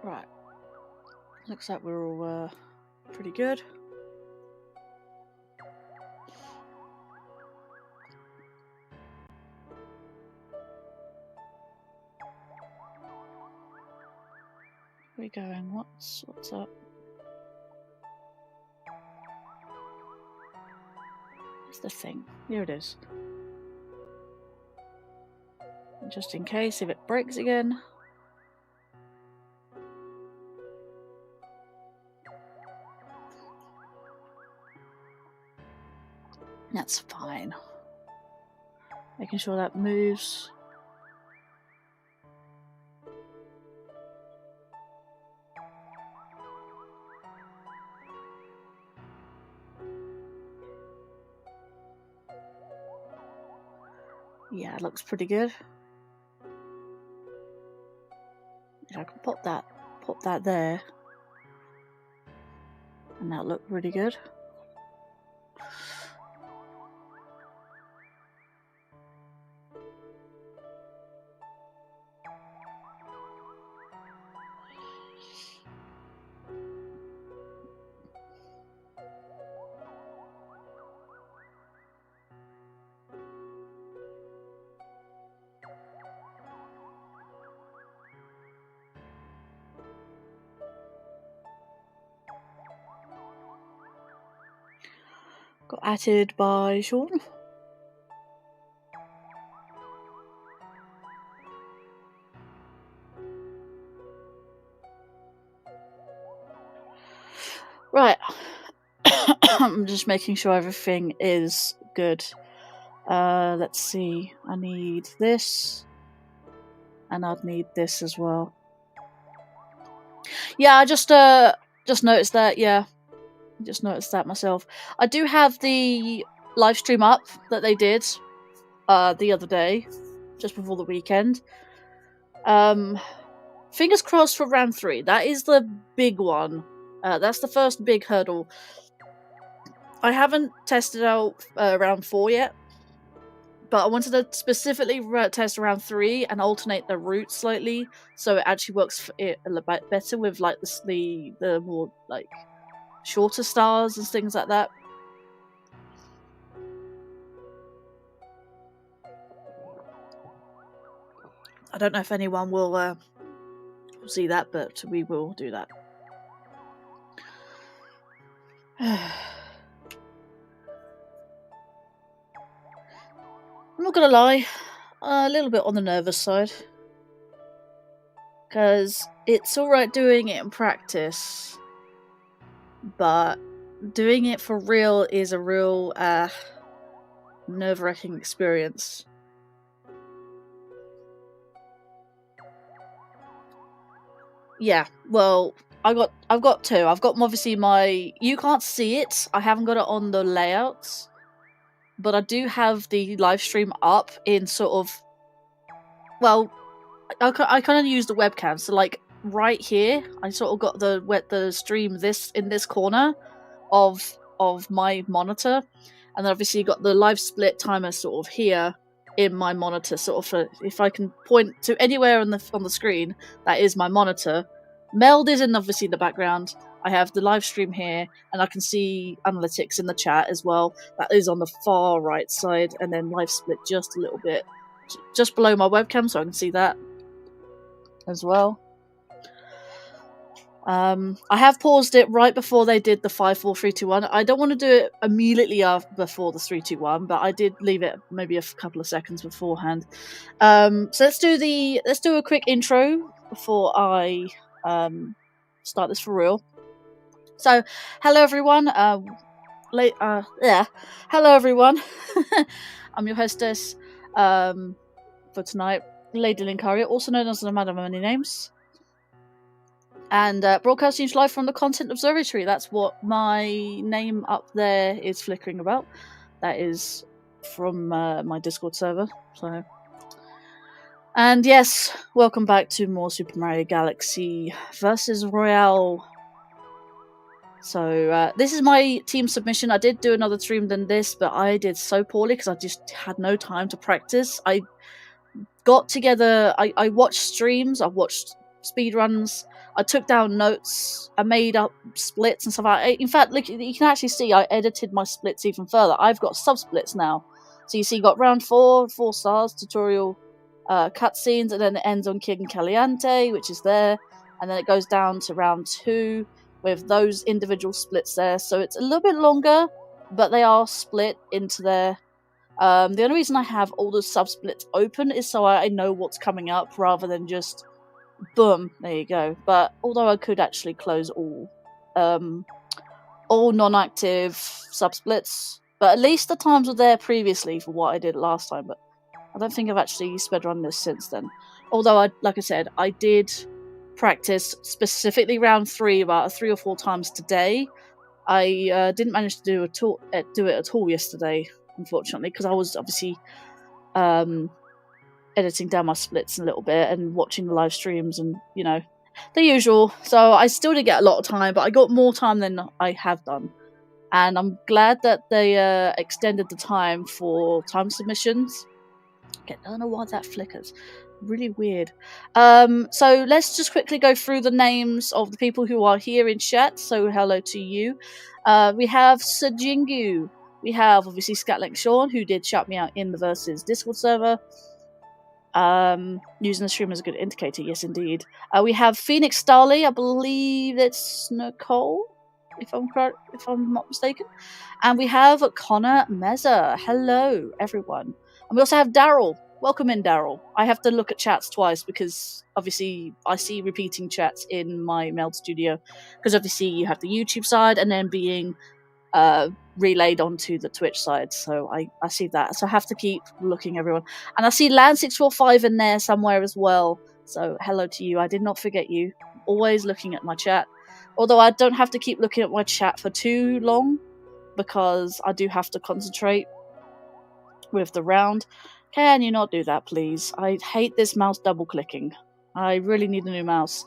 Right. Looks like we're all pretty good. Where are we going? What's up? Where's the thing? Here it is. Just in case if it breaks again. That's fine. Making sure that moves. Yeah, it looks pretty good. I can pop that there. And that looked really good. Got added by Sean. Right. I'm just making sure everything is good. Let's see. I need this. And I'd need this as well. Yeah, I just noticed that, yeah. Just noticed that myself. I do have the live stream up that they did the other day, just before the weekend. Fingers crossed for round 3. That is the big one. That's the first big hurdle. I haven't tested out round 4 yet, but I wanted to specifically test round 3 and alternate the route slightly, so it actually works a little bit better with like the more like shorter stars and things like that. I don't know if anyone will see that, but we will do that. I'm not gonna lie, a little bit on the nervous side, because it's alright doing it in practice, but doing it for real is a real nerve-wracking experience. Yeah, well, I've got two. I've got obviously my. You can't see it. I haven't got it on the layouts, but I do have the live stream up in sort of. Well, I kind of use the webcam, so like right here, I sort of got the stream in this corner of my monitor, and then obviously you got the live split timer sort of here in my monitor. Sort of, if I can point to anywhere on the screen, that is my monitor. Meld is in obviously the background. I have the live stream here, and I can see analytics in the chat as well. That is on the far right side, and then live split just a little bit, just below my webcam, so I can see that as well. I have paused it right before they did the 5, 4, 3, 2, 1. I don't want to do it immediately before the 3, 2, 1, but I did leave it maybe a couple of seconds beforehand. So let's do a quick intro before I start this for real. So, hello everyone. Hello everyone. I'm your hostess for tonight, Lady Linkario, also known as the Madam of Many Names. And broadcasting live from the Content Observatory. That's what my name up there is flickering about. That is from my Discord server. So, and yes, welcome back to more Super Mario Galaxy versus Royale. So this is my team submission. I did do another stream than this, but I did so poorly because I just had no time to practice. I got together. I watched streams. I watched speedruns. I took down notes. I made up splits and stuff like that. In fact, look, you can actually see I edited my splits even further. I've got sub-splits now. So you see you got round 4 stars, tutorial cutscenes, and then it ends on King Caliente, which is there. And then it goes down to round 2 with those individual splits there. So it's a little bit longer, but they are split into there. The only reason I have all the sub-splits open is so I know what's coming up rather than just boom, there you go. But although I could actually close all non-active sub-splits, but at least the times were there previously for what I did last time, but I don't think I've actually speedrun this since then. Although, like I said, I did practice specifically round 3 about 3 or 4 times today. I didn't manage to do it at all yesterday, unfortunately, because I was obviously editing down my splits a little bit and watching the live streams and, you know, the usual. So I still didn't get a lot of time, but I got more time than I have done. And I'm glad that they extended the time for time submissions. I don't know why that flickers. Really weird. So let's just quickly go through the names of the people who are here in chat. So hello to you. We have Sajingu. We have obviously Scatlank Sean, who did shout me out in the Versus Discord server. Using the stream as a good indicator, yes indeed. We have Phoenix Starly, I believe it's Nicole, if I'm not mistaken. And we have Connor Meza. Hello everyone. And we also have Daryl. Welcome in, Daryl. I have to look at chats twice because obviously I see repeating chats in my Meld Studio, because obviously you have the YouTube side and then being relayed onto the Twitch side, so I see that, so I have to keep looking, everyone. And I see Land645 in there somewhere as well, so hello to you. I did not forget you. Always looking at my chat, although I don't have to keep looking at my chat for too long because I do have to concentrate with the round. Can you not do that, please? I hate this mouse double clicking. I really need a new mouse.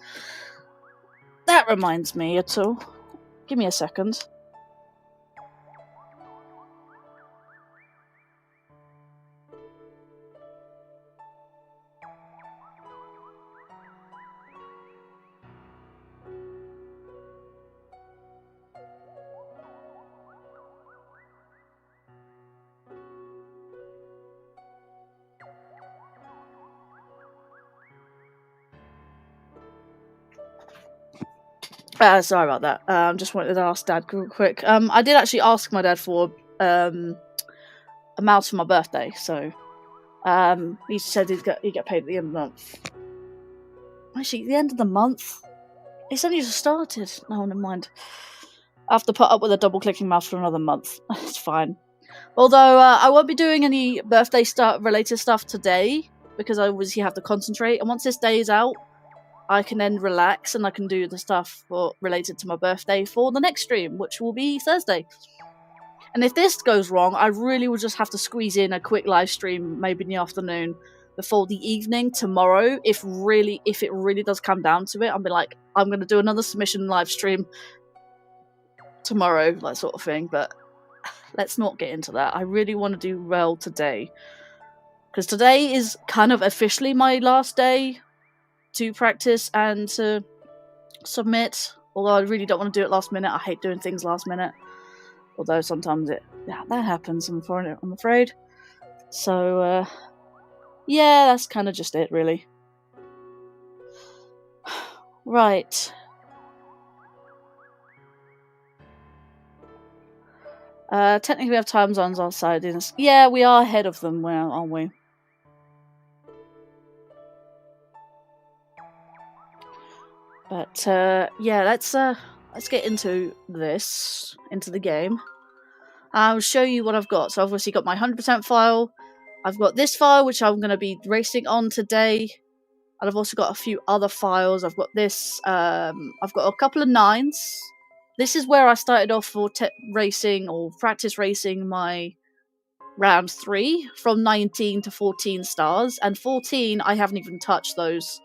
That reminds me at all. Give me a second. Sorry about that. Just wanted to ask Dad real quick. I did actually ask my dad for a mouse for my birthday, so he said he'd get paid at the end of the month. Actually, the end of the month? It's only just started. No, never mind. I have to put up with a double-clicking mouse for another month. It's fine. Although I won't be doing any birthday related stuff today because I obviously have to concentrate. And once this day is out, I can then relax and I can do the stuff related to my birthday for the next stream, which will be Thursday. And if this goes wrong, I really will just have to squeeze in a quick live stream, maybe in the afternoon, before the evening tomorrow. If it really does come down to it, I'll be like, I'm going to do another submission live stream tomorrow, that sort of thing. But let's not get into that. I really want to do well today, because today is kind of officially my last day to practice and to submit. Although I really don't want to do it last minute. I hate doing things last minute. Although sometimes that happens, I'm afraid. So, yeah, that's kind of just it, really. Right. Technically we have time zones outside. Yeah, we are ahead of them, aren't we? But, yeah, let's get into the game. I'll show you what I've got. So I've obviously got my 100% file. I've got this file, which I'm going to be racing on today. And I've also got a few other files. I've got this. I've got a couple of 9s. This is where I started off for racing or practice racing my round 3 from 19 to 14 stars. And 14, I haven't even touched those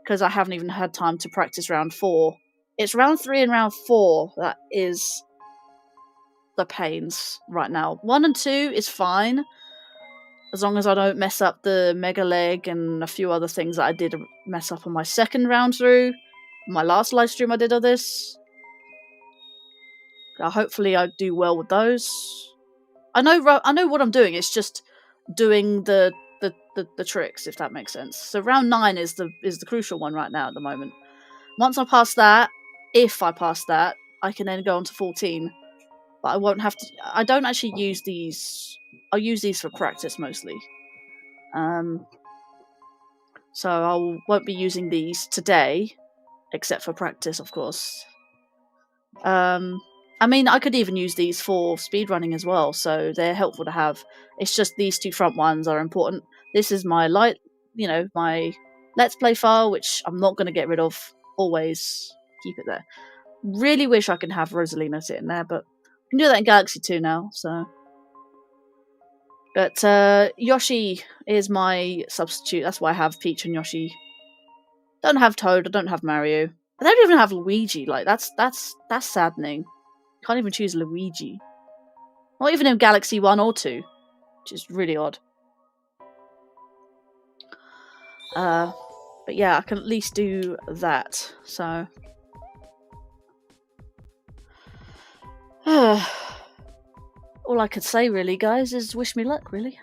because I haven't even had time to practice round 4. It's round 3 and round 4 that is the pains right now. 1 and 2 is fine, as long as I don't mess up the mega leg and a few other things that I did mess up on my second round through. My last live stream I did of this. Hopefully I do well with those. I know what I'm doing. It's just doing the tricks, if that makes sense. So round 9 is the crucial one right now at the moment. Once I pass that, if I pass that, I can then go on to 14. But I won't have to. I don't actually use these. I'll use these for practice mostly. So I won't be using these today, except for practice, of course. I mean, I could even use these for speedrunning as well, so they're helpful to have. It's just these 2 front ones are important. This is my my Let's Play file, which I'm not going to get rid of. Always keep it there. Really wish I could have Rosalina sitting there, but I can do that in Galaxy 2 now, so. But Yoshi is my substitute. That's why I have Peach and Yoshi. Don't have Toad. I don't have Mario. I don't even have Luigi. Like that's saddening. Can't even choose Luigi. Not even in Galaxy 1 or 2, which is really odd. But yeah, I can at least do that. So. All I could say, really, guys, is wish me luck, really.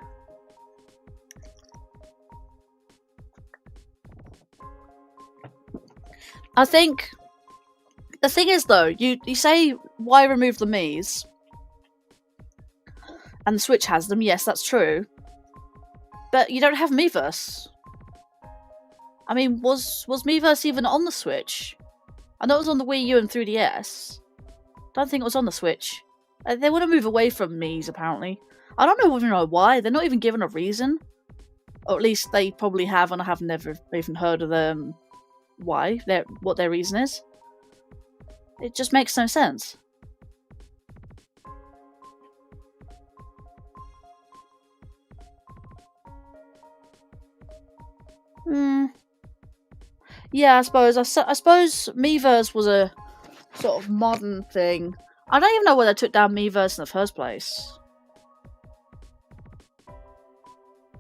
I think the thing is, though, you say why remove the Miis, and the Switch has them. Yes, that's true, but you don't have Miiverse. I mean, was Miiverse even on the Switch? I know it was on the Wii U and 3DS. Don't think it was on the Switch. They want to move away from Miis, apparently. I don't even know why. They're not even given a reason. Or at least they probably have, and I have never even heard of them. Why? What their reason is. It just makes no sense. Yeah, I suppose Miiverse was a sort of modern thing. I don't even know why they took down Miiverse in the first place.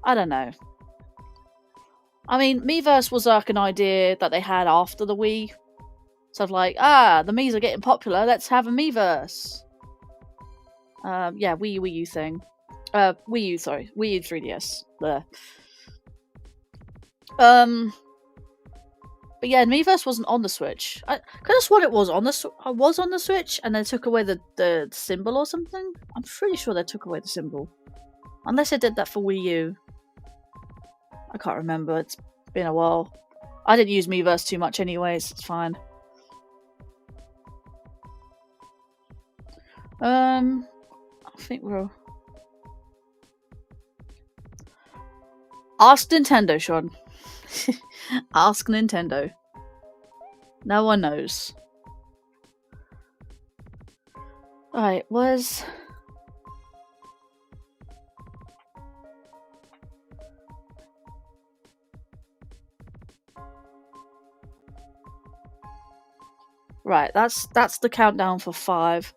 I don't know. I mean, Miiverse was like an idea that they had after the Wii. So like, the Miis are getting popular, let's have a Miiverse. Yeah, Wii U thing. Wii U 3DS. There. But yeah, Miiverse wasn't on the Switch. I could have sworn it was on the Switch, and they took away the symbol or something. I'm pretty sure they took away the symbol, unless they did that for Wii U. I can't remember. It's been a while. I didn't use Miiverse too much, anyways. It's fine. I think we're. Ask Nintendo, Sean. Ask Nintendo. No one knows. Alright, was... Right, that's the countdown for 5.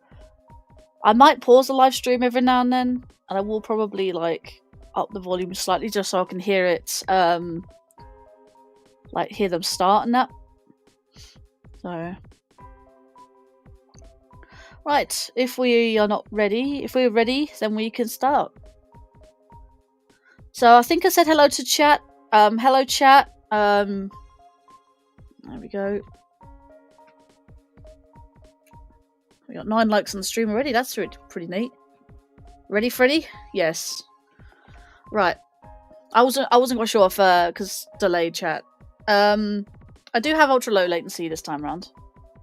I might pause the live stream every now and then, and I will probably like up the volume slightly just so I can hear it, like hear them start and that. So, right, if we are not ready, if we're ready, then we can start. So I think I said hello to chat. Hello chat. There we go. We got 9 likes on the stream already. That's pretty neat. Ready, Freddy? Yes. Right. I wasn't quite sure if because delayed chat. I do have ultra low latency this time around.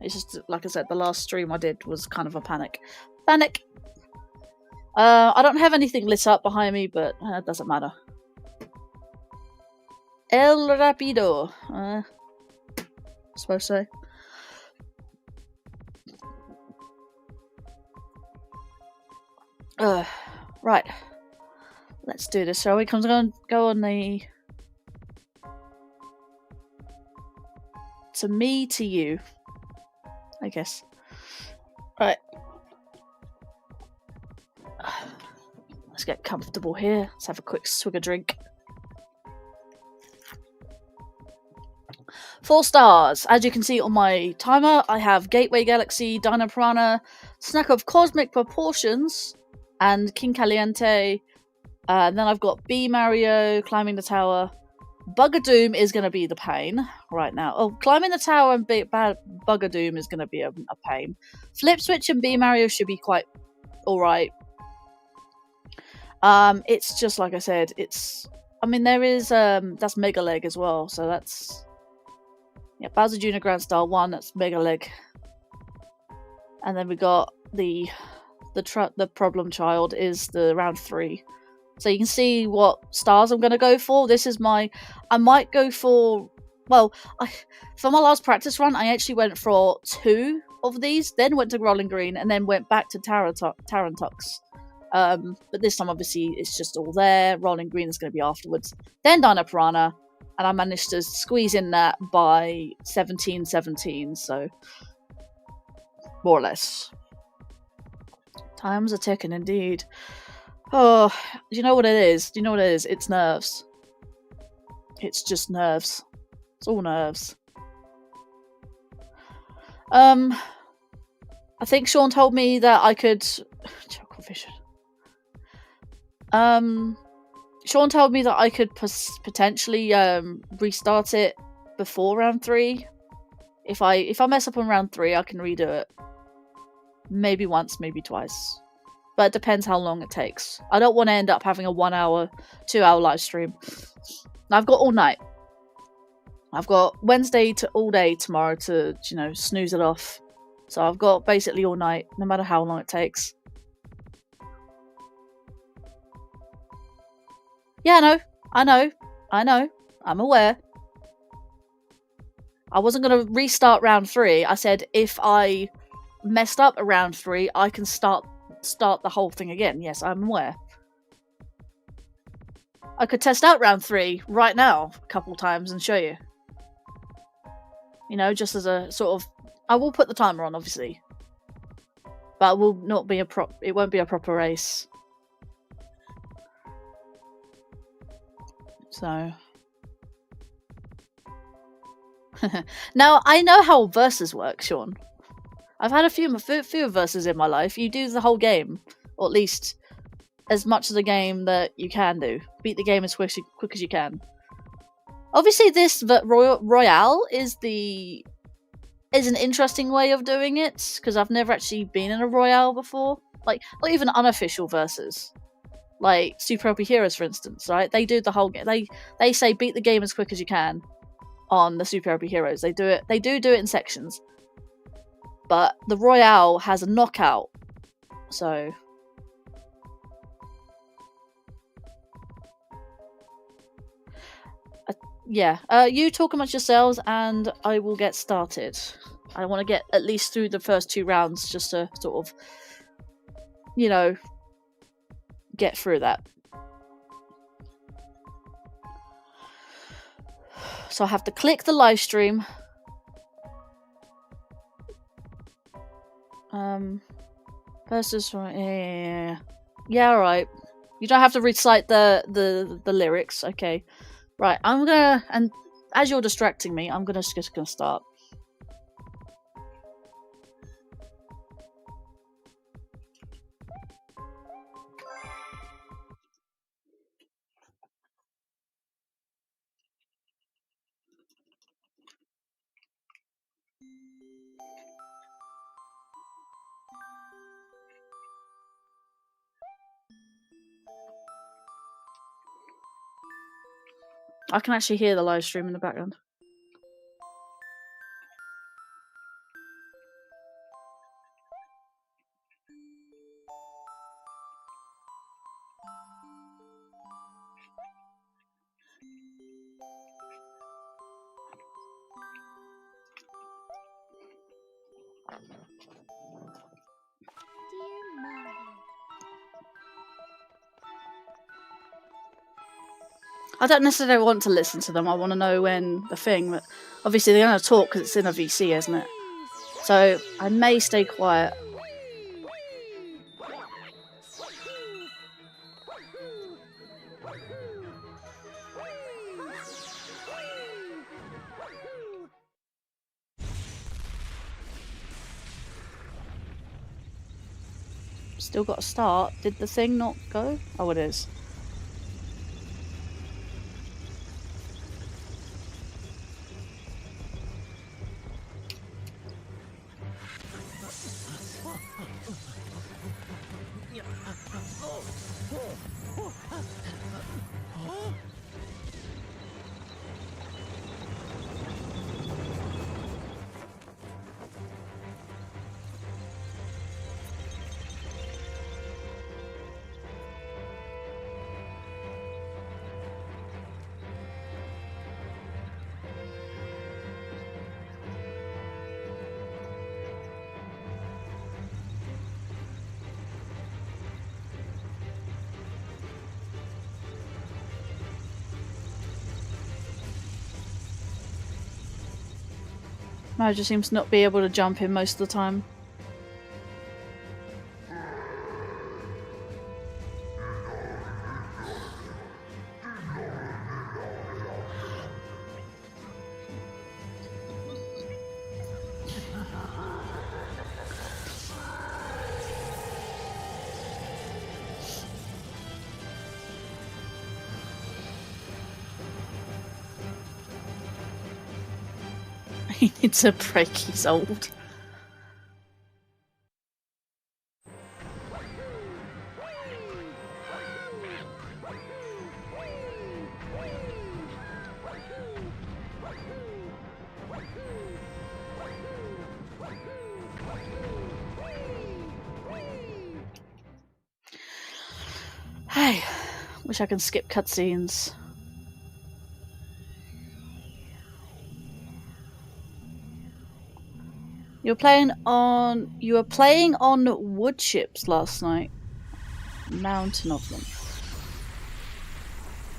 It's just like I said, the last stream I did was kind of a panic. Panic. I don't have anything lit up behind me, but it doesn't matter. El Rapido. I suppose so. Right. Let's do this, shall we? Come on, go on the... To me, to you. I guess. Right. Let's get comfortable here. Let's have a quick swig of drink. 4 stars. As you can see on my timer, I have Gateway Galaxy, Dino Piranha, Snack of Cosmic Proportions, and King Caliente. And then I've got B Mario, Climbing the Tower. Bugadoom is going to be the pain right now. Oh, Climbing the Tower and Bugadoom is going to be a pain. Flip Switch and B Mario should be quite alright. It's just like I said, it's... I mean, there is... that's Mega Leg as well, so that's... Yeah, Bowser Jr. Grand Star 1, that's Mega Leg. And then we got the Problem Child is the round 3. So you can see what stars I'm going to go for. This is my... I might go for... Well, for my last practice run, I actually went for 2 of these, then went to Rolling Green, and then went back to Tarantux. But this time, obviously, it's just all there. Rolling Green is going to be afterwards. Then Dino Piranha, and I managed to squeeze in that by 17-17, so... More or less. Times are ticking, indeed. Oh, do you know what it is? Do you know what it is? It's nerves. It's just nerves. It's all nerves. I think Sean told me that I could... Chocolate vision. Sean told me that I could potentially restart it before round 3. If I mess up on round 3, I can redo it. Maybe once, maybe twice. But it depends how long it takes. I don't want to end up having a 1 hour, 2 hour live stream. I've got all night. I've got Wednesday to all day tomorrow to, you know, snooze it off. So I've got basically all night, no matter how long it takes. Yeah, I know. I'm aware. I wasn't going to restart round 3. I said if I messed up at round 3, I can start the whole thing again. Yes, I'm aware. I could test out round 3 right now a couple times and show you. You know, just as a sort of... I will put the timer on, obviously. But it will not be it won't be a proper race. So... Now, I know how verses work, Sean. I've had a few verses in my life. You do the whole game. Or at least as much of the game that you can do. Beat the game as quick as you can. Obviously, this Royale is an interesting way of doing it, because I've never actually been in a Royale before. Like even unofficial verses. Like Super OP Heroes, for instance, right? They do the whole game. They say beat the game as quick as you can on the Super OP Heroes. They do it in sections. But the Royale has a knockout. So... Yeah, you talk amongst yourselves and I will get started. I want to get at least through the first 2 rounds just to sort of, you know, get through that. So I have to click the live stream. Versus yeah, alright. You don't have to recite the lyrics, okay. Right, I'm gonna, and as you're distracting me, I'm just gonna start. I can actually hear the live stream in the background. I don't necessarily want to listen to them. I want to know when the thing, but obviously they're going to talk because it's in a VC, isn't it? So I may stay quiet. Still got to start. Did the thing not go? Oh, it is. Mo just seems to not be able to jump in most of the time. He needs a break, he's old. Hey, wish I could skip cutscenes. You were playing on wood chips last night. Mountain of them.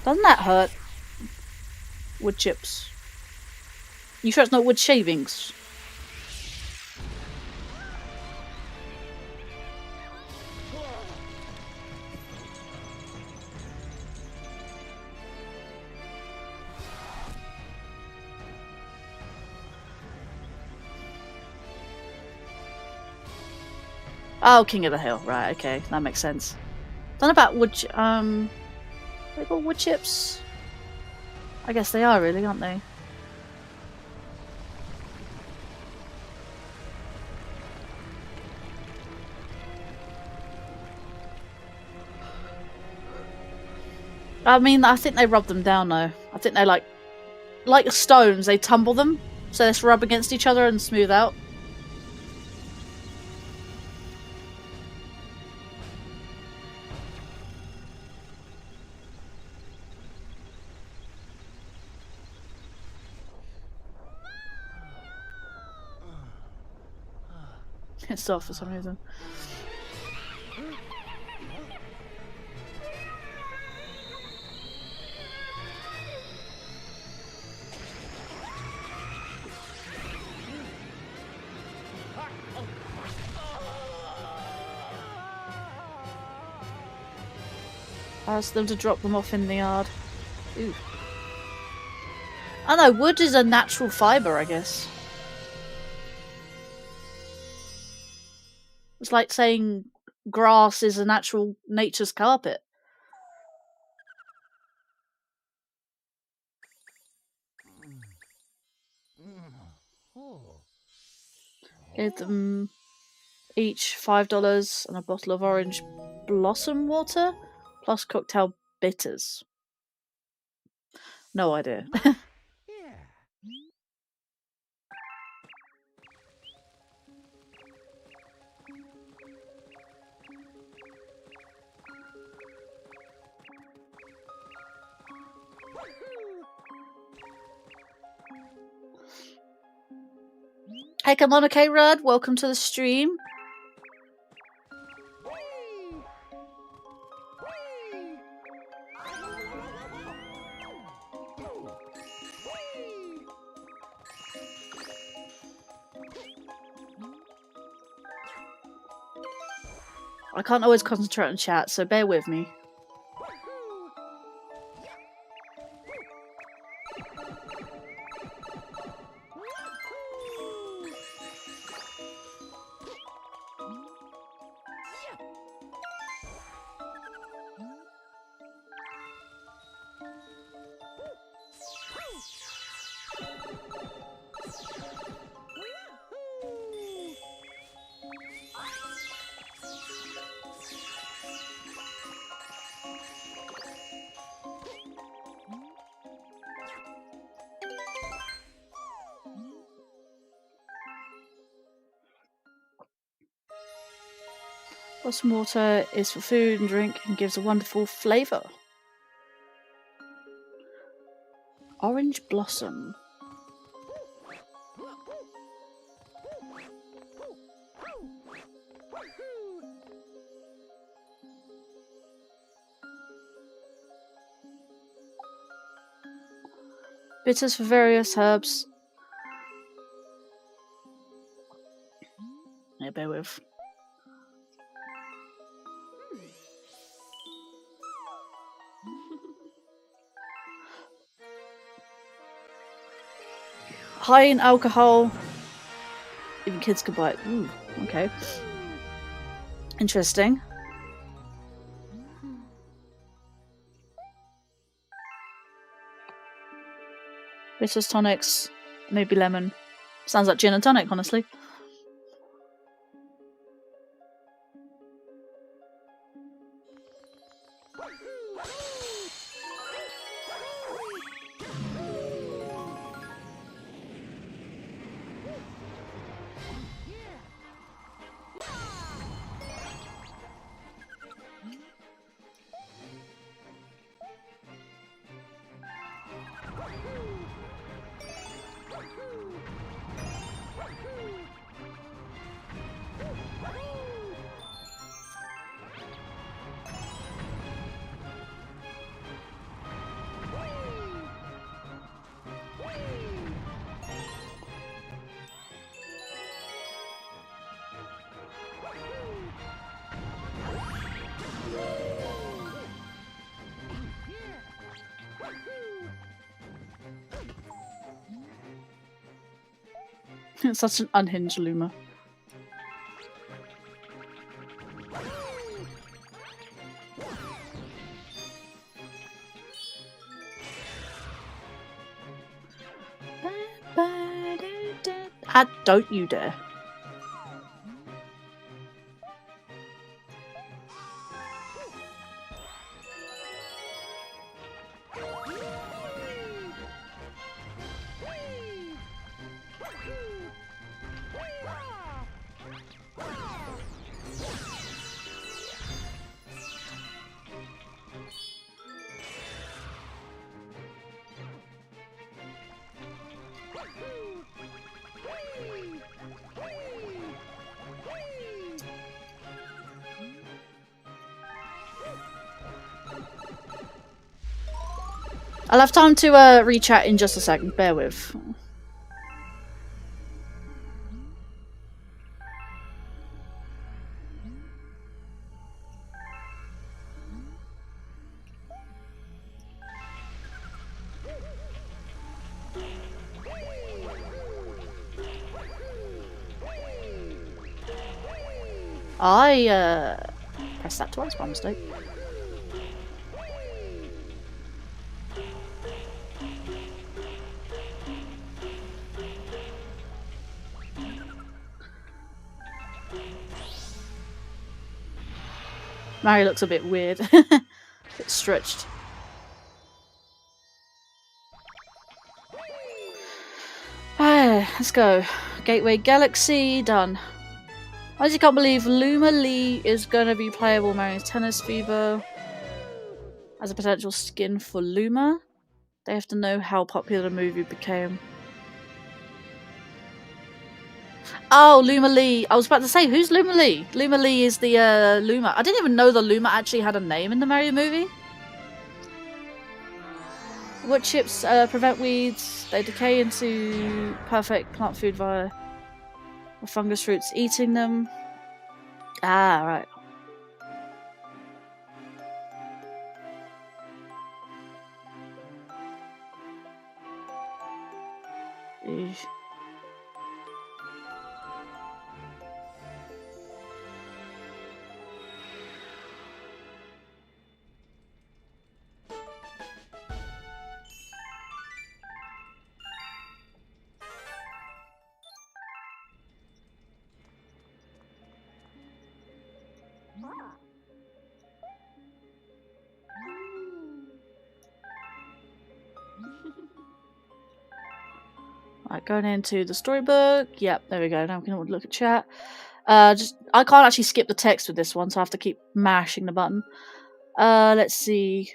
Doesn't that hurt? Wood chips. You sure it's not wood shavings? Oh, King of the Hill. Right, okay. That makes sense. Don't know about wood... are they called wood chips? I guess they are, really, aren't they? I mean, I think they rub them down, though. I think they like stones, they tumble them, so they just rub against each other and smooth out. It's off for some reason. Ask them to drop them off in the yard. Ooh. I know, wood is a natural fibre, I guess. It's like saying grass is a natural nature's carpet. Give them each $5 and a bottle of orange blossom water plus cocktail bitters. No idea. Hey, come on, okay, Rudd. Welcome to the stream. I can't always concentrate on chat, so bear with me. Blossom water is for food and drink and gives a wonderful flavour. Orange blossom. Bitters for various herbs. Yeah, bear with. High in alcohol. Even kids could buy it. Ooh, okay. Interesting. Bitters, tonics, maybe lemon. Sounds like gin and tonic, honestly. It's such an unhinged Luma. Don't you dare. I'll have time to re-chat in just a second. Bear with. I pressed that twice by mistake. Mario looks a bit weird. A bit stretched. Alright, let's go. Gateway Galaxy, done. I just can't believe Luma Lee is going to be playable Mario's Tennis Fever as a potential skin for Luma. They have to know how popular the movie became. Oh, Luma Lee. I was about to say, who's Luma Lee? Luma Lee is the Luma. I didn't even know the Luma actually had a name in the Mario movie. Wood chips prevent weeds. They decay into perfect plant food via the fungus roots eating them. Ah, right. Eesh. Right, going into the storybook. Yep, there we go. Now we can look at chat. I can't actually skip the text with this one, so I have to keep mashing the button. Let's see.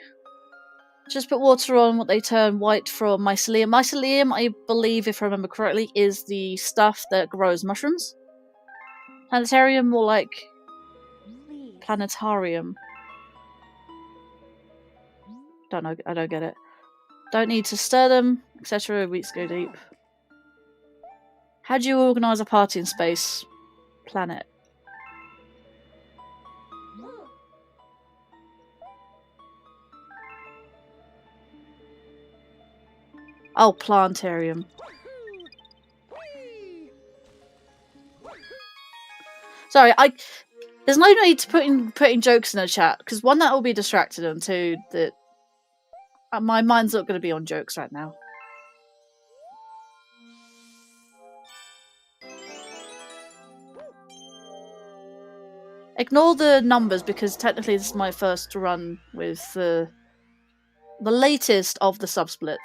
Just put water on what they turn white from mycelium. Mycelium, I believe, if I remember correctly, is the stuff that grows mushrooms. Planetarium, more like planetarium. Don't know. I don't get it. Don't need to stir them, etc. Weeks go deep. How do you organise a party in space? Planet. Oh, plantarium. Sorry, there's no need to putting jokes in the chat, because one, that will be distracted, and two, that my mind's not going to be on jokes right now. Ignore the numbers, because technically this is my first run with the latest of the subsplits.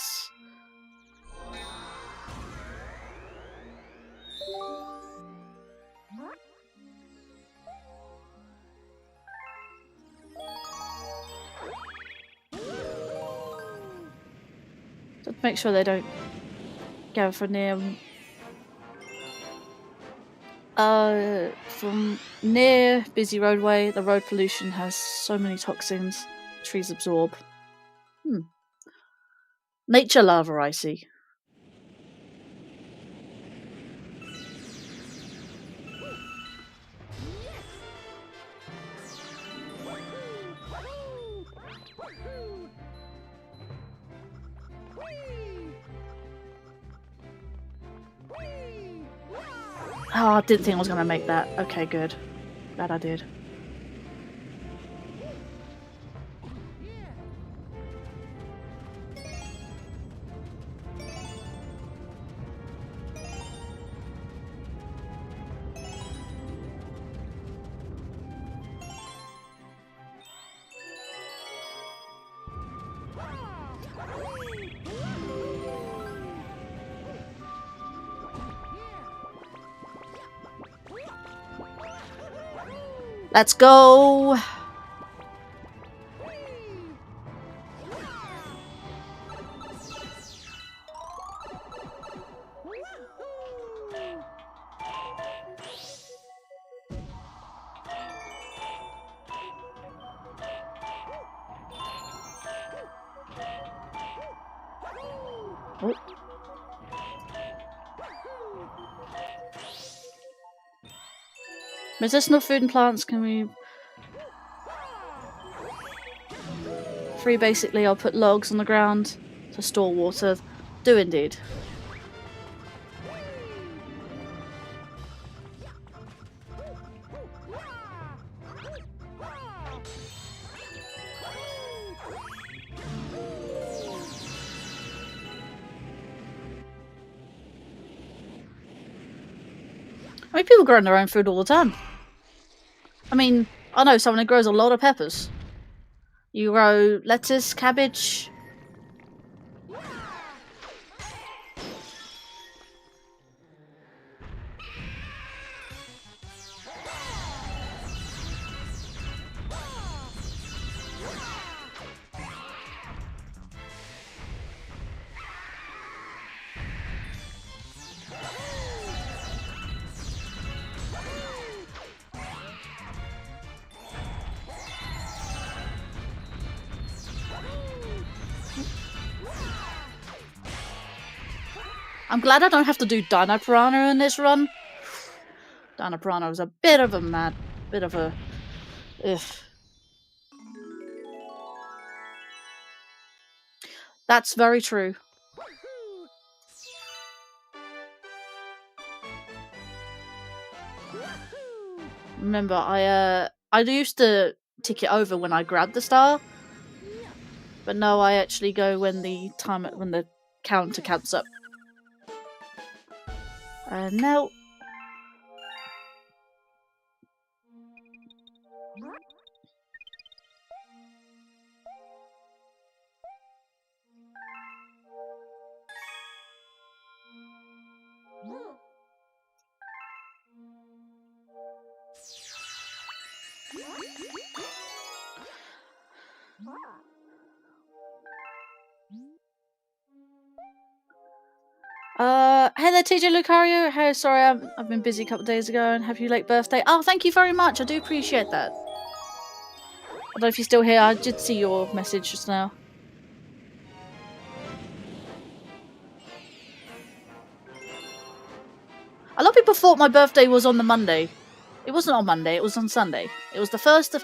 Just make sure they don't go for near. From near busy roadway, the road pollution has so many toxins trees absorb. Nature lava, I see. Oh, I didn't think I was going to make that. Okay, good. Glad I did. Let's go! Oh. Medicinal food and plants can we... 3 basically, I'll put logs on the ground to store water. Do indeed. I mean, people growing their own food all the time. I mean, I know someone who grows a lot of peppers. You grow lettuce, cabbage. I'm glad I don't have to do Dino Piranha in this run. Dino Piranha was a bit of a ugh. That's very true. Remember, I used to tick it over when I grabbed the star, but no, I actually go when the counter counts up. Now. Hey there, TJ Lucario. Hey, sorry, I've been busy a couple of days ago and have you late birthday. Oh, thank you very much. I do appreciate that. I don't know if you're still here. I did see your message just now. A lot of people thought my birthday was on the Monday. It wasn't on Monday. It was on Sunday. It was the first of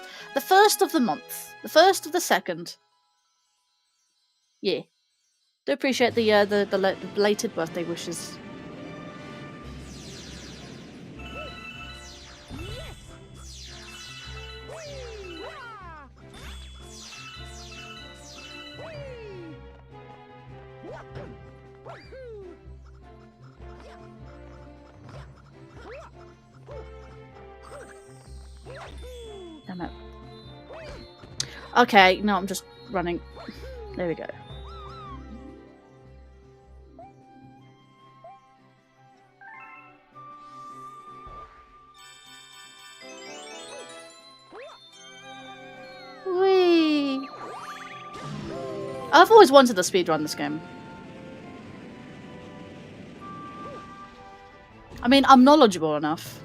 the month, the first of the second. Yeah, do appreciate the belated birthday wishes. Damn it. Okay, no, I'm just running. There we go. Whee! I've always wanted to speedrun this game. I mean, I'm knowledgeable enough.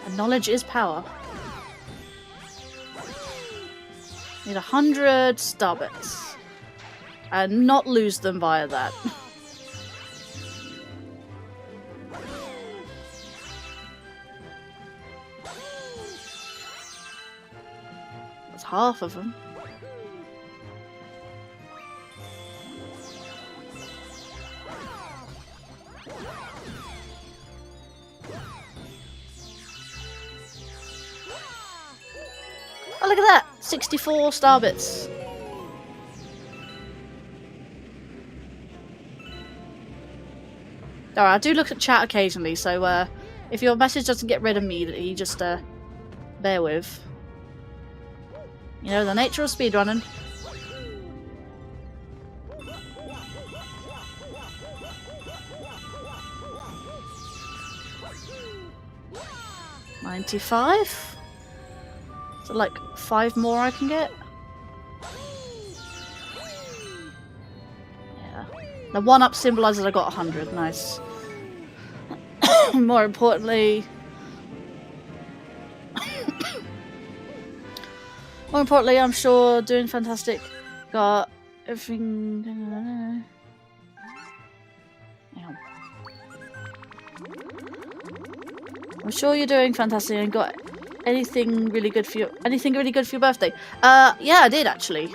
And knowledge is power. Need 100 star bits. And not lose them via that. That's half of them. Oh, look at that! 64 star bits. Alright, I do look at chat occasionally, so if your message doesn't get read immediately, just bear with. You know, the nature of speedrunning. $95? So like 5 more I can get? Yeah. The 1-up symbolises I got 100. Nice. More importantly... More importantly, I'm sure doing fantastic. Got everything. Hang on. I'm sure you're doing fantastic and got anything really good for your birthday. Yeah, I did actually.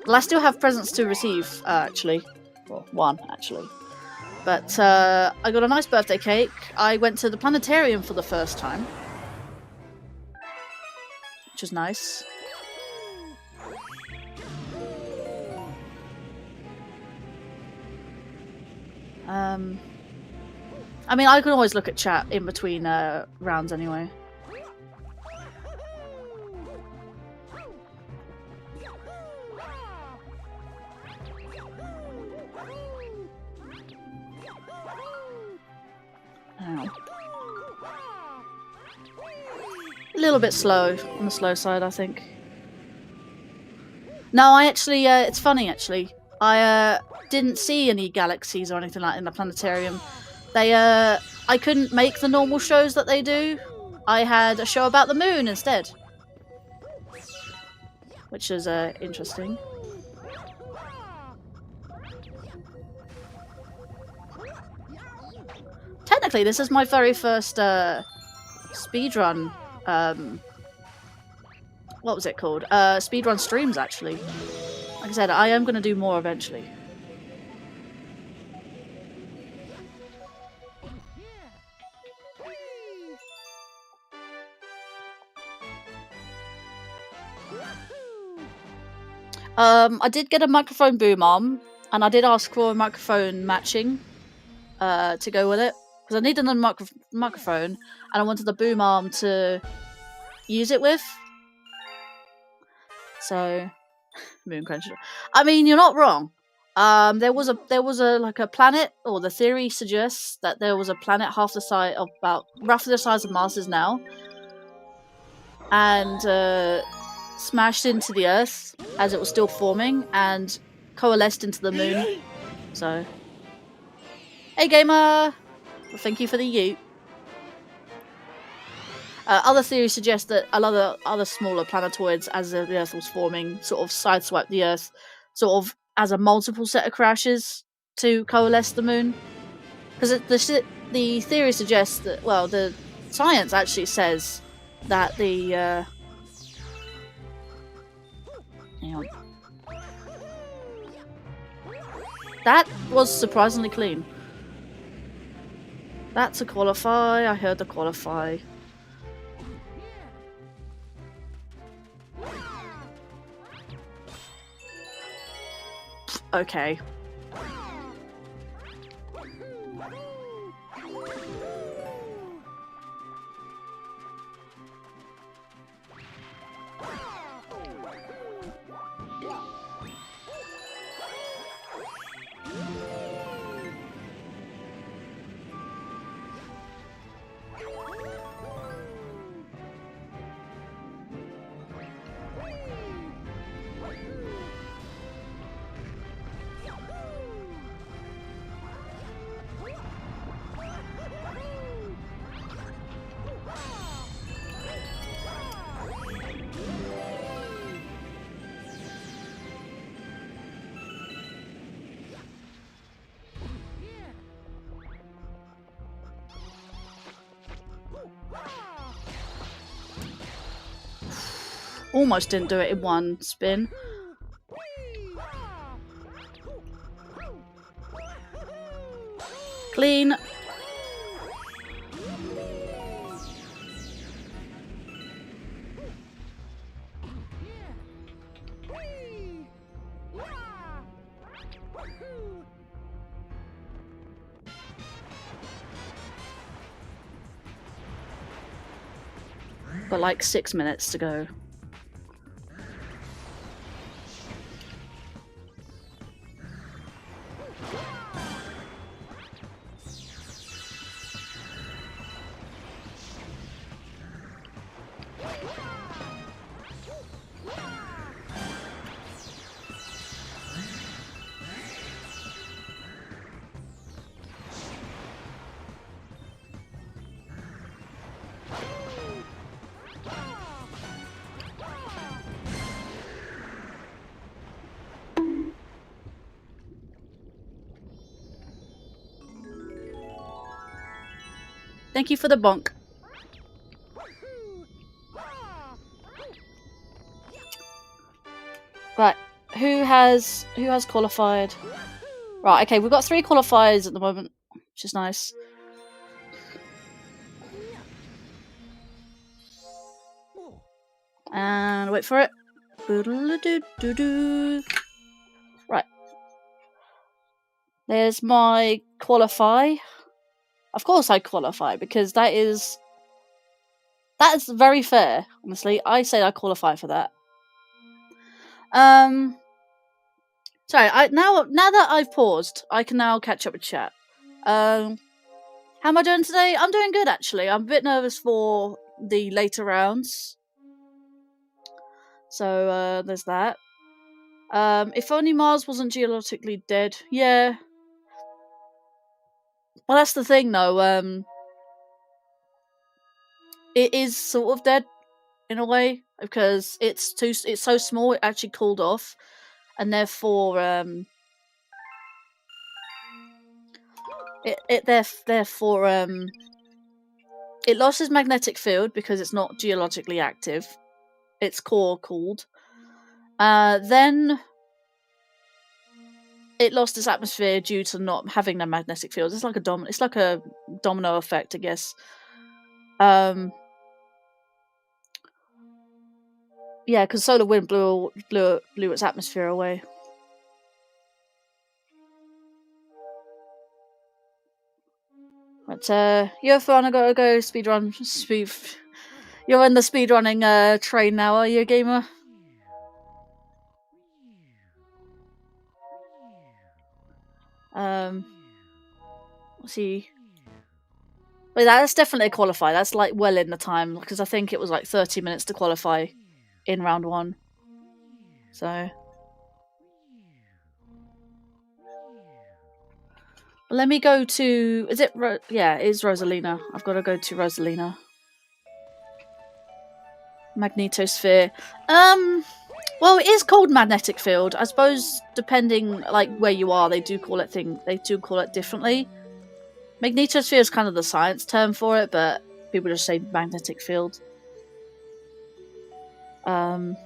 Well, I still have presents to receive, actually. Well, one, actually. But, I got a nice birthday cake. I went to the planetarium for the first time. Which was nice. I mean, I can always look at chat in between, rounds anyway. A little bit slow, on the slow side, I think. No, I actually, it's funny actually. I didn't see any galaxies or anything like that in the planetarium. They, I couldn't make the normal shows that they do. I had a show about the moon instead. Which is, interesting. Technically, this is my very first, speedrun, what was it called? Speedrun streams, actually. Like I said, I am going to do more eventually. I did get a microphone boom arm, and I did ask for a microphone matching to go with it. Because I needed a microphone, and I wanted the boom arm to use it with. So, moon crunch. I mean, you're not wrong. There was a like a planet, or the theory suggests that there was a planet half the size of about roughly the size of Mars is now, and smashed into the Earth as it was still forming and coalesced into the moon. So, hey gamer, well, thank you for the ute. Other theories suggest that a lot of other smaller planetoids, as the Earth was forming, sort of sideswiped the Earth, sort of as a multiple set of crashes to coalesce the moon. Because the theory suggests that, well, the science actually says that the hang on. That was surprisingly clean. That's a qualify. I heard the qualify. Okay. Almost didn't do it in one spin. Clean. But like 6 minutes to go. Thank you for the bonk. Right, who has qualified? Right, okay, we've got 3 qualifiers at the moment, which is nice. And wait for it. Right. There's my qualify. Of course I qualify, because that is very fair, honestly. I say I qualify for that. Sorry, now that I've paused, I can now catch up with chat. How am I doing today? I'm doing good, actually. I'm a bit nervous for the later rounds. So, there's that. If only Mars wasn't geologically dead. Yeah. Well, that's the thing, though. It is sort of dead, in a way, because it's so small, it actually cooled off. And therefore, it lost its magnetic field because it's not geologically active. Its core cooled. Then it lost its atmosphere due to not having the magnetic field. It's like a domino effect, I guess. Yeah, because solar wind blew its atmosphere away. But UFO, I gotta go speedrun. You're in the speedrunning train now, are you, gamer? Let's see. Wait, that's definitely a qualify. That's like well in the time, because I think it was like 30 minutes to qualify in round 1. So let me go to. Is it? Yeah, it is Rosalina. I've got to go to Rosalina. Magnetosphere. Well, it is called magnetic field. I suppose depending like where you are, they do call it differently. Magnetosphere is kind of the science term for it, but people just say magnetic field. Shut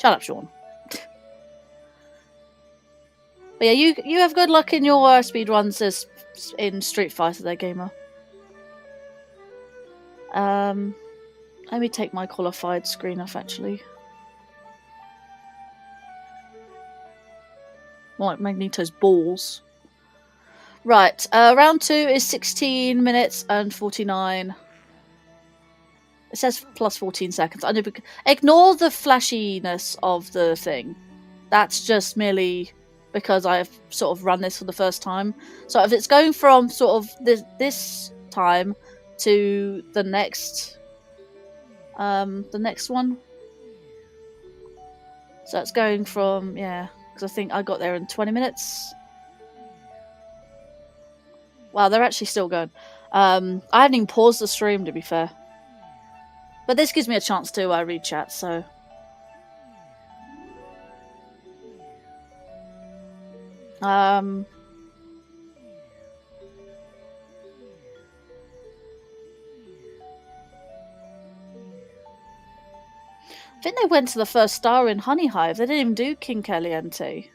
up, Sean. But yeah, you have good luck in your speedruns in Street Fighter there, gamer. Let me take my qualified screen off, actually. More like Magneto's balls. Right, round 2 is 16 minutes and 49. It says plus 14 seconds. I know, ignore the flashiness of the thing. That's just merely because I've sort of run this for the first time. So if it's going from sort of this time to the next one. So it's going from, yeah, because I think I got there in 20 minutes. Wow, they're actually still going. I haven't even paused the stream, to be fair. But this gives me a chance to read chat, so. I think they went to the first star in Honey Hive. They didn't even do King Caliente.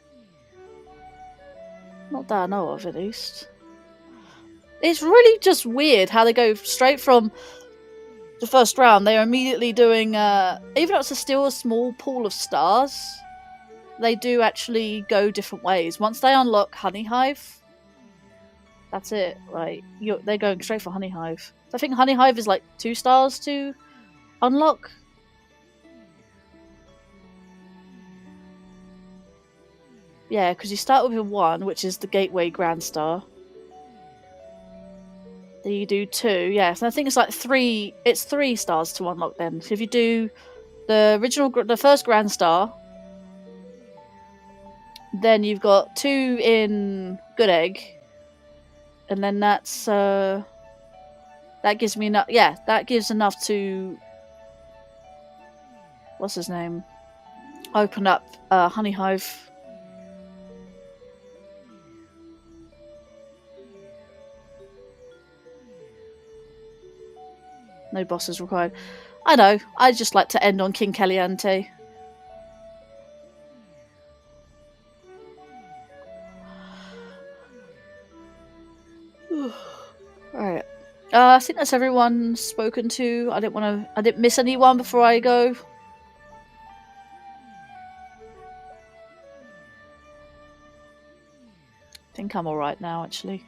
Not that I know of, at least. It's really just weird how they go straight from the first round. They are immediately doing, even though it's still a small pool of stars, they do actually go different ways. Once they unlock Honey Hive, that's it. Like, they're going straight for Honey Hive. So I think Honey Hive is like 2 stars to unlock. Yeah, because you start with a 1, which is the Gateway Grand Star. Then you do 2, yeah. So I think it's like 3. It's 3 stars to unlock then. So if you do the first Grand Star, then you've got 2 in Good Egg, and then that's that gives me enough. Yeah, that gives enough to what's his name? Open up Honey Hive. No bosses required. I know, I just like to end on King Caliente. Alright. I think that's everyone spoken to. I didn't miss anyone before I go. I think I'm alright now, actually.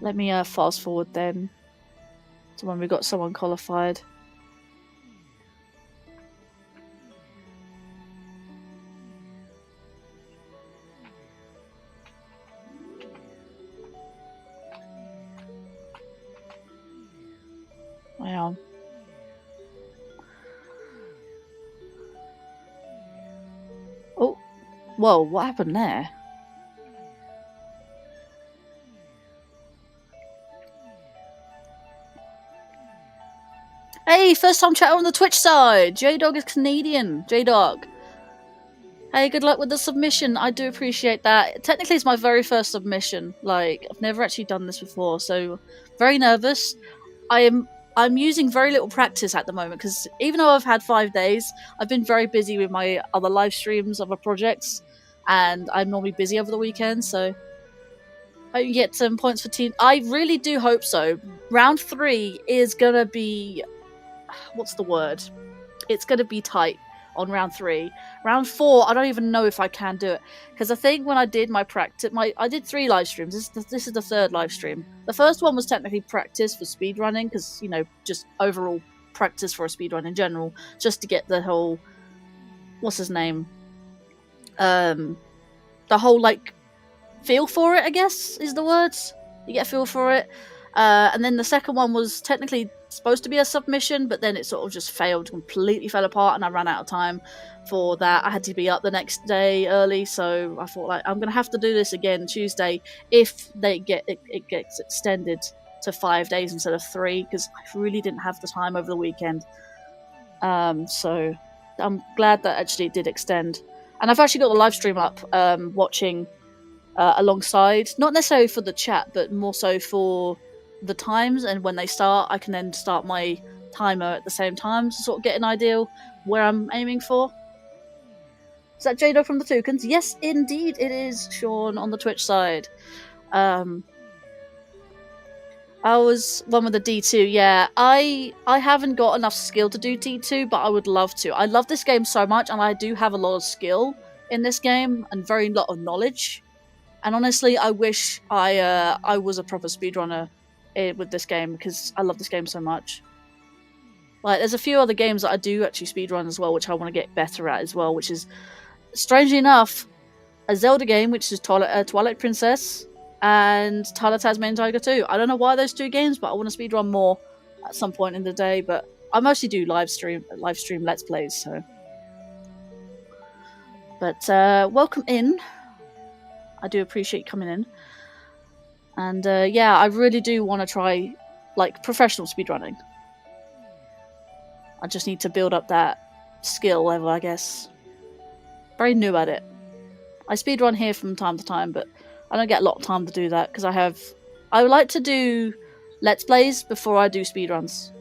Let me fast forward then to when we got someone qualified. Wow. Oh, whoa, what happened there? Hey, first time chatter on the Twitch side. J-Dog is Canadian. J-Dog. Hey, good luck with the submission. I do appreciate that. Technically, it's my very first submission. Like, I've never actually done this before, so very nervous. I'm using very little practice at the moment because even though I've had 5 days, I've been very busy with my other live streams, other projects, and I'm normally busy over the weekend, so I hope you get some points for team. I really do hope so. Round 3 is gonna be... what's the word? It's gonna be tight on round 3. Round 4, I don't even know if I can do it because I think when I did my practice, I did 3 live streams. This is the 3rd live stream. The first one was technically practice for speedrunning because, you know, just overall practice for a speedrun in general, just to get the whole, what's his name, the whole like feel for it, I guess is the words. You get a feel for it. And then the second one was technically supposed to be a submission, but then it sort of just failed, completely fell apart, and I ran out of time for that. I had to be up the next day early, so I thought, like, I'm gonna have to do this again Tuesday if it gets extended to 5 days instead of 3, because I really didn't have the time over the weekend. So I'm glad that actually it did extend, and I've actually got the live stream up, watching alongside, not necessarily for the chat, but more so for the times, and when they start, I can then start my timer at the same time to sort of get an idea where I'm aiming for. Is that Jado from the Toucans? Yes, indeed, it is Sean on the Twitch side. I was one with the D2. Yeah, I haven't got enough skill to do D2, but I would love to. I love this game so much, and I do have a lot of skill in this game and very lot of knowledge. And honestly, I wish I was a proper speedrunner with this game because I love this game so much. Like, there's a few other games that I do actually speedrun as well, which I want to get better at as well, which is, strangely enough, a Zelda game, which is Twilight Princess, and Tyler Tasmanian Tiger 2. I don't know why those 2 games, but I want to speedrun more at some point in the day, but I mostly do live stream Let's Plays, so. But, welcome in. I do appreciate you coming in. And yeah, I really do want to try like professional speedrunning. I just need to build up that skill level, I guess. Very new at it. I speedrun here from time to time, but I don't get a lot of time to do that because I would like to do Let's Plays before I do speedruns.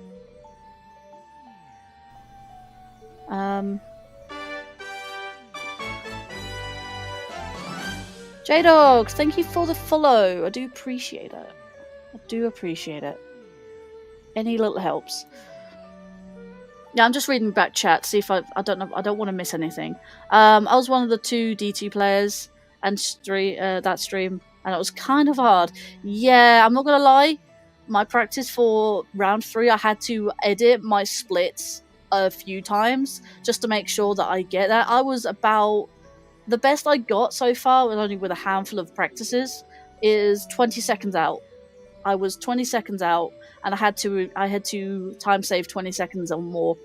J-Dogs, thank you for the follow. I do appreciate it. I do appreciate it. Any little helps. Yeah, I'm just reading back chat to see if I don't know. I don't want to miss anything. I was one of the 2 D2 players and that stream, and it was kind of hard. Yeah, I'm not gonna lie. My practice for round 3, I had to edit my splits a few times just to make sure that I get that. I was about... the best I got so far, was only with a handful of practices, is 20 seconds out. I was 20 seconds out, and I had to time save 20 seconds or more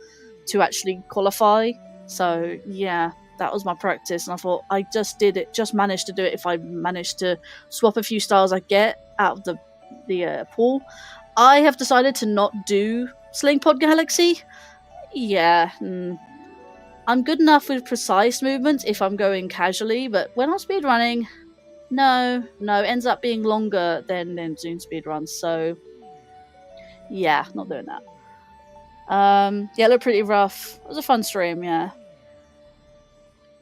to actually qualify. So yeah, that was my practice, and I thought I just managed to do it if I managed to swap a few stars I get out of the pool. I have decided to not do Slingpod Galaxy. Yeah, I'm good enough with precise movements if I'm going casually, but when I'm speedrunning, no, it ends up being longer than Zoom speedruns, so yeah, not doing that. Yeah, it looked pretty rough. It was a fun stream, yeah.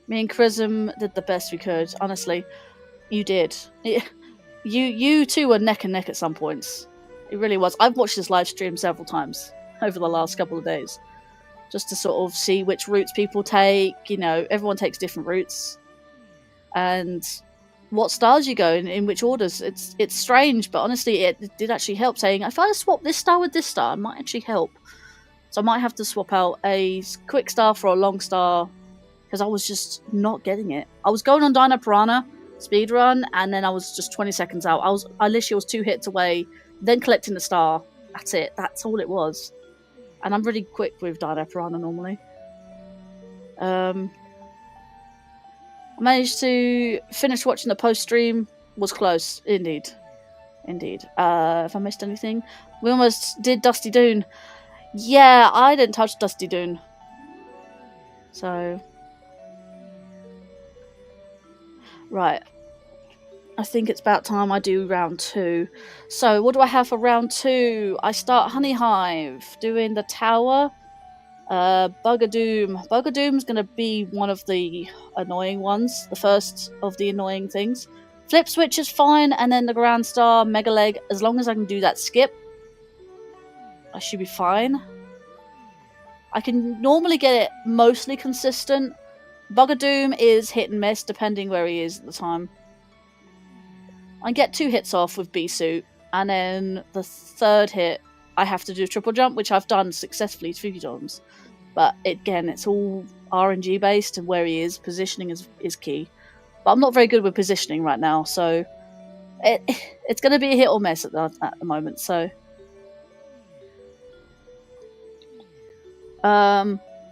Me and Chrism did the best we could, honestly. You did. You two were neck and neck at some points. It really was. I've watched this live stream several times over the last couple of days, just to sort of see which routes people take. You know, everyone takes different routes, and what stars you go in which orders. It's strange, but honestly, it did actually help. Saying if I swap this star with this star, it might actually help. So I might have to swap out a quick star for a long star, because I was just not getting it. I was going on Dino Piranha speedrun, and then I was just 20 seconds out. I literally was 2 hits away, then collecting the star. That's it. That's all it was. And I'm really quick with Dino Piranha normally. I managed to finish watching the post stream. Was close, indeed. If I missed anything, we almost did Dusty Dune. Yeah, I didn't touch Dusty Dune. So, right. I think it's about time I do round 2. So, what do I have for round 2? I start Honey Hive, doing the tower. Bugadoom. Bugadoom's gonna be one of the annoying ones. The first of the annoying things. Flip Switch is fine, and then the Grand Star, Mega Leg. As long as I can do that skip, I should be fine. I can normally get it mostly consistent. Bugadoom is hit and miss depending where he is at the time. I get 2 hits off with B-Suit, and then the 3rd hit I have to do a triple jump, which I've done successfully 3 times. But again, it's all RNG based, and where he is, positioning is key. But I'm not very good with positioning right now, so it's going to be a hit or miss at the moment. So,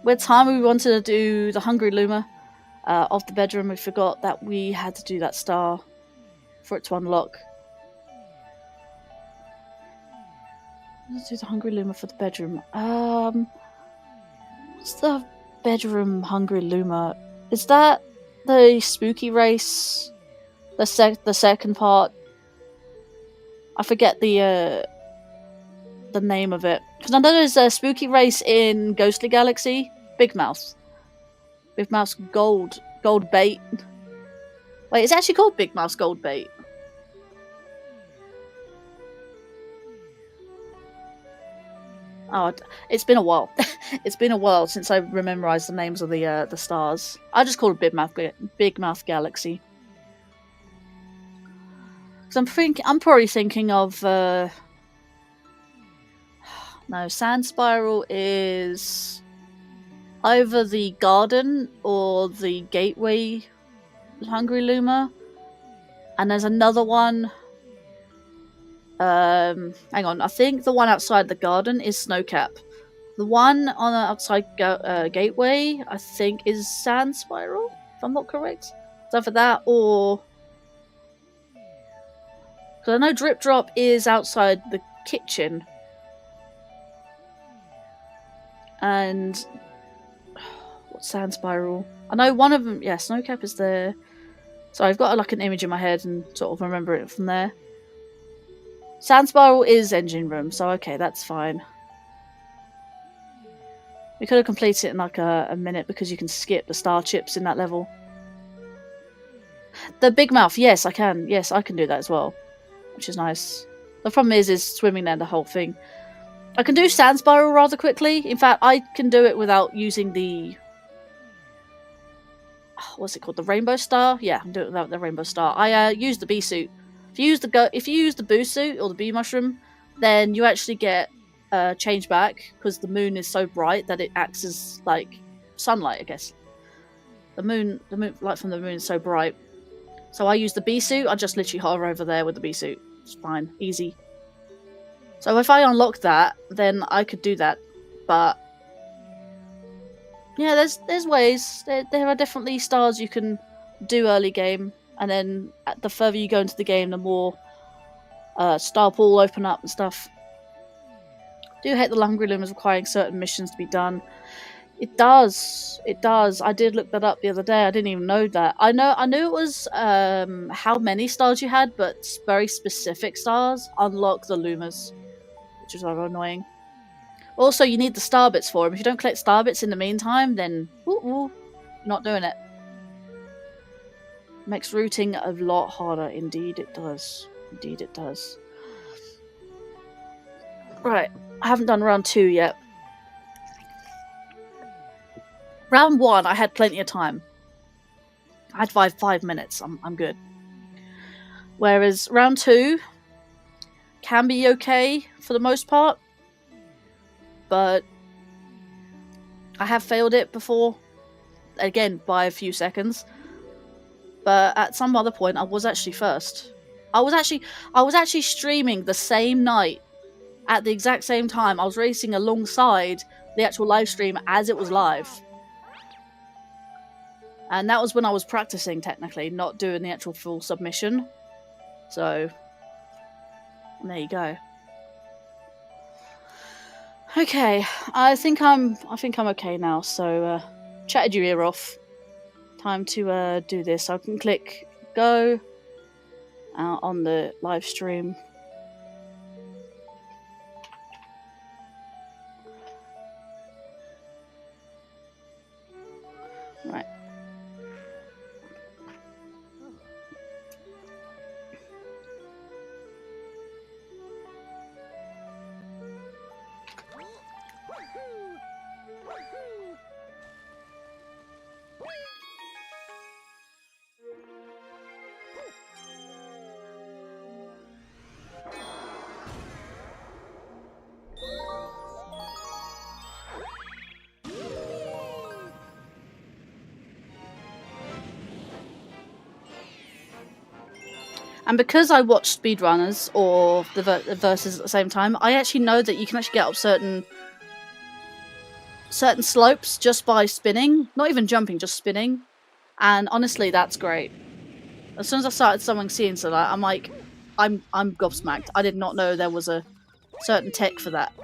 with time we wanted to do the Hungry Luma of the bedroom. We forgot that we had to do that star for it to unlock. Let's do the Hungry Luma for the bedroom. What's the bedroom Hungry Luma? Is that the spooky race? The second part? I forget the name of it. Because I know there's a spooky race in Ghostly Galaxy. Big Mouth. Big Mouth's Gold Bait. Wait, it's actually called Big Mouth's Gold Bait. Oh, it's been a while. It's been a while since I memorized the names of the stars. I just call it Big Mouth Galaxy. Because I'm probably thinking of no, Sand Spiral is either the Garden or the Gateway Hungry Luma, and there's another one. Hang on, I think the one outside the Garden is Snowcap. The one on the outside Gateway, I think, is Sand Spiral, if I'm not correct. So for that, or because I know Drip Drop is outside the kitchen, and what's Sand Spiral? I know one of them. Yeah, Snowcap is there. So I've got like an image in my head and sort of remember it from there. Sand Spiral is engine room, so okay, that's fine. We could have completed it in like a minute because you can skip the star chips in that level. The Big Mouth, yes, I can. Yes, I can do that as well, which is nice. The problem is swimming there the whole thing. I can do Sand Spiral rather quickly. In fact, I can do it without using the... what's it called? The Rainbow Star? Yeah, I can do it without the Rainbow Star. I use the Bee Suit. If you use the Boo Suit or the Bee Mushroom, then you actually get change back because the moon is so bright that it acts as like sunlight, I guess. The moon light from the moon is so bright. So I use the Bee Suit. I just literally hover over there with the Bee Suit. It's fine, easy. So if I unlock that, then I could do that. But yeah, there's ways. There are definitely stars you can do early game. And then the further you go into the game, the more star pool open up and stuff. I do hate the Hungry Lumas requiring certain missions to be done. It does. It does. I did look that up the other day. I didn't even know that. I knew it was how many stars you had, but very specific stars unlock the Lumas, which is rather annoying. Also, you need the star bits for him. If you don't collect star bits in the meantime, then you're not doing it. Makes routing a lot harder. Indeed it does. Indeed it does. Right, I haven't done round 2 yet. Round 1, I had plenty of time. I had 5 minutes. I'm good. Whereas round 2 can be okay for the most part, but I have failed it before. Again, by a few seconds. But at some other point, I was actually first. I was actually streaming the same night at the exact same time. I was racing alongside the actual live stream as it was live. And that was when I was practicing, technically, not doing the actual full submission. So, there you go. Okay, I think I'm okay now. So, chatted your ear off. Time to do this. I can click go on the live stream. Right. And because I watch speedrunners or the verses at the same time, I actually know that you can actually get up certain slopes just by spinning. Not even jumping, just spinning. And honestly, that's great. As soon as I started seeing so that, I'm like, I'm gobsmacked. I did not know there was a certain tech for that.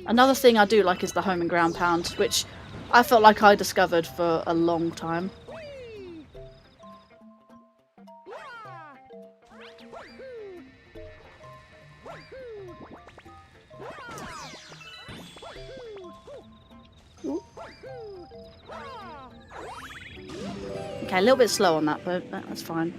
Another thing I do like is the home and ground pound, which I felt like I discovered for a long time. Okay, a little bit slow on that, but that's fine.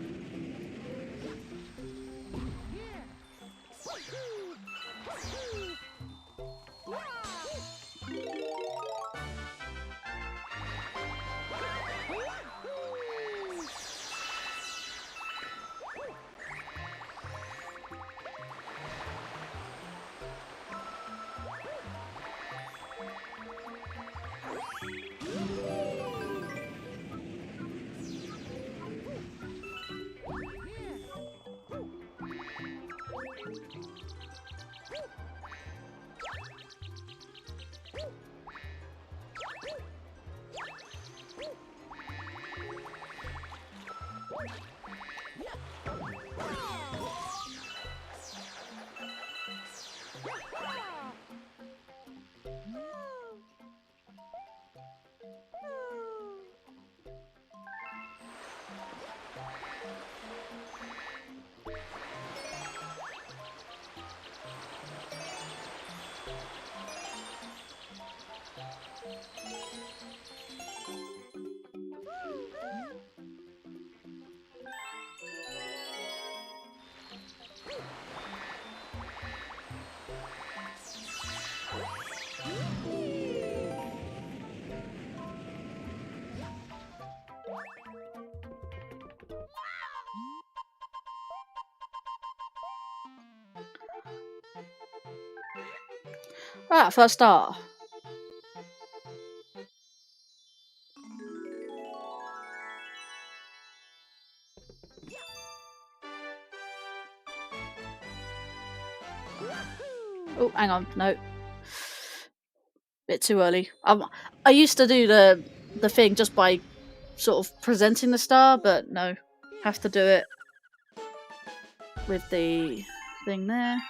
Right, first star. Oh, hang on, no. Bit too early. I used to do the thing just by sort of presenting the star, but no. Have to do it with the thing there.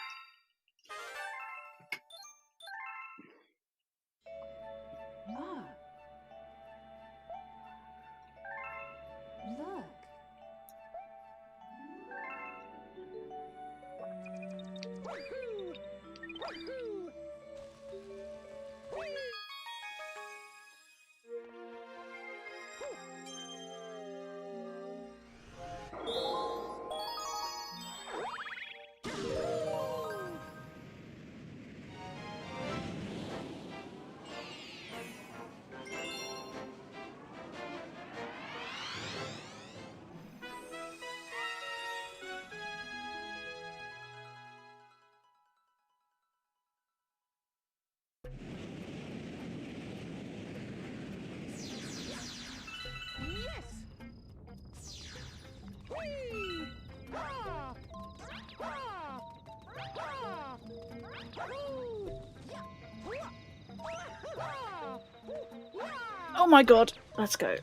my god. Let's go.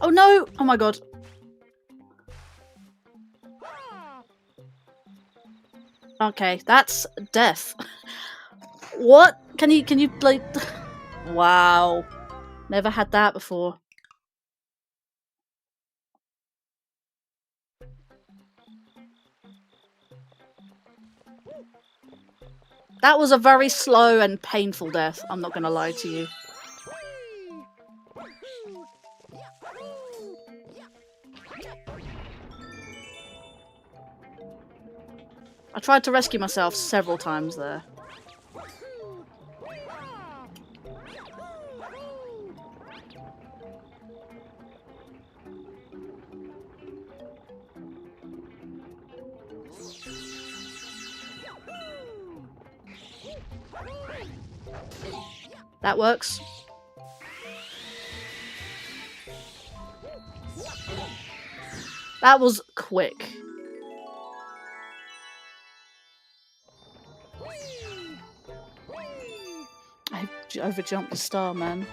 Oh no! Oh my god. Okay, that's death. What? Can you like wow. Never had that before. That was a very slow and painful death, I'm not gonna lie to you. I tried to rescue myself several times there. That works. That was quick. I overjumped the star, man.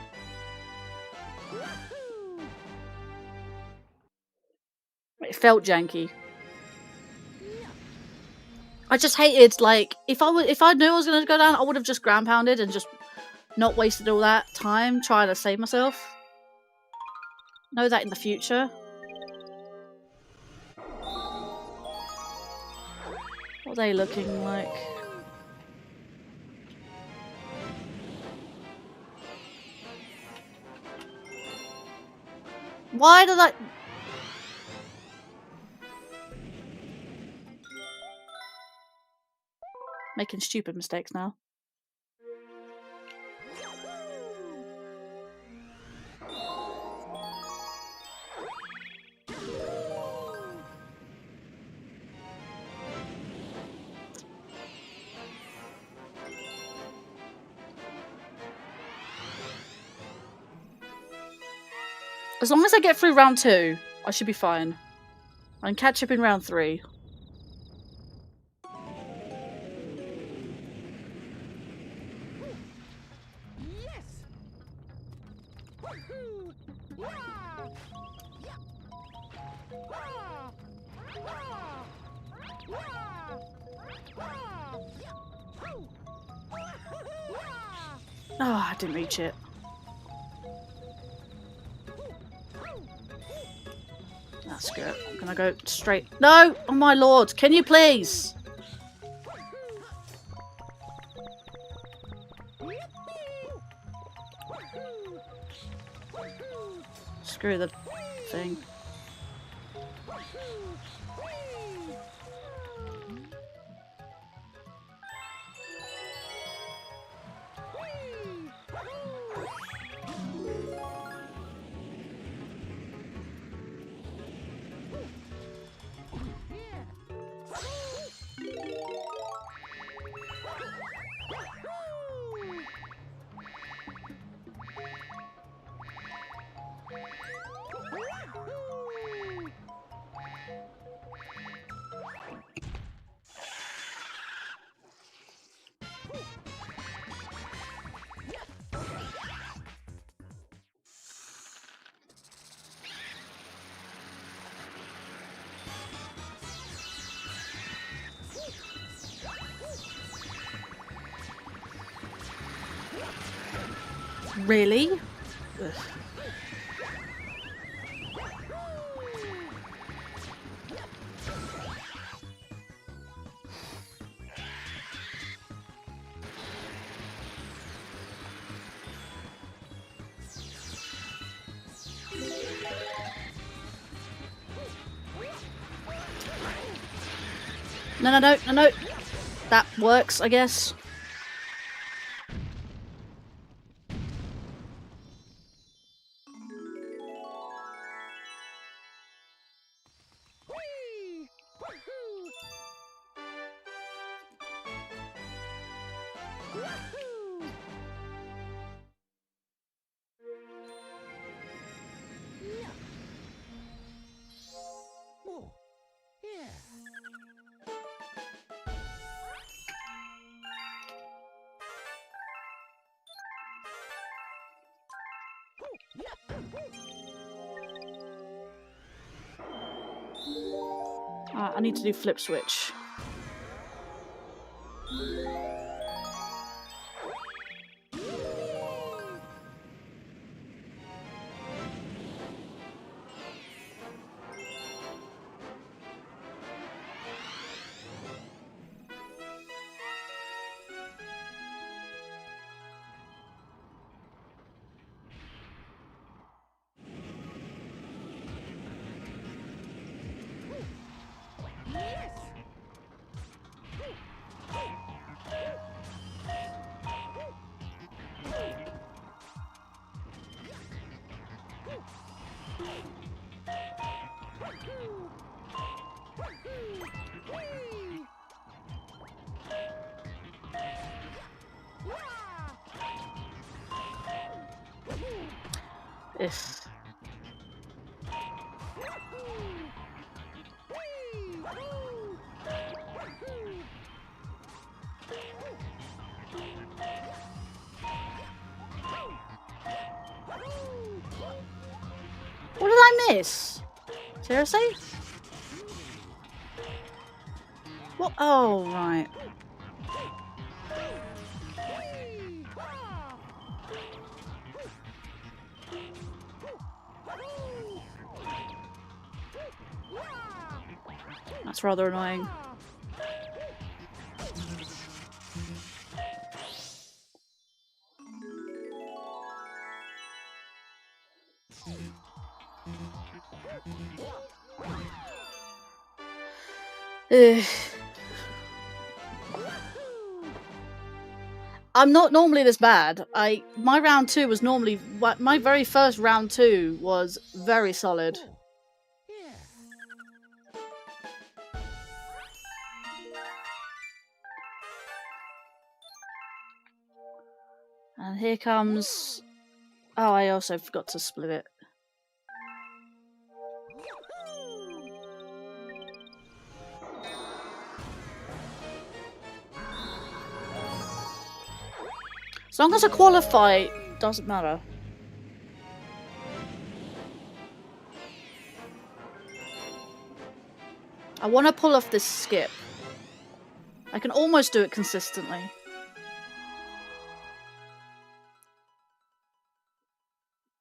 It felt janky. I just hated, like, if I knew I was gonna go down, I would have just ground pounded and just not wasted all that time trying to save myself. Know that in the future. What are they looking like? Why did I... Making stupid mistakes now. As long as I get through round 2, I should be fine. I can catch up in round 3. Oh, I didn't reach it. That's good. I'm gonna go straight. No! Oh my lord, can you please? Screw the thing. Really? Ugh. No, no, no, no, no. That works, I guess. I need to do flip switch. If what did I miss? Seriously? What? Oh, right. That's rather annoying. I'm not normally this bad. My round 2 was normally my very first round 2 was very solid. And here comes... Oh, I also forgot to split it. As long as I qualify, doesn't matter. I want to pull off this skip. I can almost do it consistently.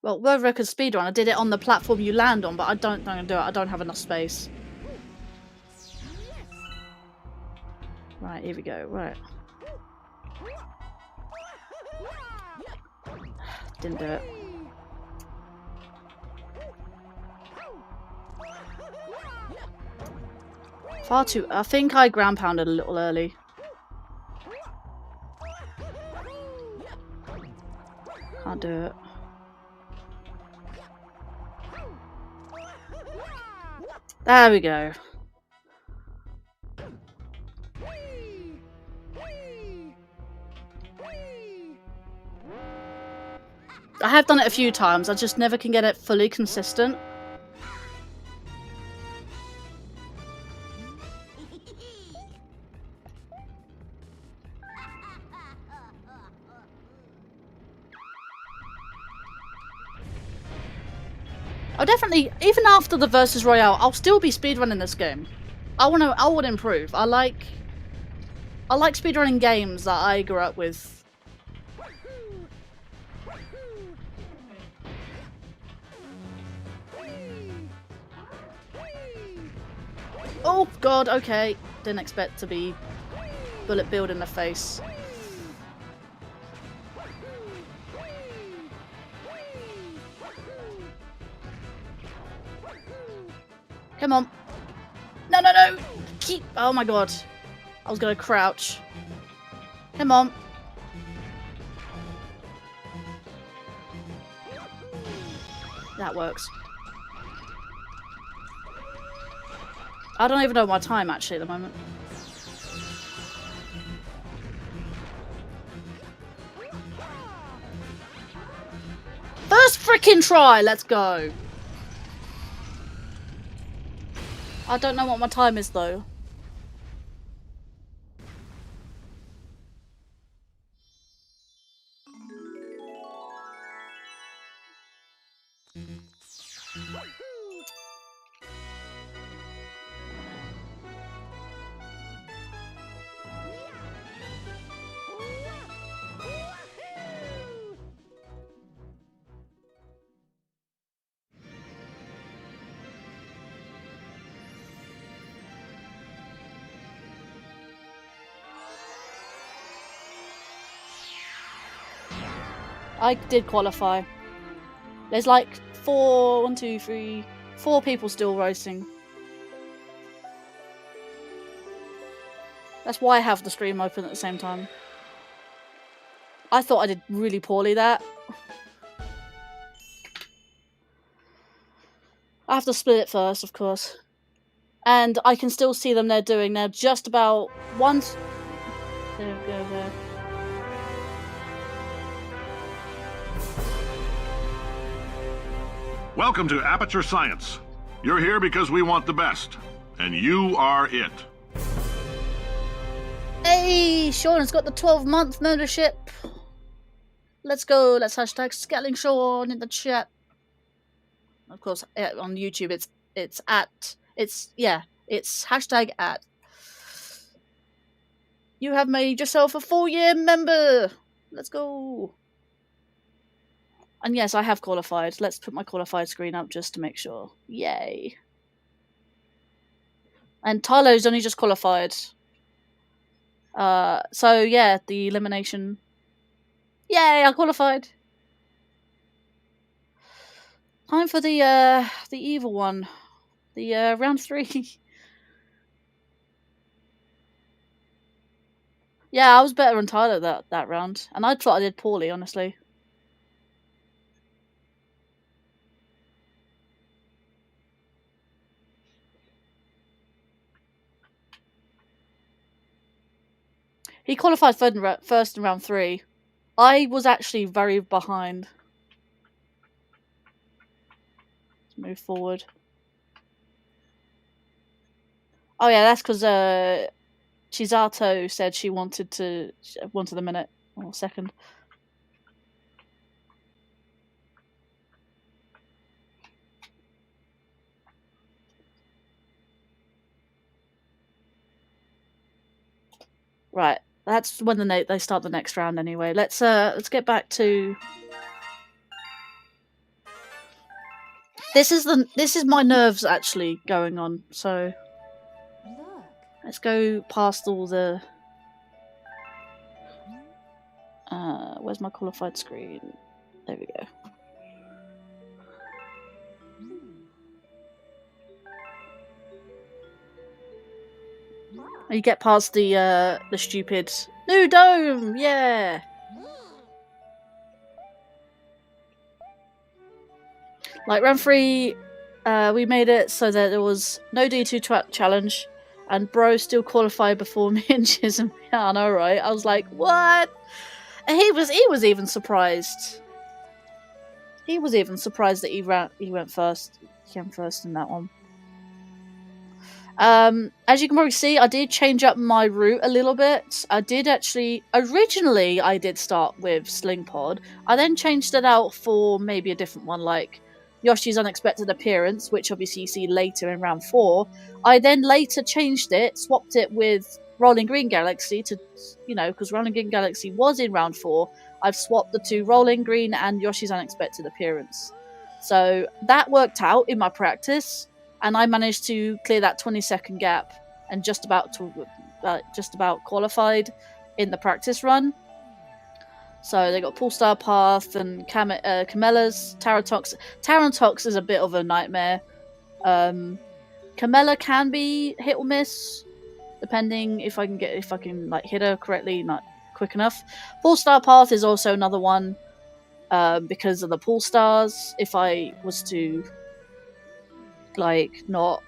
Well, World Record Speedrun, I did it on the platform you land on, but I don't think I can do it. I don't have enough space. Right, here we go. Right. Didn't do it. Far too... I think I ground pounded a little early. Can't do it. There we go. I have done it a few times, I just never can get it fully consistent. I'll definitely, even after the versus Royale, I'll still be speedrunning this game. I would improve. I like speedrunning games that I grew up with. Oh god, okay. Didn't expect to be bullet billed in the face. Come on. No, no, no! Keep... Oh my god. I was gonna crouch. Come on. That works. I don't even know my time actually at the moment. First freaking try, let's go. I don't know what my time is though. I did qualify. There's like 4 people still racing. That's why I have the stream open at the same time. I thought I did really poorly there. I have to split it first, of course. And I can still see them they're doing. They're just about once. There we go there. Welcome to Aperture Science. You're here because we want the best, and you are it. Hey, Sean has got the 12-month membership. Let's go. Let's hashtag Scaling Sean in the chat. Of course, on YouTube it's hashtag at. You have made yourself a 4-year member. Let's go. And yes, I have qualified. Let's put my qualified screen up just to make sure. Yay. And Tylo's only just qualified. So yeah, the elimination. Yay, I qualified. Time for the evil one. The round 3. Yeah, I was better than Tyler that round. And I thought I did poorly, honestly. He qualified first in round 3. I was actually very behind. Let's move forward. Oh yeah, that's because Chisato said she wanted a minute or second. Right, that's when they start the next round anyway. Let's get back to. This is my nerves actually going on. So let's go past all the. Where's my qualified screen? There we go. You get past the stupid new dome, yeah. Like round 3, we made it so that there was no D2 challenge, and Bro still qualified before me and Chisholm. Yeah, I know, right? I was like, what? And he was even surprised. He was even surprised that he went first. He came first in that one. As you can probably see, I did change up my route a little bit. I did actually, originally I did start with Sling Pod. I then changed it out for maybe a different one, like Yoshi's Unexpected Appearance, which obviously you see later in round 4. I then later changed it, swapped it with Rolling Green Galaxy to, because Rolling Green Galaxy was in round 4. I've swapped the 2, Rolling Green and Yoshi's Unexpected Appearance. So that worked out in my practice. And I managed to clear that 20-second gap and just about qualified in the practice run. So they got Pool Star Path and Camellas, Taratox. Taratox is a bit of a nightmare. Camella can be hit or miss. depending if I can like hit her correctly, not quick enough. 4-star path is also another one because of the pull stars. If I was to like not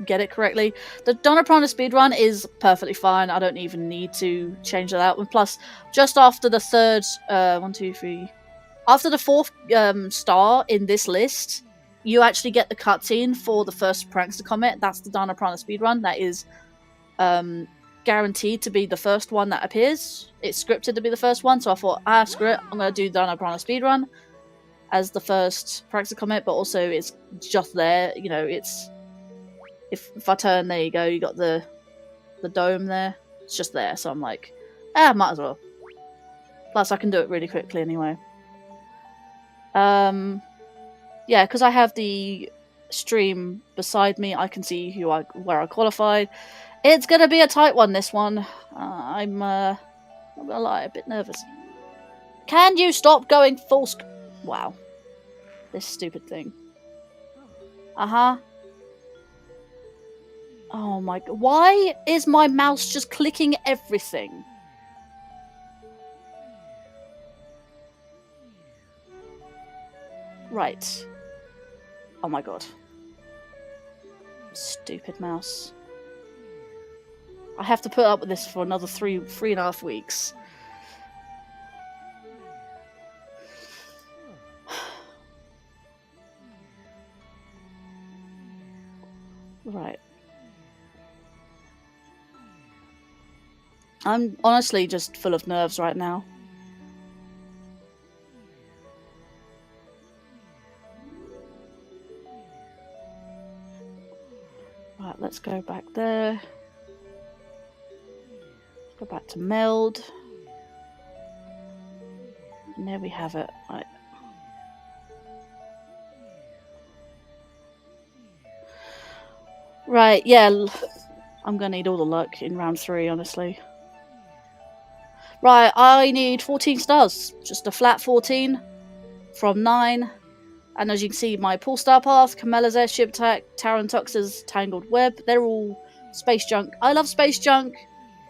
get it correctly, the Donna speedrun is perfectly fine. I don't even need to change that out. And plus, just after the third, after the 4th star in this list, you actually get the cutscene for the first Prankster Comet. That's the Dana Prana speedrun. That is guaranteed to be the first one that appears. It's scripted to be the first one, so I thought, screw it, I'm going to do Dana Prana speedrun as the first Prankster Comet, but also it's just there. You know, it's if I turn, there you go, you got the dome there. It's just there, so I'm like, might as well. Plus, I can do it really quickly anyway. Yeah, because I have the stream beside me, I can see where I qualified. It's gonna be a tight one, this one. I'm not gonna lie, a bit nervous. Can you stop going full wow. This stupid thing. Oh my god. Why is my mouse just clicking everything? Right. Oh my god. Stupid mouse. I have to put up with this for another 3.5 weeks. Right. I'm honestly just full of nerves right now. Right, let's go back there. Let's go back to meld. And there we have it. Right. Right, yeah. I'm gonna need all the luck in round 3, honestly. Right, I need 14 stars. Just a flat 14 from 9. And as you can see, my pull star path, Camella's airship attack, Tarantux's tangled web, they're all space junk. I love space junk,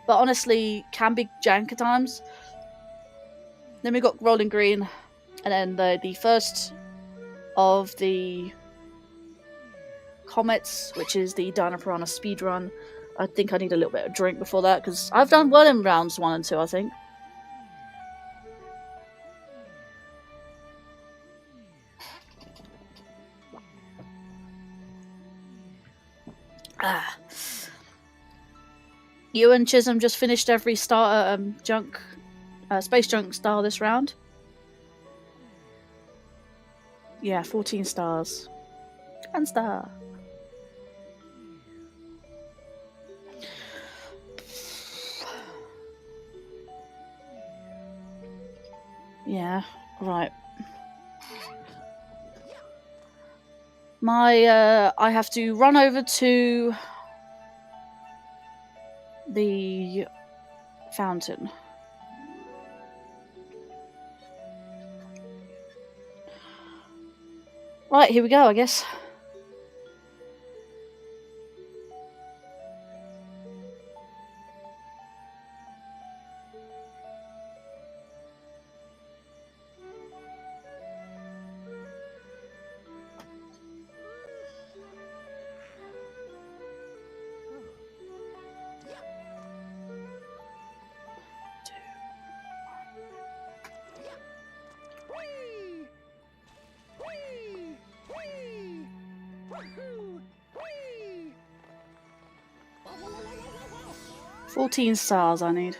but honestly, can be jank at times. Then we got Rolling Green, and then the first of the comets, which is the Dana Piranha speedrun. I think I need a little bit of drink before that, because I've done well in rounds 1 and 2, I think. You and Chisholm just finished every starter space junk star this round. Yeah, 14 stars. 1 star. Yeah, right. I have to run over to the fountain. Right, here we go, I guess. $14 stars I need.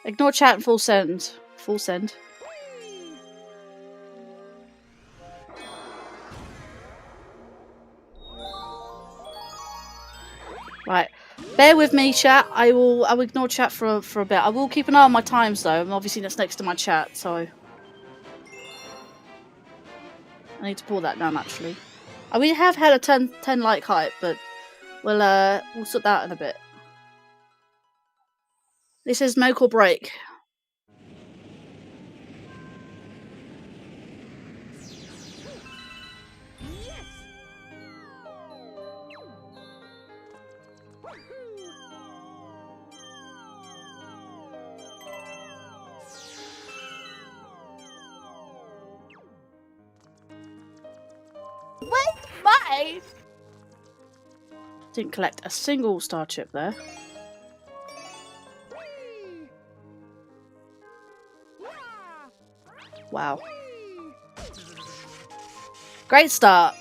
Ignore chat and full send. Full send. Right. Bear with me, chat. I'll ignore chat for a bit. I will keep an eye on my times though, and obviously that's next to my chat, so I need to pull that down actually. We have had a 10 like hype, but we'll sort that out in a bit. This is make or break. Bye! Didn't collect a single star chip there. Wow. Great start.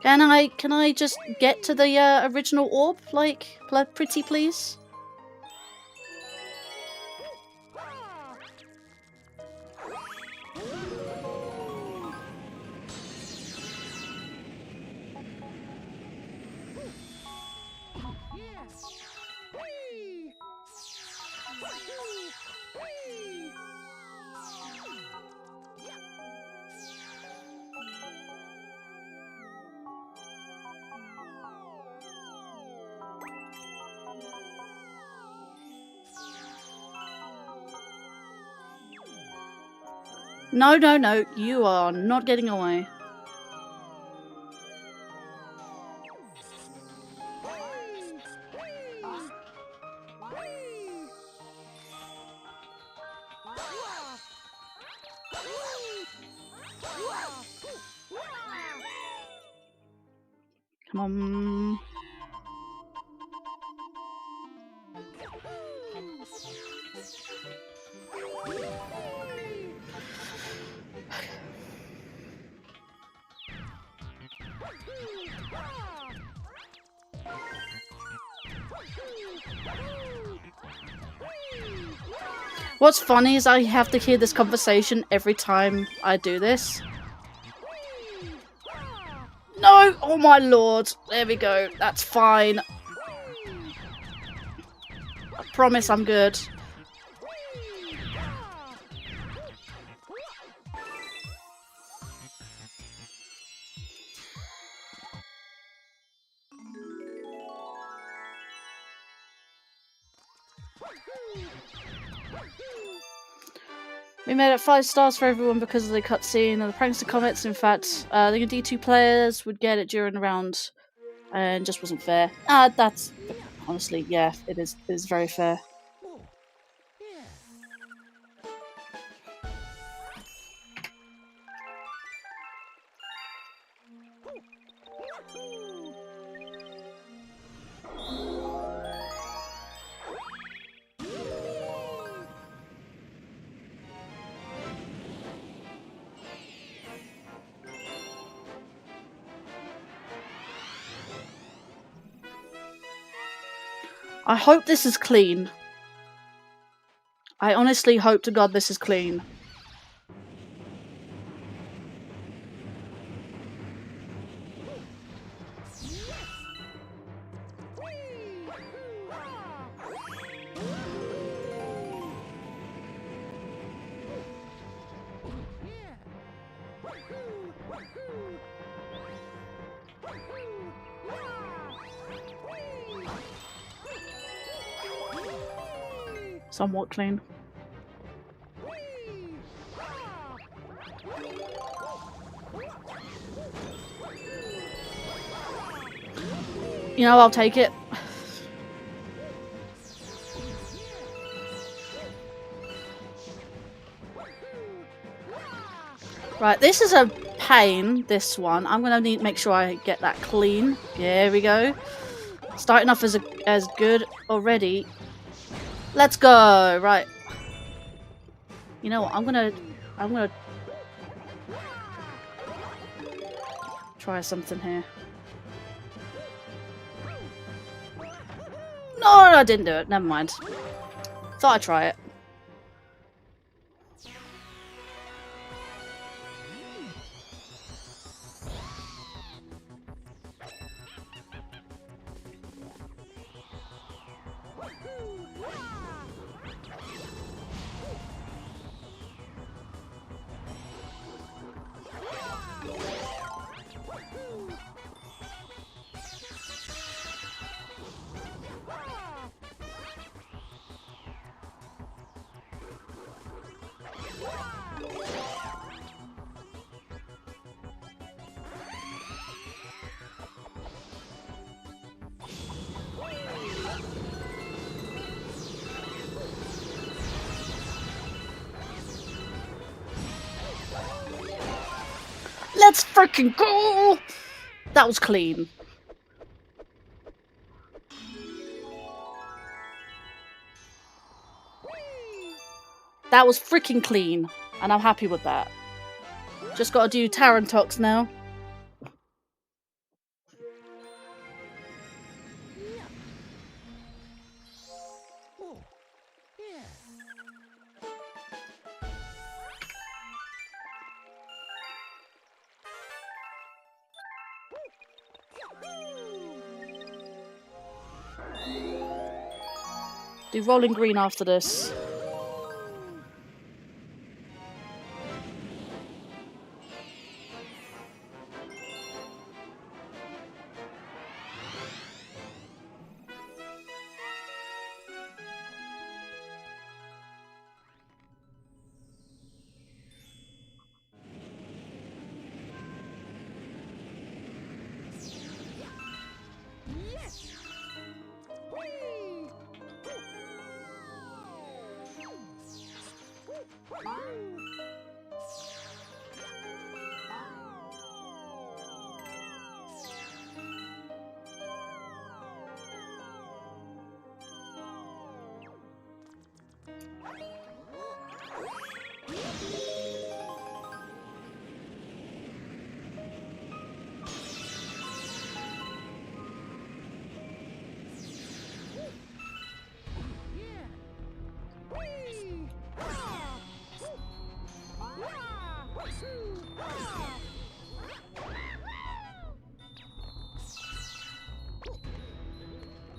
Can I just get to the original orb, like, pretty please? No, no, no, you are not getting away. Come on. What's funny is I have to hear this conversation every time I do this. No! Oh my lord! There we go. That's fine. I promise I'm good. We made it 5 stars for everyone because of the cutscene and the prankster comments. In fact, the D2 players would get it during the round, and just wasn't fair. That's honestly, yeah, it is very fair. I hope this is clean. I honestly hope to God this is clean. Somewhat clean. You know, I'll take it. Right, this is a pain, this one. I'm gonna need to make sure I get that clean. There we go. Starting off as good already. Let's go! Right. You know what, I'm gonna try something here. No, I didn't do it. Never mind. Thought I'd try it. That's freaking cool! That was clean. That was freaking clean, and I'm happy with that. Just gotta do Tarantox now. Do Rolling Green after this.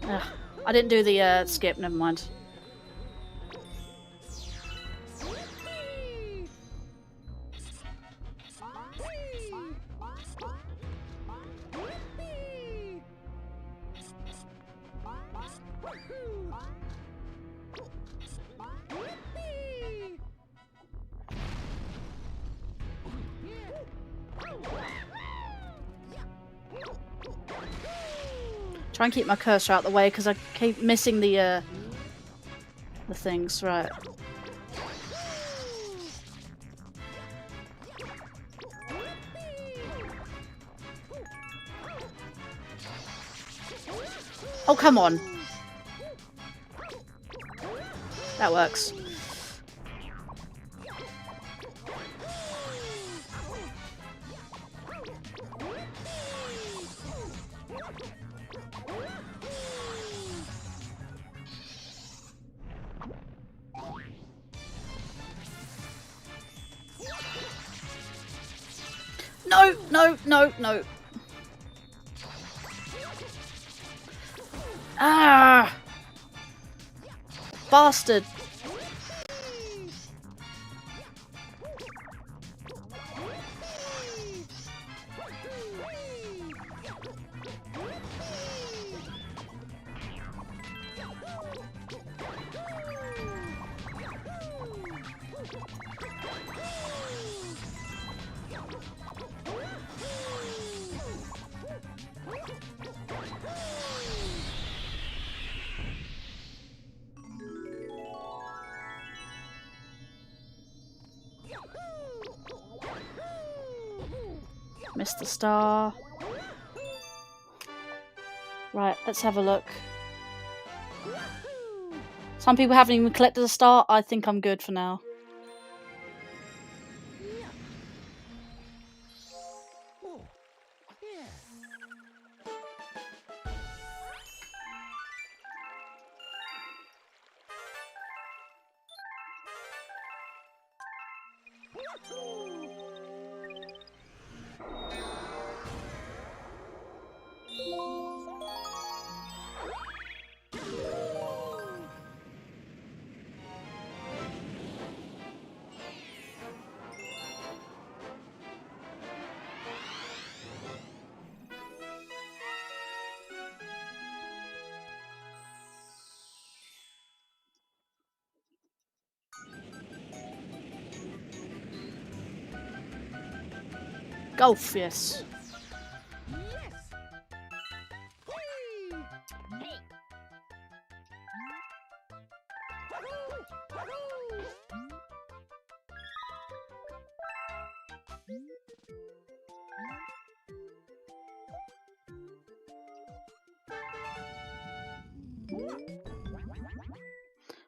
Ugh, I didn't do the skip, never mind. Try and keep my cursor out of the way because I keep missing the things. Right. Oh, come on. That works. No, no, no, no. Ah! Bastard. Missed the star. Right, let's have a look. Some people haven't even collected a star. I think I'm good for now. Golf, yes.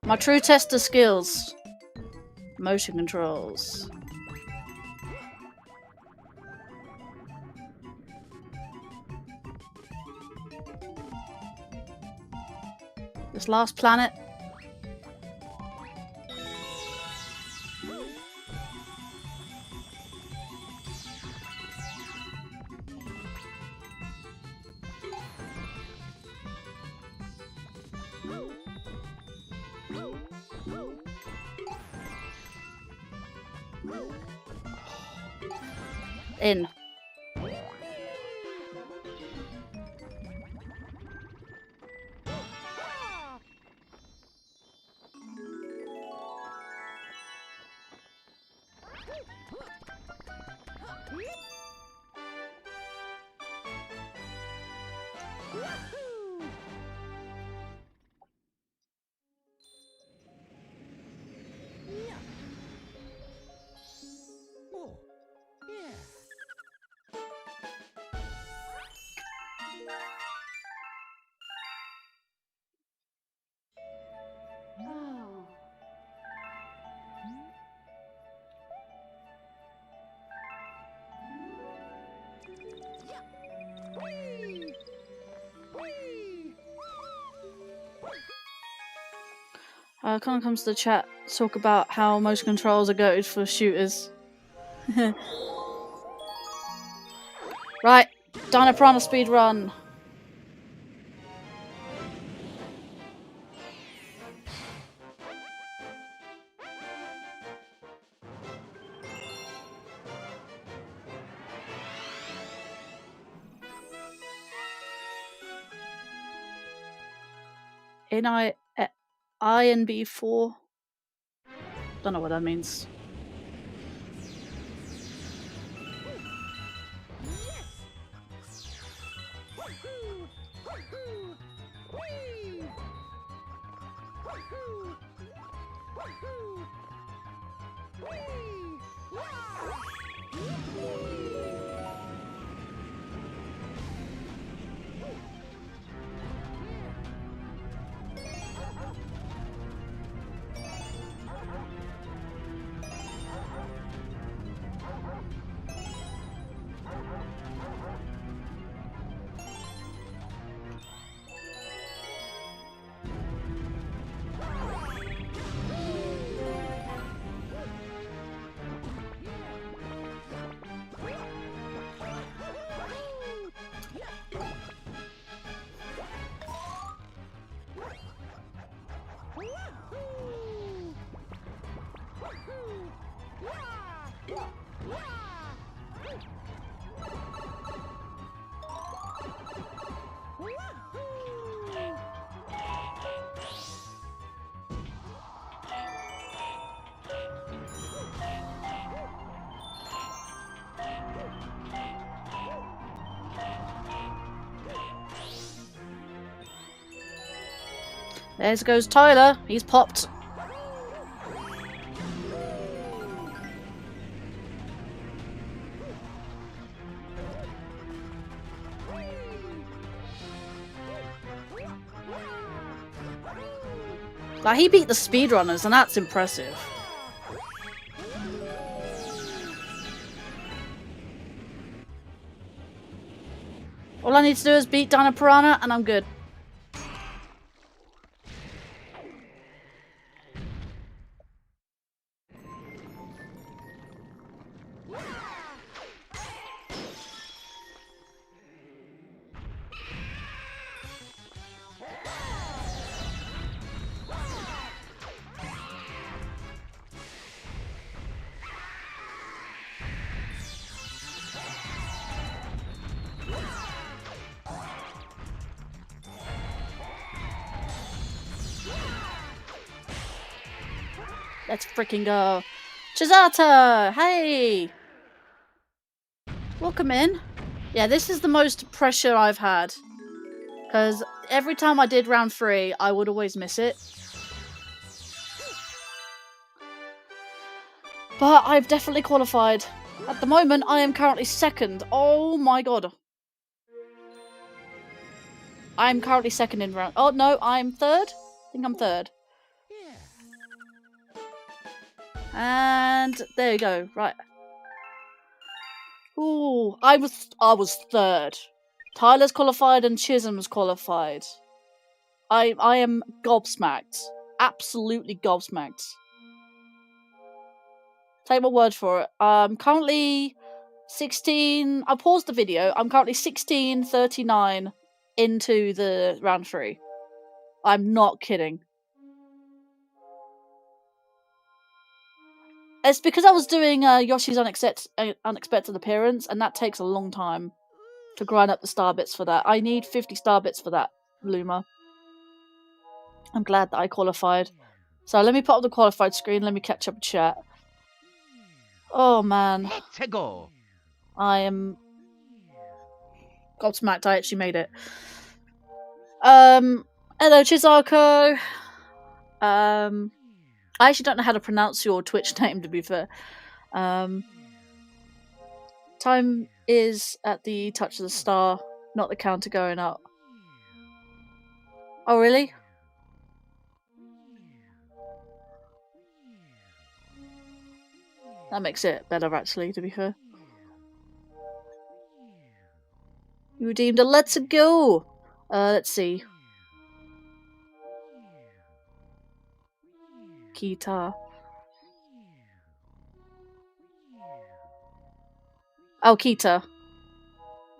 My true test of skills. Motion controls. This last planet. In. Connor comes to the chat to talk about how motion controls are goated for shooters. Right, Dino Piranha speedrun. I and B4. Don't know what that means. There goes Tyler. He's popped. Like, he beat the speedrunners, and that's impressive. All I need to do is beat Dino Piranha, and I'm good. Let's freaking go. Chizata! Hey! Welcome in. Yeah, this is the most pressure I've had. Because every time I did round 3, I would always miss it. But I've definitely qualified. At the moment, I am currently 2nd. Oh my god. I'm currently 2nd in round... Oh, no, I'm 3rd? I think I'm 3rd. And there you go. Right. Ooh, I was third. Tyler's qualified and Chisholm's qualified. I am gobsmacked. Absolutely gobsmacked. Take my word for it. I'm currently 16. I paused the video. I'm currently 16:39 into the round 3. I'm not kidding. It's because I was doing Yoshi's Unexpected Appearance, and that takes a long time to grind up the star bits for that. I need 50 star bits for that, Luma. I'm glad that I qualified. So let me put up the qualified screen. Let me catch up with chat. Oh man. Let's go. I am gobsmacked. I actually made it. Hello, Chizako. I actually don't know how to pronounce your Twitch name, to be fair. Time is at the touch of the star, not the counter going up. Oh, really? That makes it better, actually, to be fair. You redeemed a let's go! Let's see. Kita. Oh, Kita.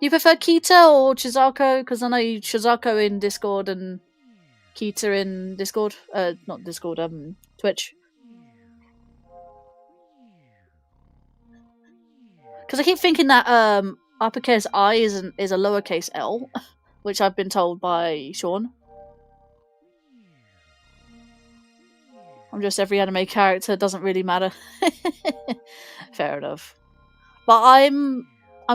You prefer Kita or Chizako? Because I know you Chizako in Discord and Kita in Discord. Not Discord, Twitch. Because I keep thinking that uppercase I is a lowercase L, which I've been told by Sean. I'm just every anime character, doesn't really matter. Fair enough. But I'm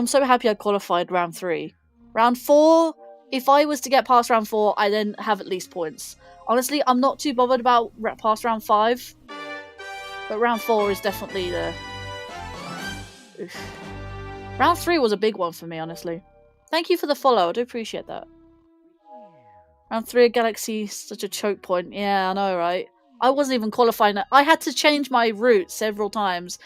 so happy I qualified round 3. Round 4, if I was to get past round 4, I then have at least points. Honestly, I'm not too bothered about past round 5. But round 4 is definitely the... Oof. Round 3 was a big one for me, honestly. Thank you for the follow, I do appreciate that. Round 3 of Galaxy, such a choke point. Yeah, I know, right? I wasn't even qualifying. I had to change my route several times.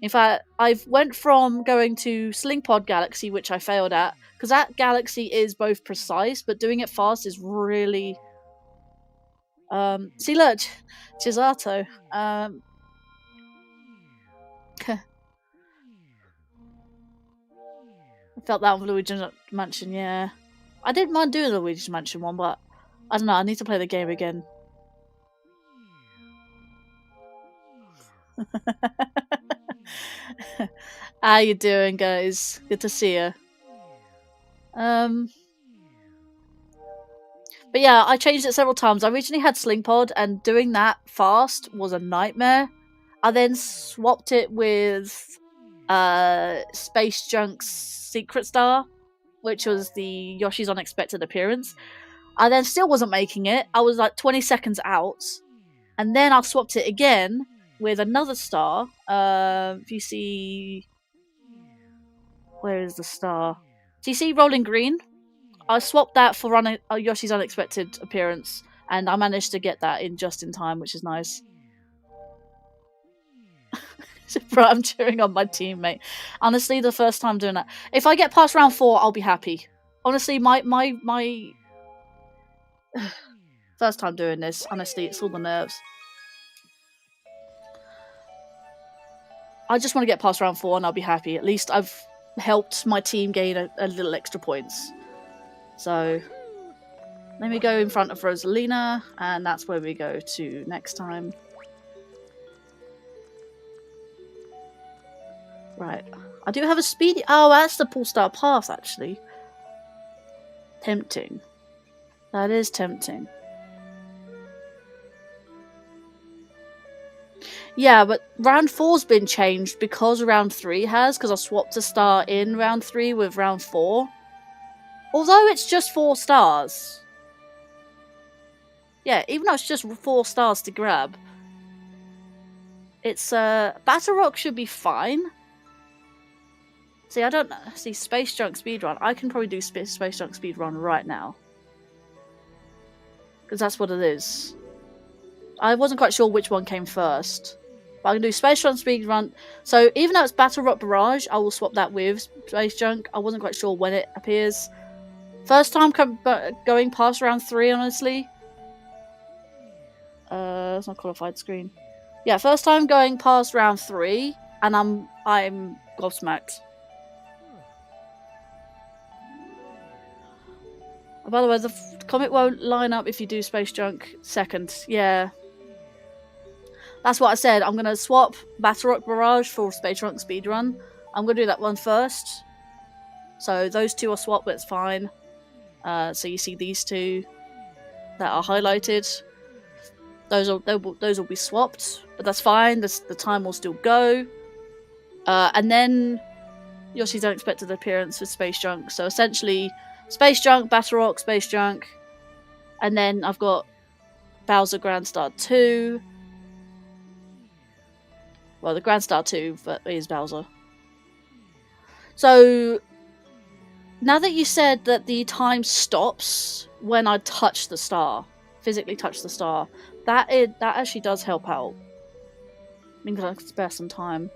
In fact, I went from going to Slingpod Galaxy, which I failed at, because that galaxy is both precise, but doing it fast is really... See, look, Chisato. I felt that with Luigi's Mansion, yeah. I didn't mind doing the Luigi's Mansion one, but I don't know, I need to play the game again. How you doing, guys? Good to see you. But yeah, I changed it several times. I originally had Slingpod, and doing that fast was a nightmare. I then swapped it with Space Junk's Secret Star, which was the Yoshi's Unexpected Appearance. I then still wasn't making it. I was like 20 seconds out. And then I swapped it again with another star. If you see... Where is the star? Do you see Rolling Green? I swapped that for Yoshi's Unexpected Appearance, and I managed to get that in just in time, which is nice. Bro, I'm cheering on my teammate. Honestly, the first time doing that. If I get past round 4, I'll be happy. Honestly, my first time doing this. Honestly, it's all the nerves. I just want to get past round 4 and I'll be happy. At least I've helped my team gain a little extra points. So, let me go in front of Rosalina, and that's where we go to next time. Right. I do have a speedy... Oh, that's the Pull Star Path, actually. Tempting. That is tempting. Yeah, but round 4's been changed because round 3 has, because I swapped a star in round 3 with round 4. Although it's just 4 stars. Yeah, even though it's just 4 stars to grab. It's, Battle Rock should be fine. See, I don't know. See, Space Junk Speedrun. I can probably do Space Junk Speedrun right now. Because that's what it is. I wasn't quite sure which one came first. But I can do Space Junk speedrun. So even though it's Battle Rock Barrage, I will swap that with Space Junk. I wasn't quite sure when it appears. First time going past round 3, honestly. It's not qualified screen. Yeah, first time going past round 3, and I'm gobsmacked. By the way, the comic won't line up if you do Space Junk second. Yeah. That's what I said. I'm going to swap Battle Rock Barrage for Space Junk Speedrun. I'm going to do that one first. So those two are swapped, but it's fine. So you see these two that are highlighted. Those will be swapped, but that's fine. The time will still go. And then Yoshi's Unexpected Appearance with Space Junk. So essentially, Space Junk, Battle Rock, Space Junk, and then I've got Bowser Grand Star 2. Well, the Grand Star 2 is Bowser. So now that you said that the time stops when I touch the star, physically touch the star, that actually does help out. Means I can spare some time.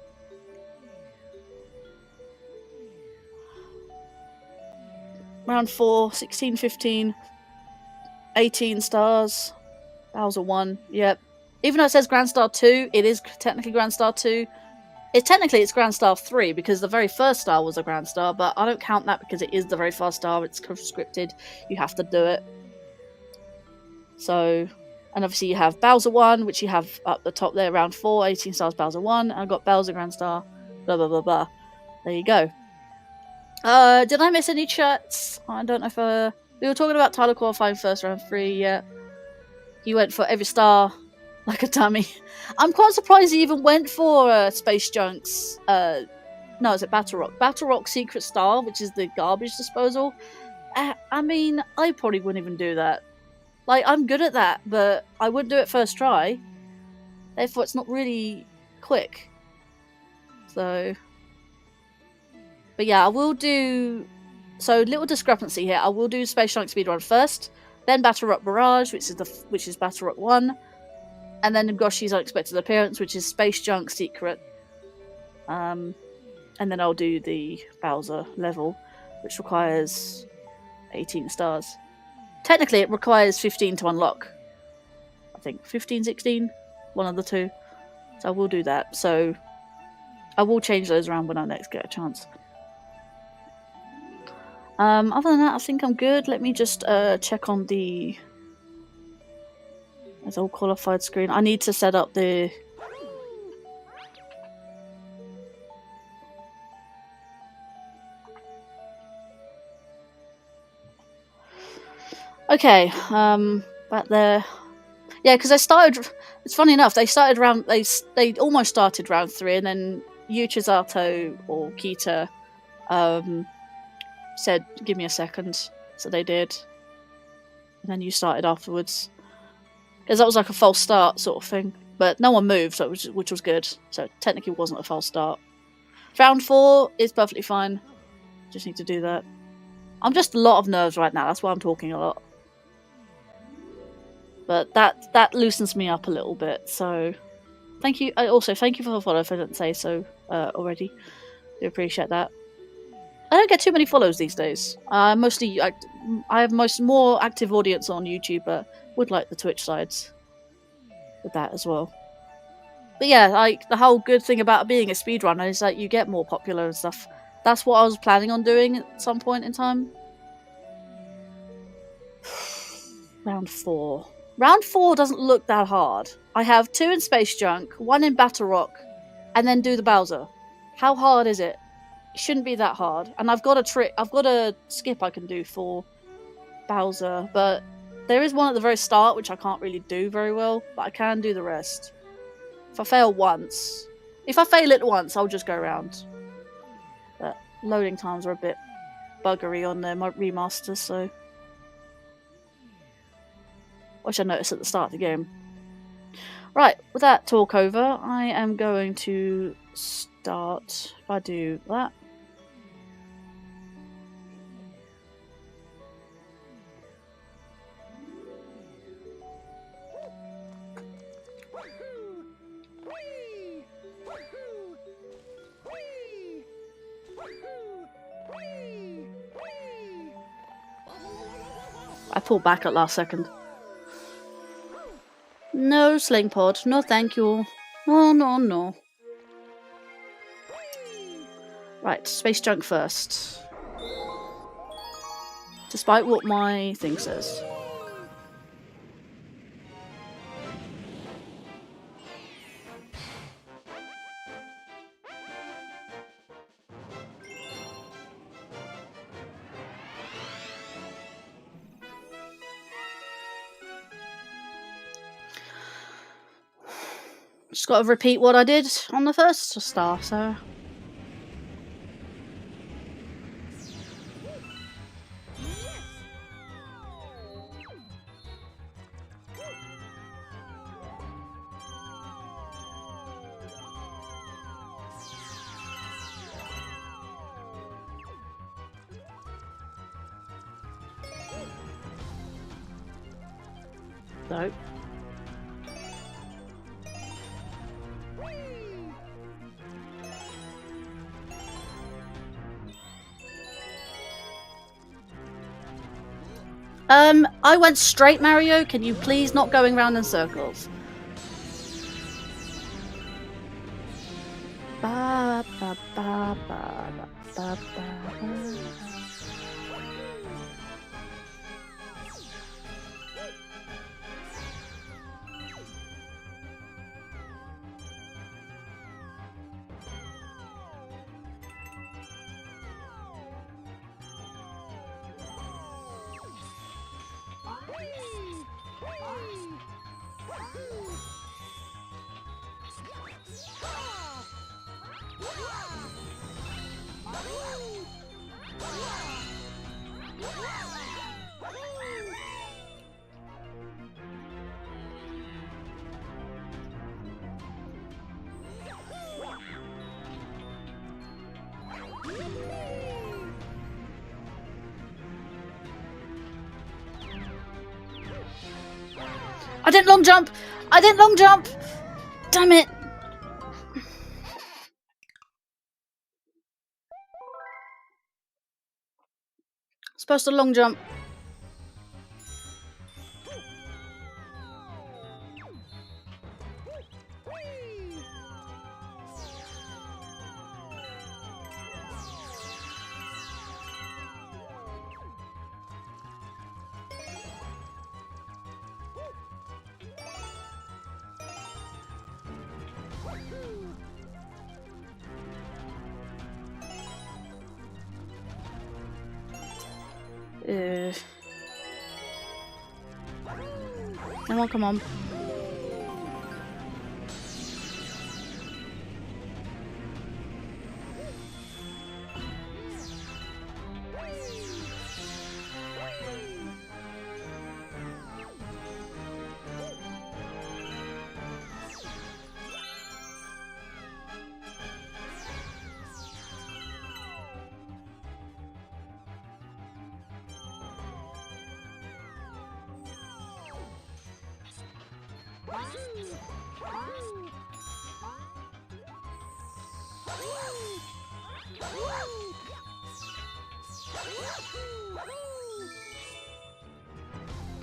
Round 4, 16, 15, 18 stars. Bowser 1, yep. Even though it says Grand Star 2, it is technically Grand Star 2. It's Grand Star 3 because the very first star was a Grand Star, but I don't count that because it is the very first star. It's scripted. You have to do it. So, and obviously you have Bowser 1, which you have up the top there, round 4, 18 stars Bowser 1. And I've got Bowser Grand Star, blah, blah, blah, blah. There you go. Did I miss any chats? I don't know if we were talking about Tyler qualifying first round 3, yeah. He went for every star like a dummy. I'm quite surprised he even went for Space Junk's no, is it Battle Rock? Battle Rock Secret Star, which is the garbage disposal. I mean, I probably wouldn't even do that. Like, I'm good at that, but I wouldn't do it first try. Therefore, it's not really quick. So, but yeah, I will do. So, little discrepancy here. I will do Space Junk Speedrun first, then Battle Rock Barrage, which is Battle Rock 1, and then Yoshi's Unexpected Appearance, which is Space Junk Secret. And then I'll do the Bowser level, which requires 18 stars. Technically, it requires 15 to unlock. I think 15, 16, one of the two. So I will do that. So I will change those around when I next get a chance. Other than that, I think I'm good. Let me just check on the all qualified screen. I need to set up the okay, back there. Yeah, because they started. It's funny enough. They started round. They almost started round 3, and then Yu Chisato or Kita said, "Give me a second." So they did, and then you started afterwards. Because that was like a false start sort of thing, but no one moved, so which was good. So technically, it wasn't a false start. Round 4 is perfectly fine. Just need to do that. I'm just a lot of nerves right now. That's why I'm talking a lot. But that loosens me up a little bit. So thank you. Also, thank you for the follow. If I didn't say so already, do appreciate that. I don't get too many follows these days. Mostly, I have more active audience on YouTube, but would like the Twitch sides with that as well. But yeah, like the whole good thing about being a speedrunner is that you get more popular and stuff. That's what I was planning on doing at some point in time. Round 4. Round 4 doesn't look that hard. I have 2 in Space Junk, 1 in Battle Rock, and then do the Bowser. How hard is it? It shouldn't be that hard. And I've got a skip I can do for Bowser, but there is one at the very start which I can't really do very well, but I can do the rest. If I fail it once, I'll just go around. But loading times are a bit buggery on my remasters, so which I noticed at the start of the game. Right, with that talk over, I am going to start. If I do that. I pulled back at last second. No sling pod. No thank you. No, no, no. Right, space junk first. Despite what my thing says. Just got to repeat what I did on the first star, so... No. I went straight, Mario. Can you please not going round in circles? Ba, ba, ba, ba, ba, ba, ba. I didn't long jump! I didn't long jump! Damn it! Supposed to long jump. Come on, come on.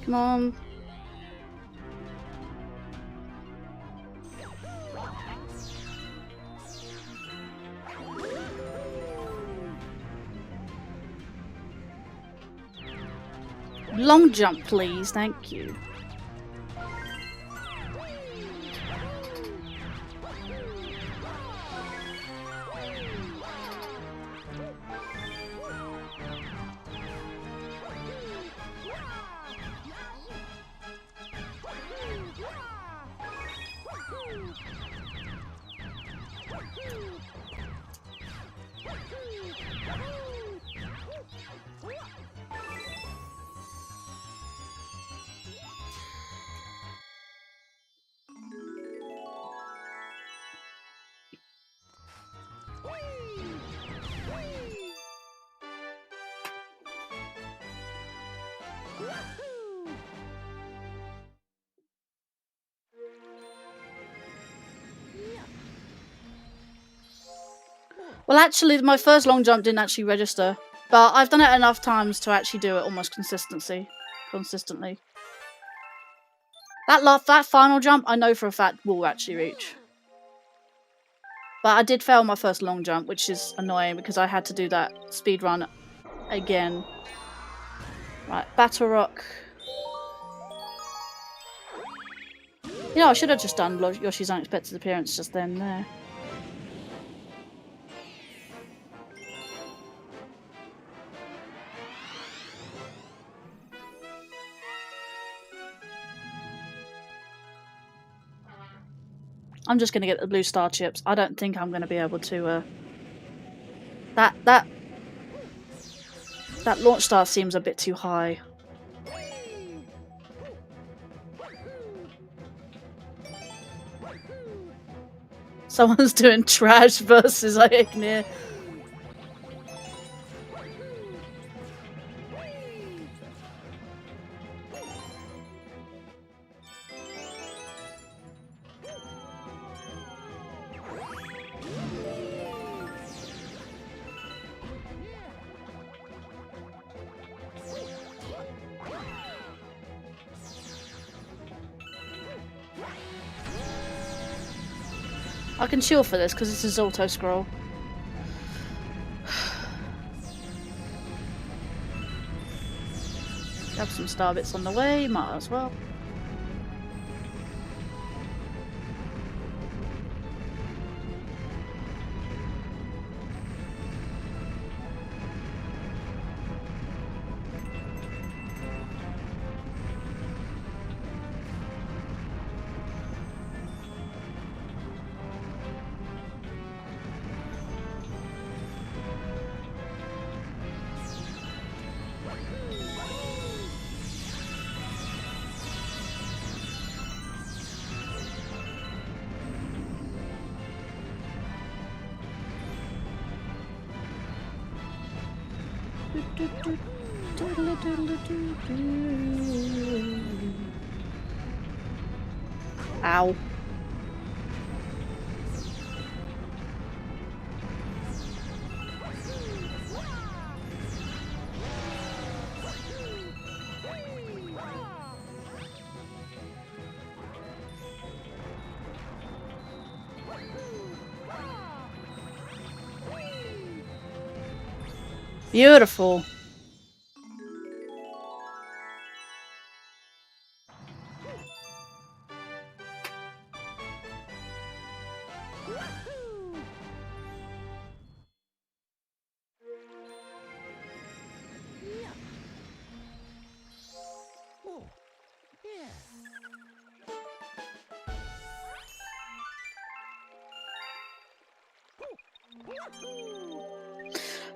Come on. Long jump, please. Thank you. Well, actually, my first long jump didn't actually register, but I've done it enough times to actually do it almost consistency. consistently. That final jump, I know for a fact will actually reach. But I did fail my first long jump, which is annoying because I had to do that speed run again. Right, Battle Rock. You know, I should have just done Yoshi's Unexpected Appearance just then there. I'm just gonna get the blue star chips. I don't think I'm gonna be able to. That launch star seems a bit too high. Someone's doing trash versus Ignir. I can chill for this because this is auto scroll. Grab some star bits on the way, might as well. Ow. Beautiful.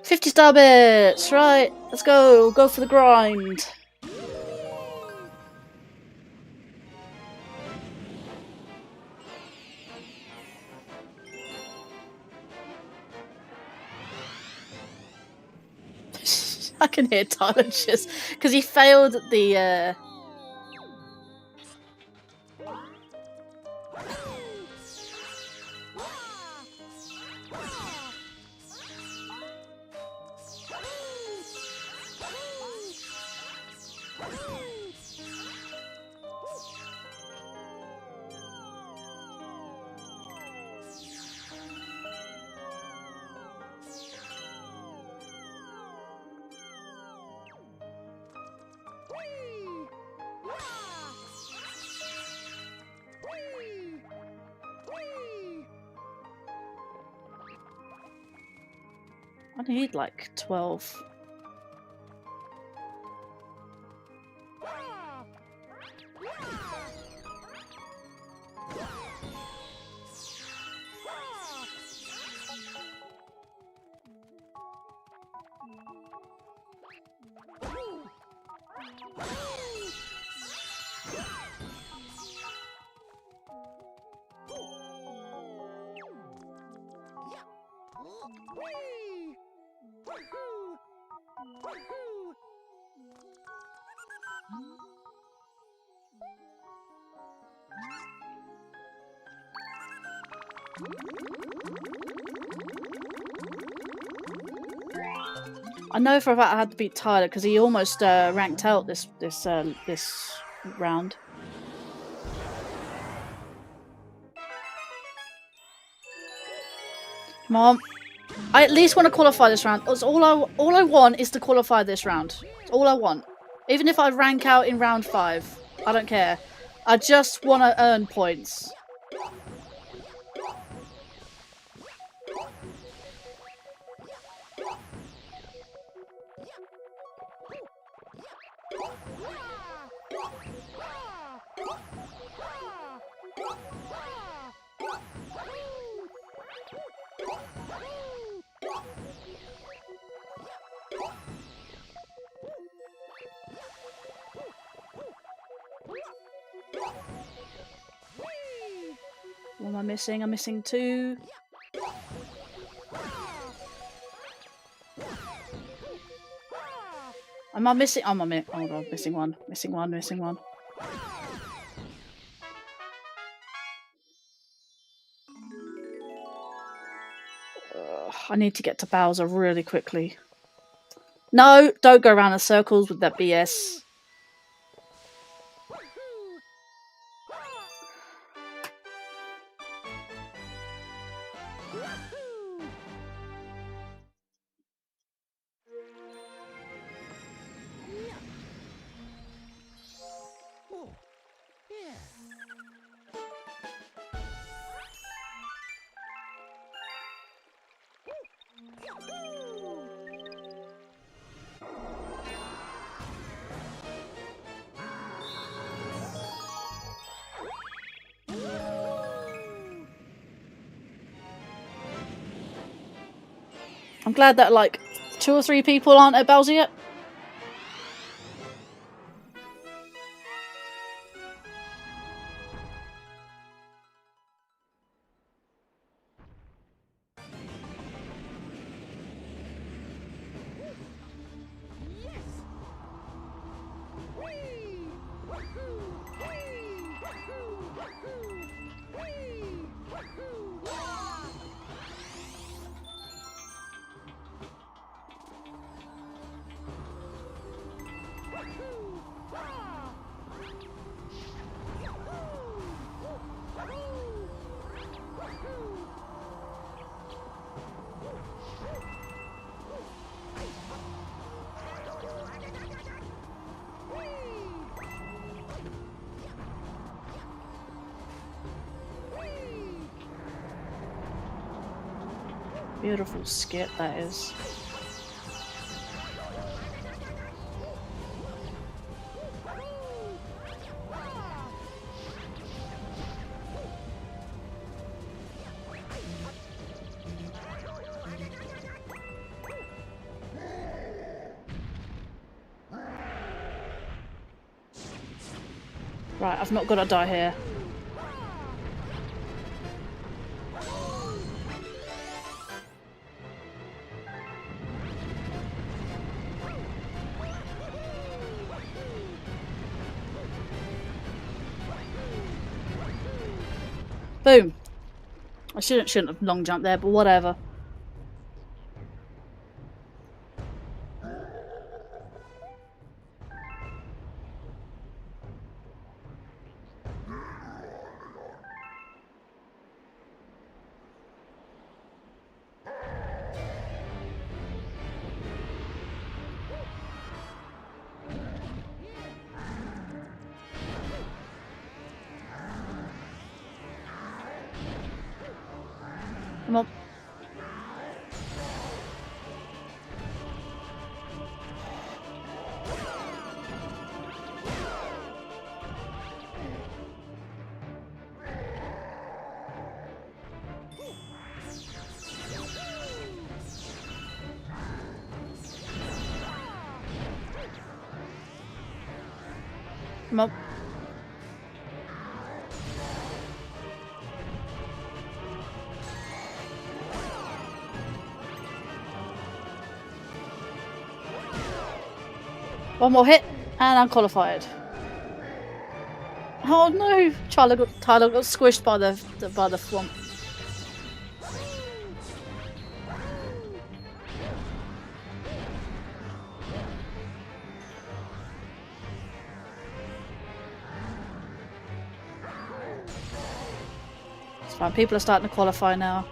$50 star bits, right? Let's go. Go for the grind. I can hear Tyler just because he failed the. I need like 12. I know for a fact I had to beat Tyler because he almost ranked out this round. Mom, I at least want to qualify this round. That's all I want is to qualify this round. That's all I want. Even if I rank out in round 5, I don't care. I just want to earn points. What am I missing? I'm missing 2. Am I missing? Oh, hold on, missing one. Missing one. Missing one. I need to get to Bowser really quickly. No, don't go around in circles with that BS. I'm glad that like 2 or 3 people aren't at Bowser yet. Beautiful skit that is. Right, I've not got to die here. Boom. I shouldn't have long jumped there, but whatever. Come on. Come on. One more hit, and I'm qualified. Oh no! Tyler got squished by the swamp. Right, people are starting to qualify now.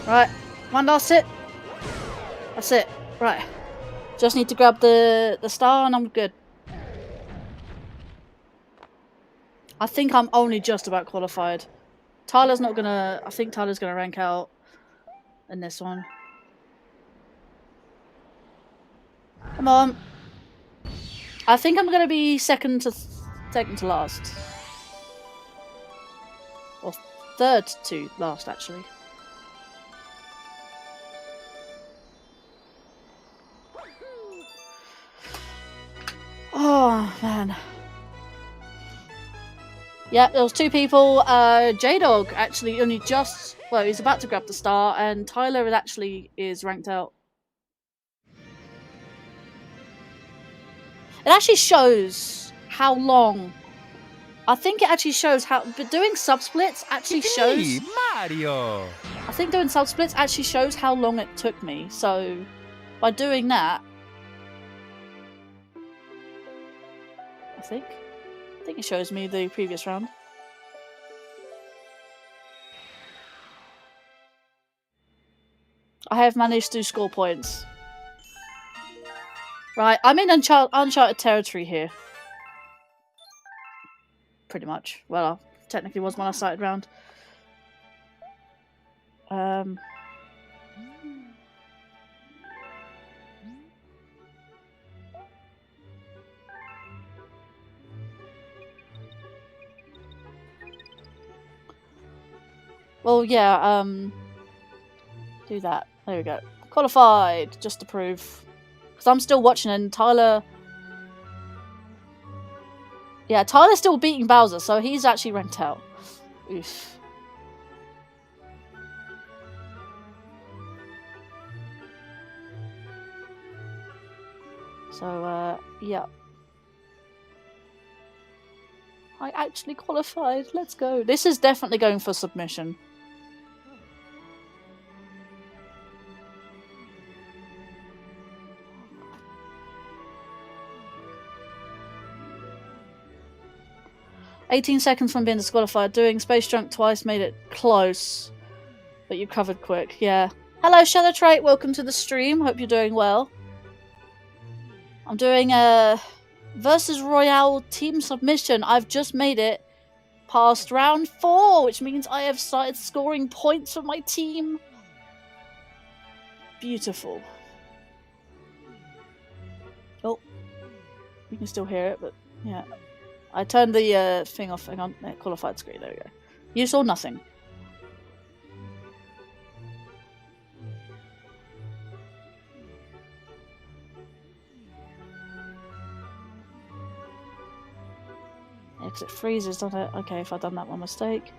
Right, one last hit. That's it. Right. Just need to grab the star and I'm good. I think I'm only just about qualified. Tyler's not gonna... I think Tyler's gonna rank out in this one. Come on. I think I'm gonna be second to last. Or third to last, actually. Oh, man. Yeah, there was two people. J-Dog actually only just... Well, he's about to grab the star, and Tyler actually is ranked out. It actually shows how long... I think it actually shows how... But doing sub-splits actually shows... Hey, Mario! I think doing sub-splits actually shows how long it took me. So, by doing that... I think it shows me the previous round. I have managed to score points. Right, I'm in uncharted territory here. Pretty much. Well, technically was when I started round. Well, yeah, do that. There we go. Qualified, just to prove. Because I'm still watching and Tyler... Yeah, Tyler's still beating Bowser, so he's actually ranked out. Oof. So, yeah. I actually qualified. Let's go. This is definitely going for submission. "18 seconds from being disqualified. Doing space junk twice made it close. But you covered quick." Yeah. Hello, Shadow Trait. Welcome to the stream. Hope you're doing well. I'm doing a versus Royale team submission. I've just made it past round 4, which means I have started scoring points for my team. Beautiful. Oh, you can still hear it, but yeah. I turned the thing off. Hang on, qualified screen. There we go. You saw nothing. Yeah, because it freezes, doesn't it? Okay, if I've done that one mistake.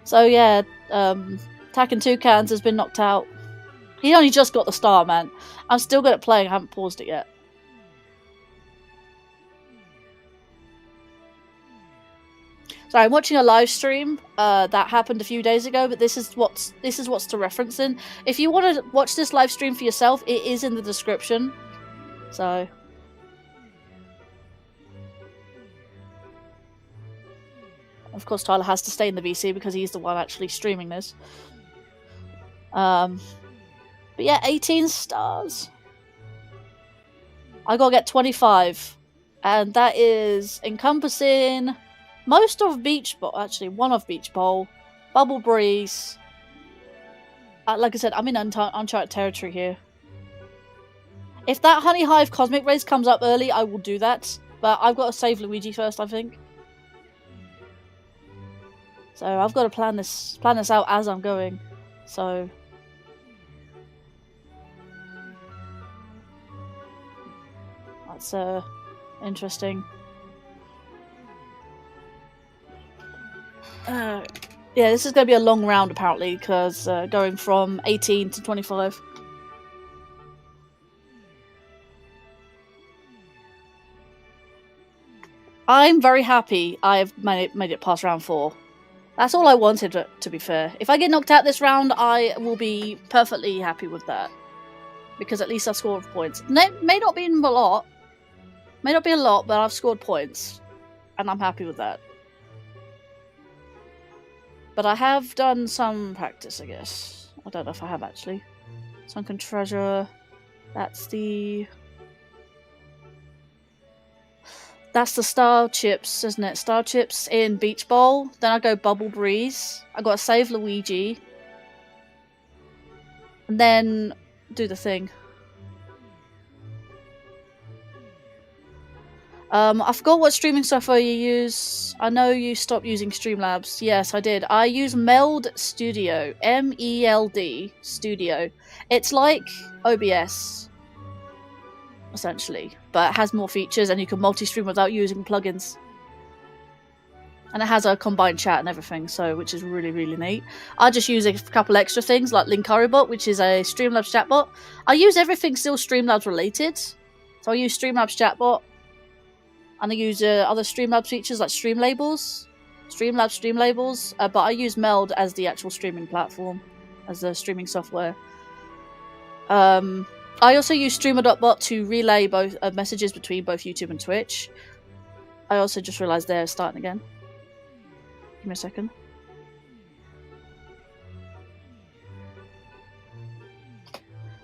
So yeah, Attacking Toucans has been knocked out. He only just got the star, man. I'm still good at playing. I haven't paused it yet. So I'm watching a live stream that happened a few days ago, but this is what's to reference in. If you want to watch this live stream for yourself, it is in the description. So, of course, Tyler has to stay in the VC because he's the one actually streaming this. But yeah, 18 stars. I gotta get 25, and that is encompassing most of Beach Bowl, actually one of Beach Bowl, Bubble Breeze. Like I said, I'm in uncharted territory here. If that Honey Hive Cosmic Race comes up early, I will do that. But I've got to save Luigi first, I think. So I've got to plan this out as I'm going. So that's interesting. Yeah, this is going to be a long round apparently, because going from 18 to 25. I'm very happy I've made it past round 4. That's all I wanted, to be fair. If I get knocked out this round, I will be perfectly happy with that. Because at least I scored points. It may not be a lot, May not be a lot, but I've scored points. And I'm happy with that. But I have done some practice, I guess. I don't know if I have actually. Sunken Treasure. That's the Star Chips, isn't it? Star Chips in Beach Bowl. Then I go Bubble Breeze. I got to save Luigi. And then do the thing. I forgot what streaming software you use. I know you stopped using Streamlabs. Yes, I did. I use Meld Studio. M-E-L-D Studio. It's like OBS, essentially, but it has more features and you can multi-stream without using plugins. And it has a combined chat and everything, so which is really, really neat. I just use a couple extra things like Linkario, which is a Streamlabs chatbot. I use everything still Streamlabs related. So I use Streamlabs chatbot. And I use other Streamlabs features like Streamlabs, but I use Meld as the actual streaming platform, as the streaming software. I also use Streamer.bot to relay both messages between both YouTube and Twitch. I also just realised they're starting again. Give me a second.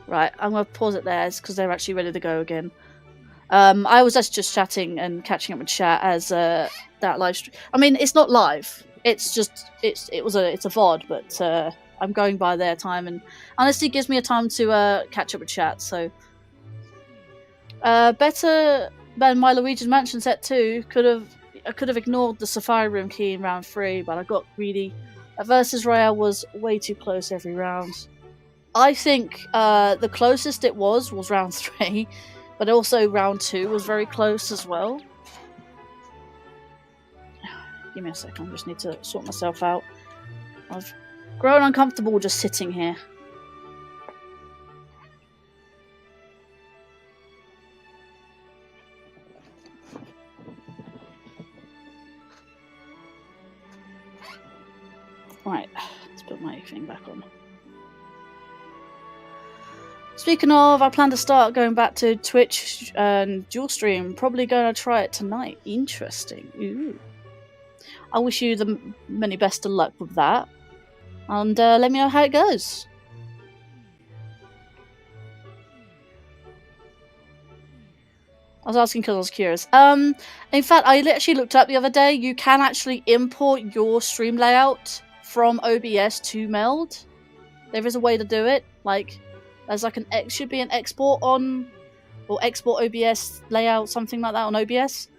Right, I'm going to pause it there because they're actually ready to go again. I was just chatting and catching up with chat as that live stream. I mean, it's not live. It's just it's a VOD, but I'm going by their time, and honestly, it gives me a time to catch up with chat. So better than my Luigi's Mansion set 2. I could have ignored the Safari Room key in round 3, but I got greedy. Versus Royale was way too close every round. I think the closest it was round 3. But also round 2 was very close as well. Give me a second, I just need to sort myself out. I've grown uncomfortable just sitting here. Right, let's put my thing back on. Speaking of, I plan to start going back to Twitch and dual stream. Probably going to try it tonight. Interesting. Ooh. I wish you the many best of luck with that. And let me know how it goes. I was asking because I was curious. In fact, I literally looked up the other day. You can actually import your stream layout from OBS to Meld. There is a way to do it. Like... There's like should be an export on, or export OBS layout, something like that on OBS,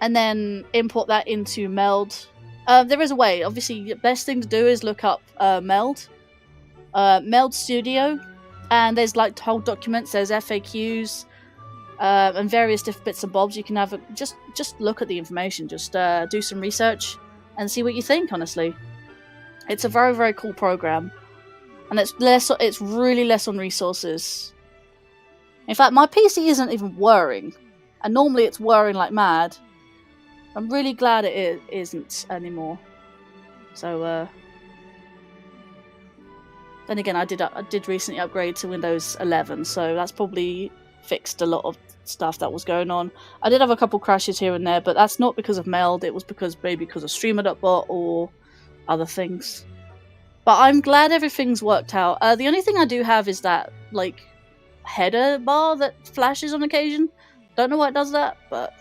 and then import that into Meld. There is a way. Obviously, the best thing to do is look up Meld Studio, and there's like whole documents. There's FAQs and various different bits and bobs. You can have just look at the information, just do some research, and see what you think. Honestly, it's a very, very cool program. And it's really less on resources. In fact, my PC isn't even whirring. And normally it's whirring like mad. I'm really glad it isn't anymore. So, then again, I did recently upgrade to Windows 11, so that's probably fixed a lot of stuff that was going on. I did have a couple crashes here and there, but that's not because of Meld. It was maybe because of Streamer.bot or other things. But I'm glad everything's worked out. The only thing I do have is that, like, header bar that flashes on occasion. Don't know why it does that, but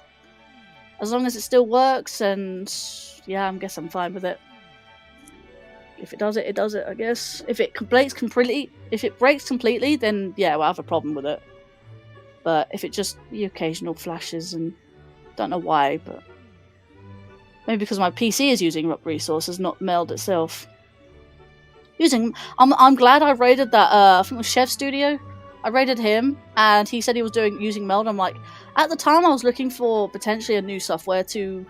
as long as it still works, and yeah, I guess I'm fine with it. If it does it, it does it, I guess. If it breaks completely, then yeah, we'll have a problem with it. But if it just the occasional flashes, and don't know why, but maybe because my PC is using resources, not Meld itself. I'm glad I raided that. I think it was Chef Studio. I raided him, and he said he was using Meld. I'm like, at the time I was looking for potentially a new software to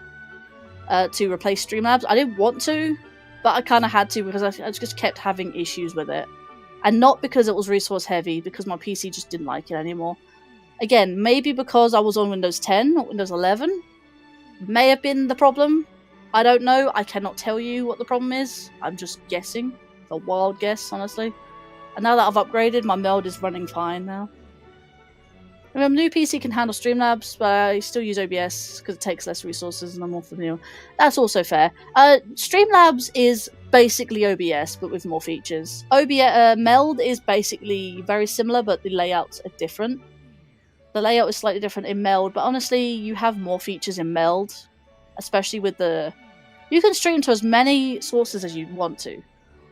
replace Streamlabs. I didn't want to, but I kind of had to because I just kept having issues with it, and not because it was resource heavy, because my PC just didn't like it anymore. Again, maybe because I was on Windows 10 or Windows 11, may have been the problem. I don't know. I cannot tell you what the problem is. I'm just guessing. A wild guess, honestly. And now that I've upgraded, my Meld is running fine now. I mean, new PC can handle Streamlabs, but I still use OBS because it takes less resources and I'm more familiar. That's also fair. Streamlabs is basically OBS, but with more features. Meld is basically very similar, but the layouts are different. The layout is slightly different in Meld, but honestly, you have more features in Meld, especially with the... You can stream to as many sources as you want to.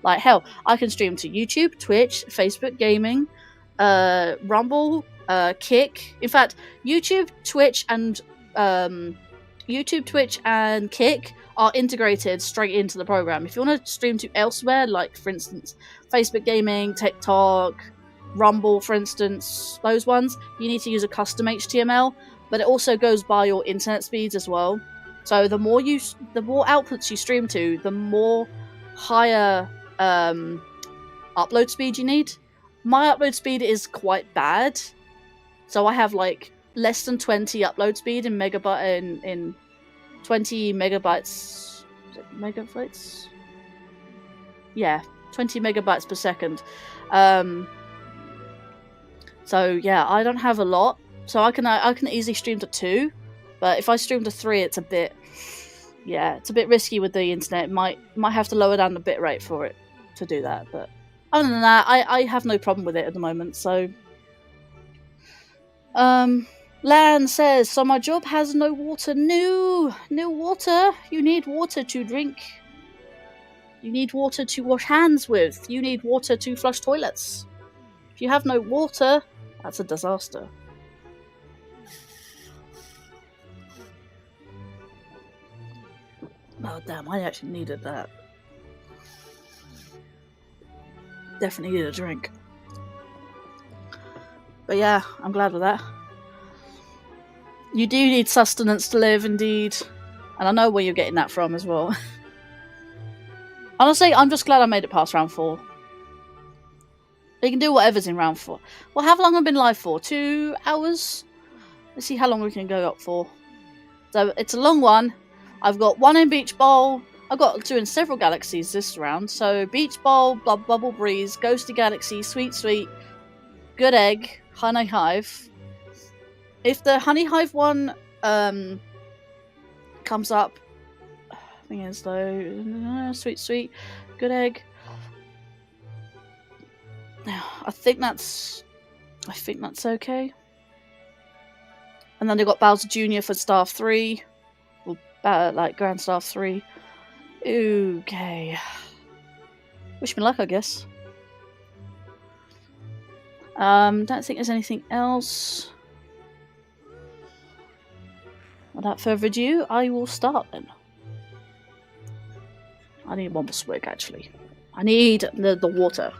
Like, hell, I can stream to YouTube, Twitch, Facebook Gaming, Rumble, Kick. In fact, YouTube, Twitch, and Kick are integrated straight into the program. If you want to stream to elsewhere, like for instance, Facebook Gaming, TikTok, Rumble, for instance, those ones, you need to use a custom HTML, but it also goes by your internet speeds as well. So the more outputs you stream to, the more higher upload speed you need. My upload speed is quite bad, so I have like less than 20 upload speed in in 20 megabytes. Is it megabytes? Yeah, 20 megabytes per second. So yeah, I don't have a lot, so I can easily stream to 2, but if I stream to 3, it's a bit risky with the internet. Might have to lower down the bitrate for it to do that, but other than that, I have no problem with it at the moment. So, Lan says, so my job has no water. No water. You need water to drink. You need water to wash hands with. You need water to flush toilets. If you have no water, that's a disaster. Oh damn, I actually needed that. Definitely needed a drink. But yeah, I'm glad with that. You do need sustenance to live, indeed. And I know where you're getting that from as well. Honestly, I'm just glad I made it past round 4. You can do whatever's in round 4. Well, how long have I been live for? 2 hours? Let's see how long we can go up for. So, it's a long one. I've got 1 in Beach Bowl. I've got 2 in several galaxies this round. So, Beach Bowl, Bubble Breeze, Ghosty Galaxy, Sweet Sweet, Good Egg, Honey Hive. If the Honey Hive one comes up, thing is though, Sweet Sweet, Good Egg. I think that's okay. And then they got Bowser Jr. for Staff 3, or like Grand Staff 3. Okay. Wish me luck, I guess. Don't think there's anything else. Without further ado, I will start then. I need one more swig, actually. I need the water.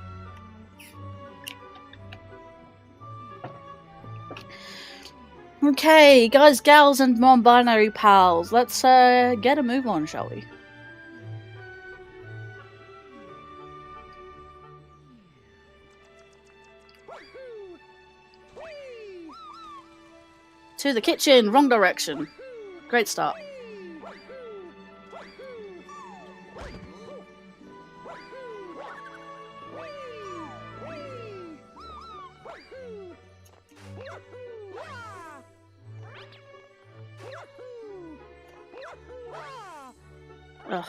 Okay, guys, gals, and non-binary pals, let's get a move on, shall we? To the kitchen, wrong direction. Great start. Ugh.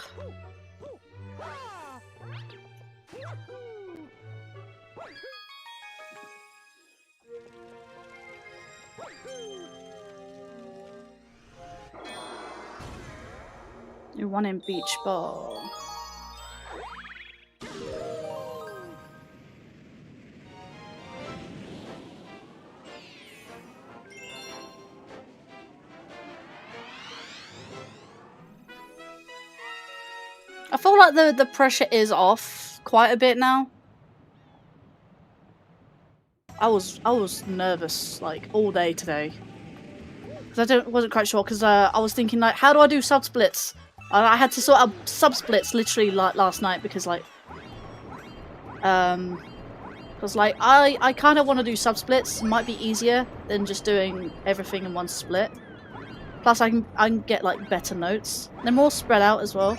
You're 1 in Beach Ball. I feel like the pressure is off quite a bit now. I was nervous like all day today because I wasn't quite sure, because I was thinking like, how do I do sub splits? I had to sort out sub splits literally like last night because like I kind of want to do sub splits. It might be easier than just doing everything in one split. Plus I can get like better notes. They're more spread out as well.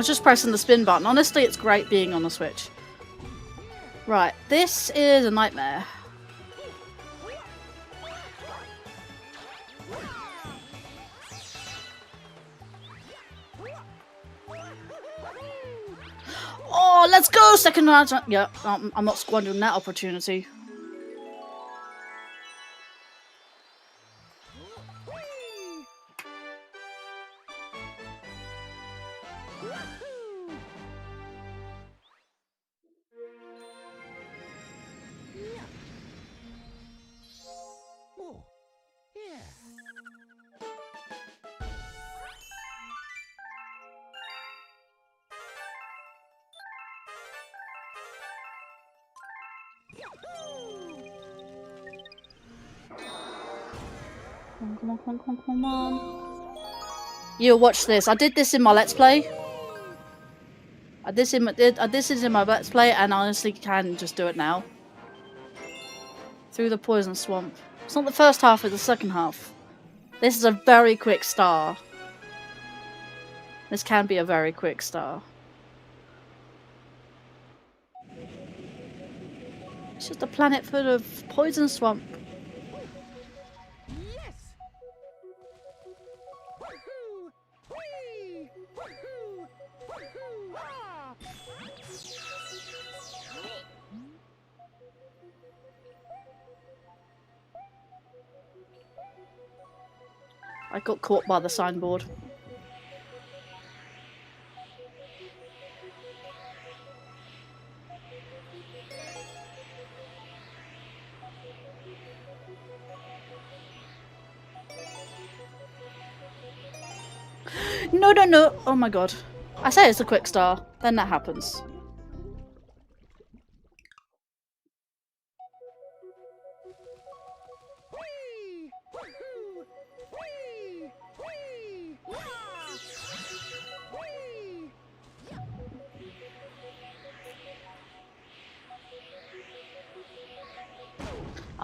was just pressing the spin button. Honestly, it's great being on the Switch. Right, this is a nightmare. Oh, let's go! Second round. Yeah, I'm not squandering that opportunity. Come on. You watch this. I did this in my Let's Play. This is in my Let's Play, and I honestly can just do it now. Through the poison swamp. It's not the first half, it's the second half. This is a very quick star. This can be a very quick star. It's just a planet full of poison swamp. I got caught by the signboard. No, no, no! Oh my god. I say it's a quick star, then that happens.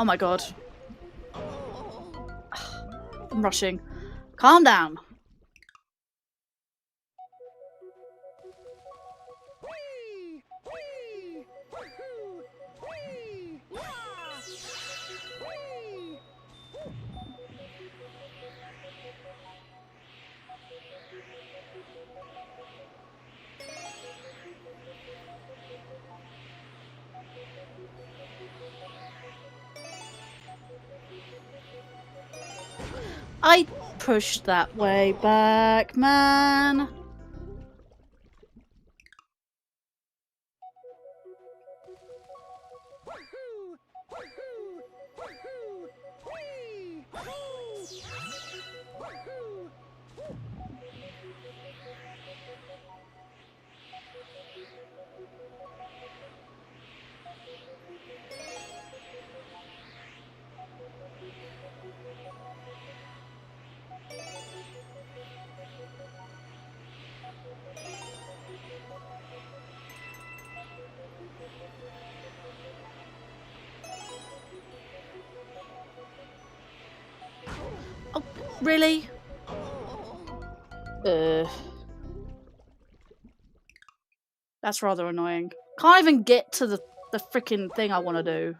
Oh my god. I'm rushing. Calm down. I pushed that way back, man. Oh, really? That's rather annoying. Can't even get to the freaking thing I want to do.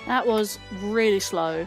That was really slow.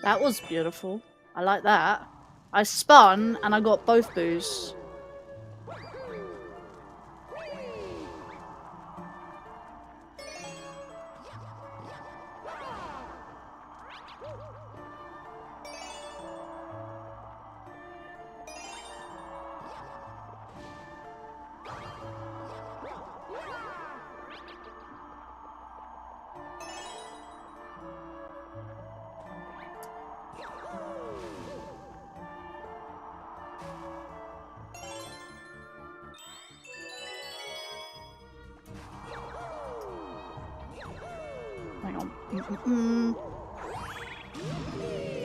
That was beautiful. I like that. I spun and I got both boosts. Hang on.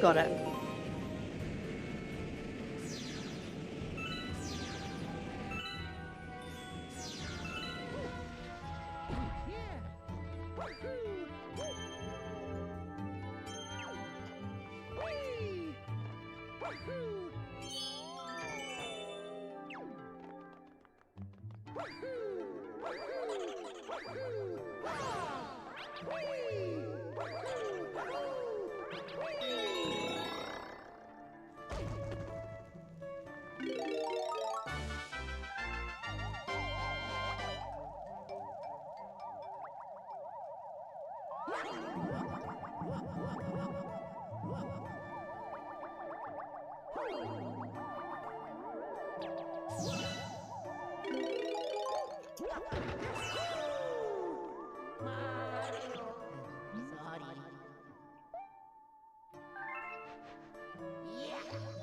Got it.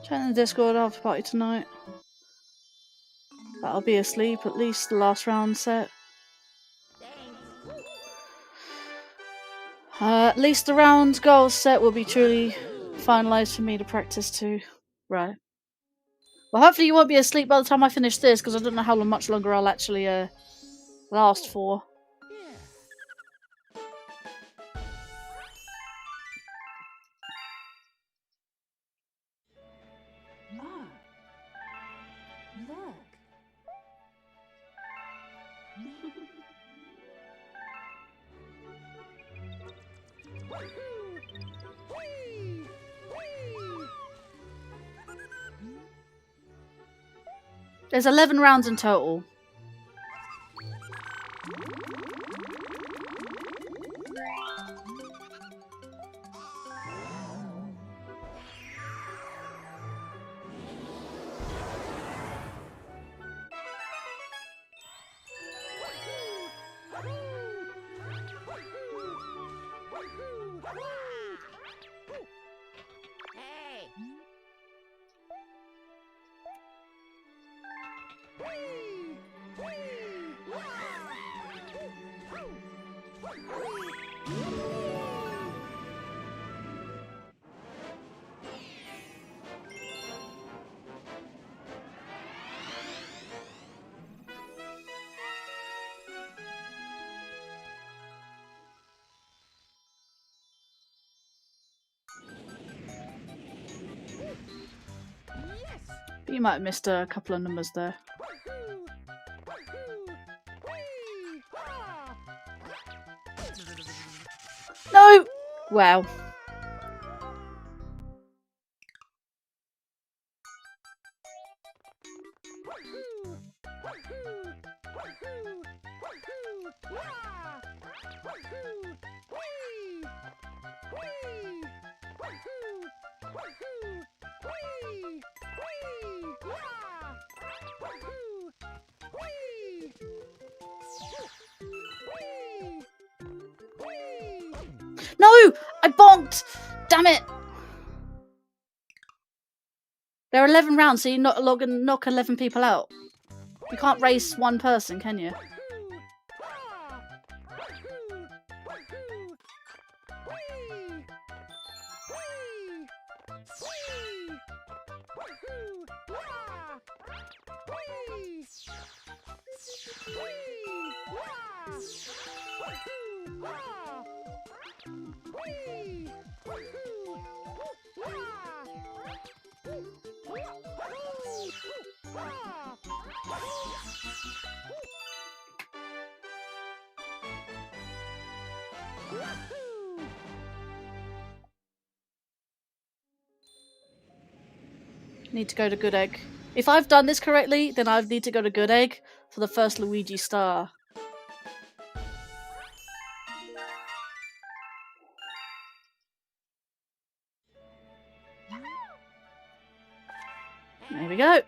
Join the Discord after party tonight. But I'll be asleep at least the last round set. At least the round goal set will be truly finalised for me to practice to. Right. Well, hopefully you won't be asleep by the time I finish this, because I don't know how much longer I'll actually last for. There's 11 rounds in total. But you might have missed a couple of numbers there. No! Wow. No! I bonked! Damn it! There are 11 rounds, so you knock 11 people out. You can't race one person, can you? Need to go to Good Egg. If I've done this correctly, then I need to go to Good Egg for the first Luigi star. There we go.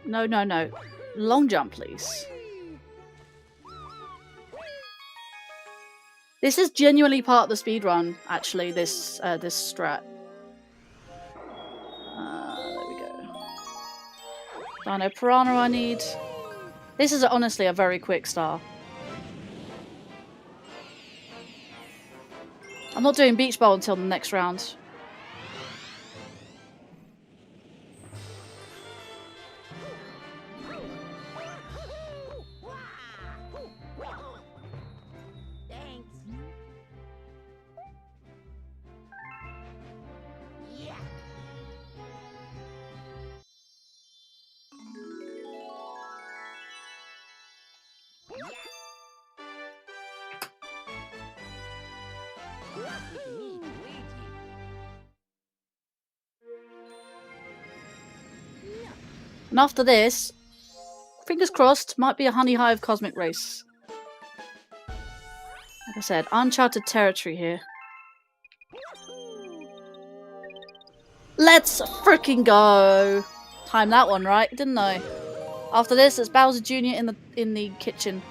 No, no, no. Long jump, please. This is genuinely part of the speedrun, actually, this this strat. There we go. Dino Piranha I need. This is honestly a very quick star. I'm not doing Beach Bowl until the next round. And after this, fingers crossed, might be a Honey Hive Cosmic Race. Like I said, uncharted territory here. Let's freaking go! Timed that one right, didn't I? After this, it's Bowser Jr. in the kitchen.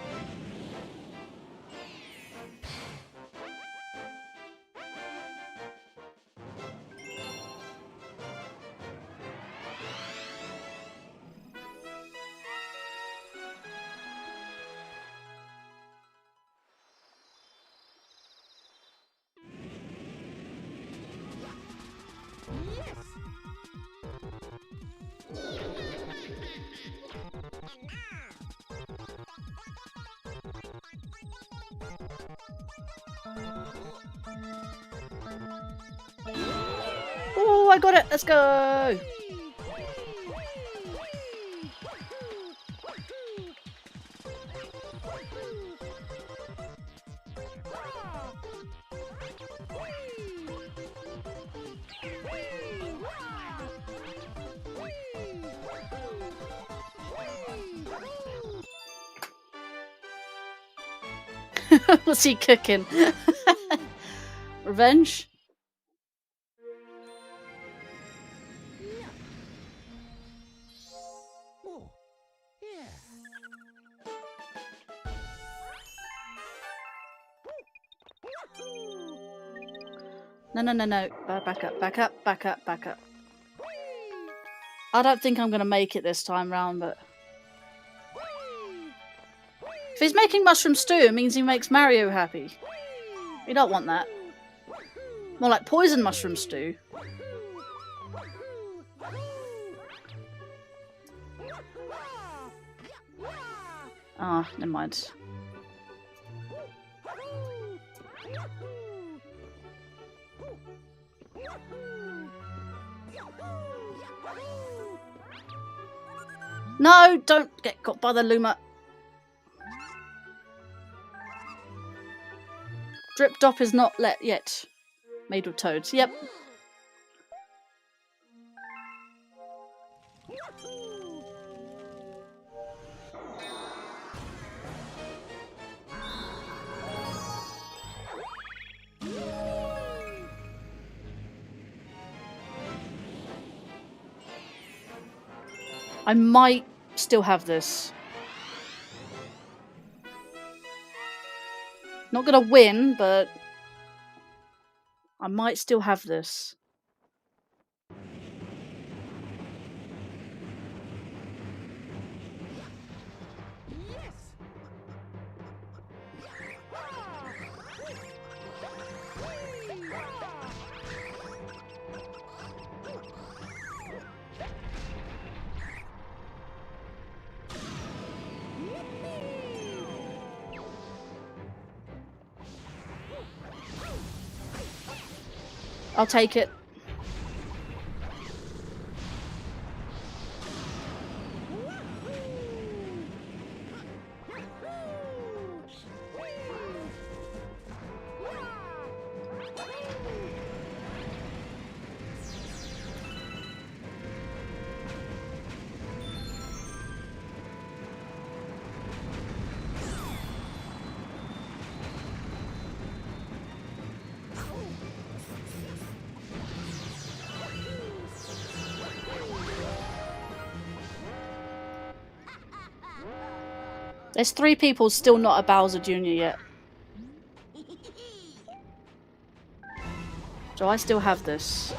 Oh, I got it! Let's go! What's he cooking? Revenge? No, no, no, no. Back up, back up, back up, back up. I don't think I'm going to make it this time round, but... If he's making mushroom stew, it means he makes Mario happy. We don't want that. More like poison mushroom stew. Ah, never mind. No, don't get got by the Luma. Drip Dop is not let yet. Made of toads. Yep. I might still have this. Not gonna win, but I might still have this. I'll take it. There's 3 people still not a Bowser Jr. yet. So I still have this.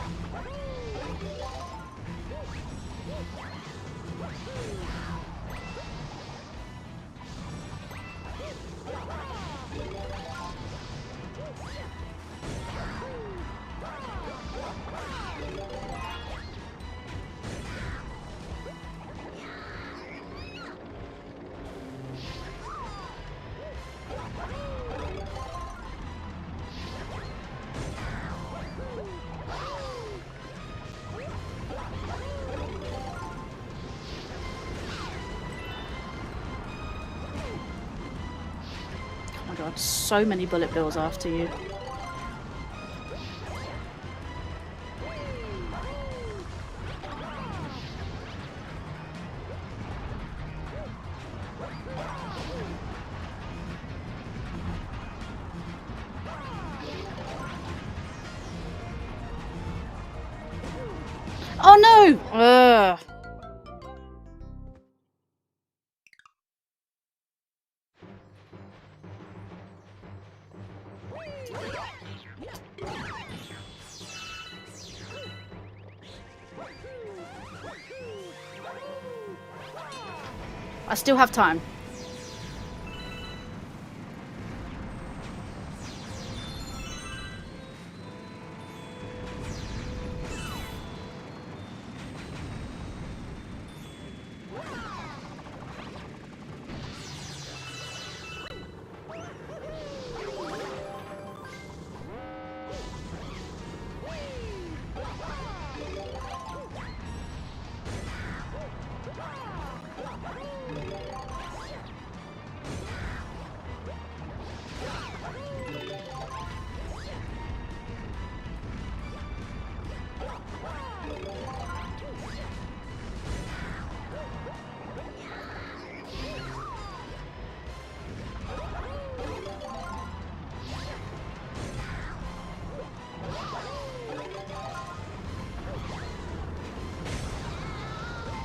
God, so many bullet bills after you. Oh no! Ugh. I still have time.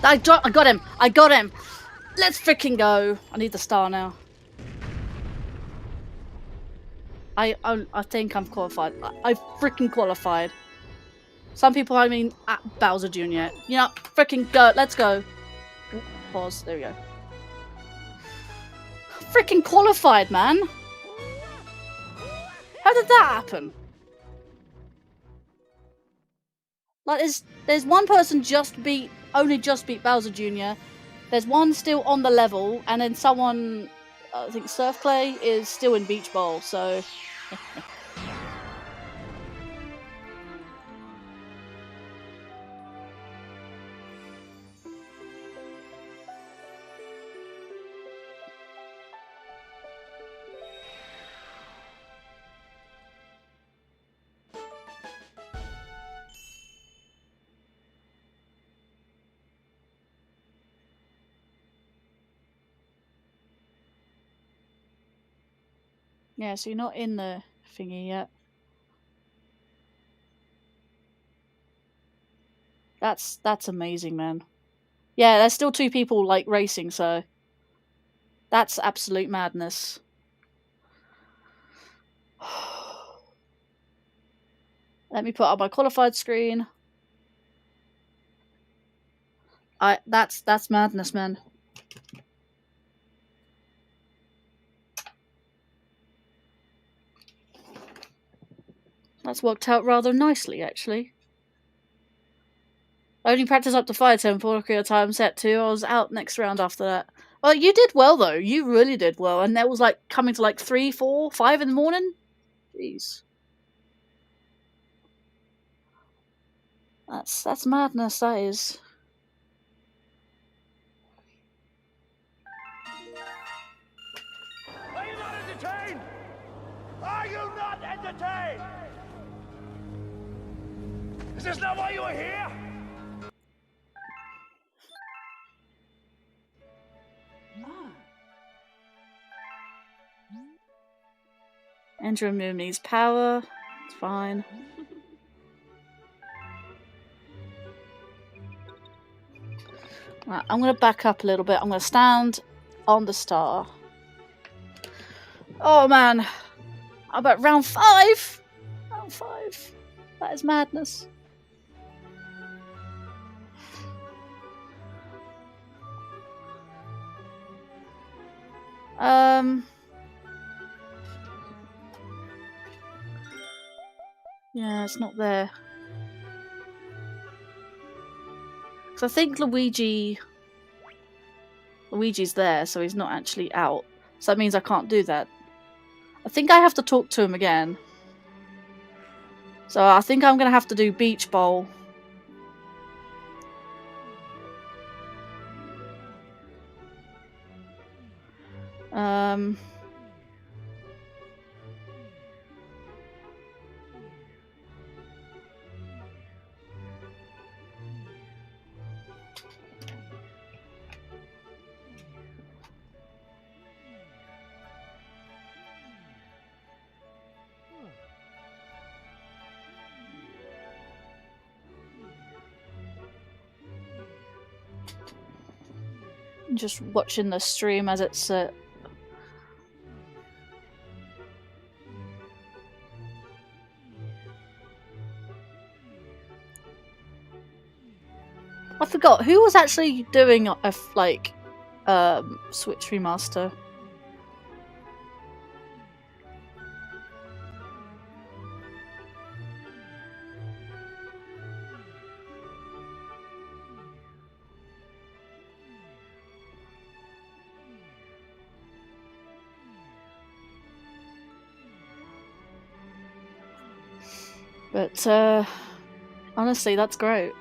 I got him! I got him! Let's freaking go! I need the star now. I think I'm qualified. I freaking qualified. Some people, I mean, at Bowser Jr. You know, freaking go! Let's go! Ooh, pause. There we go. Freaking qualified, man! How did that happen? Like, there's one person only just beat Bowser Jr. There's one still on the level, and then someone, I think Surf Clay, is still in Beach Bowl, so... Yeah, so you're not in the thingy yet. That's amazing, man. Yeah, there's still 2 people, like, racing, so... That's absolute madness. Let me put up my qualified screen. That's madness, man. That's worked out rather nicely, actually. I only practiced up to 5 tempo time set 2. I was out next round after that. Well, you did well, though. You really did well. And that was, like, coming to, like, 3, 4, 5 in the morning? Jeez. That's madness, that is. Are you not entertained? Are you not entertained? Is this not why you are here? Andrew Moon needs power. It's fine. Right, I'm going to back up a little bit. I'm going to stand on the star. Oh man. How about round 5? Round 5. That is madness. Yeah, it's not there. So I think Luigi's there, so he's not actually out. So that means I can't do that. I think I have to talk to him again. So I think I'm going to have to do Beach Bowl. Just watching the stream as it's I forgot who was actually doing a Switch remaster. But honestly, that's great.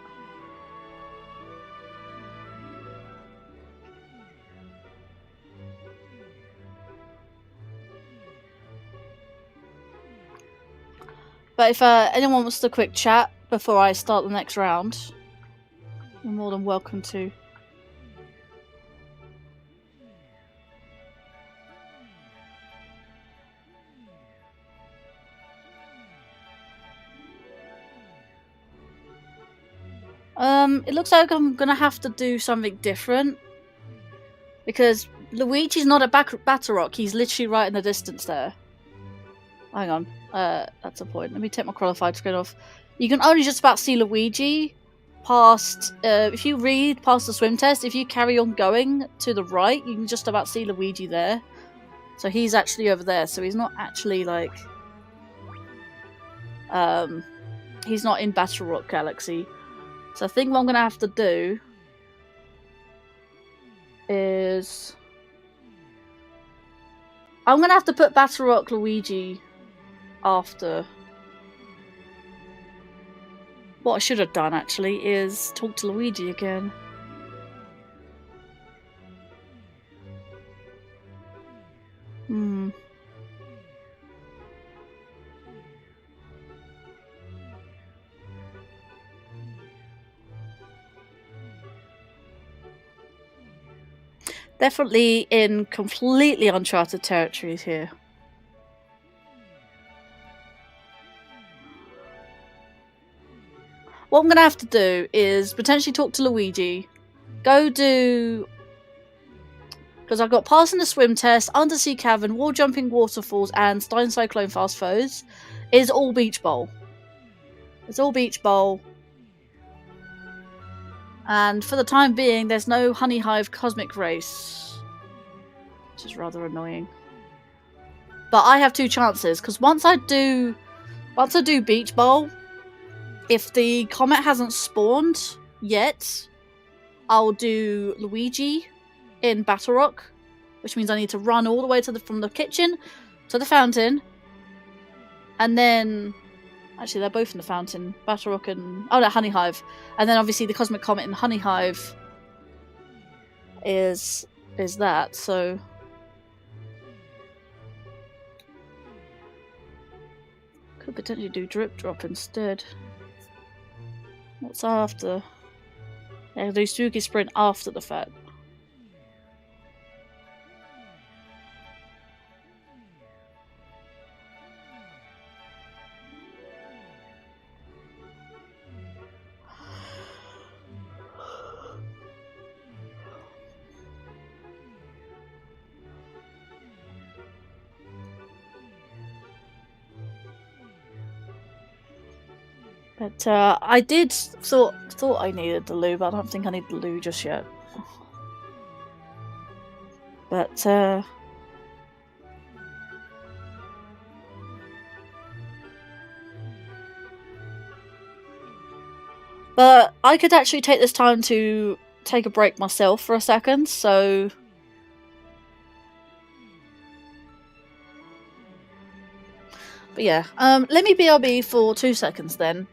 But if anyone wants to quick chat before I start the next round, you're more than welcome to. It looks like I'm gonna have to do something different. Because Luigi's not at Battle Rock, he's literally right in the distance there. Hang on, that's a point. Let me take my qualified screen off. You can only just about see Luigi past, if you read past the swim test, if you carry on going to the right, you can just about see Luigi there. So he's actually over there, so he's not actually like, he's not in Battle Rock Galaxy. So I think what I'm gonna have to do is I'm gonna have to put Battle Rock Luigi after. What I should have done actually is talk to Luigi again. Definitely in completely uncharted territories here. What I'm going to have to do is potentially talk to Luigi, go do... Because I've got passing the swim test, undersea cavern, wall jumping waterfalls, and Stein Cyclone fast foes. Is all Beach Bowl. It's all Beach Bowl. And for the time being, there's no Honey Hive Cosmic Race. Which is rather annoying. But I have 2 chances, because once I do Beach Bowl, if the comet hasn't spawned yet, I'll do Luigi in Battle Rock, which means I need to run all the way to from the kitchen to the fountain, and then Actually, they're both in the fountain. Battle Rock and... oh no, Honey Hive. And then obviously the Cosmic Comet in Honey Hive is that, so... could potentially do Drip Drop instead. What's after? Yeah, do Spooky Sprint after the fact. But I did thought I needed the loo, but I don't think I need the loo just yet. But I could actually take this time to take a break myself for a second, so... but yeah, let me BRB for 2 seconds then.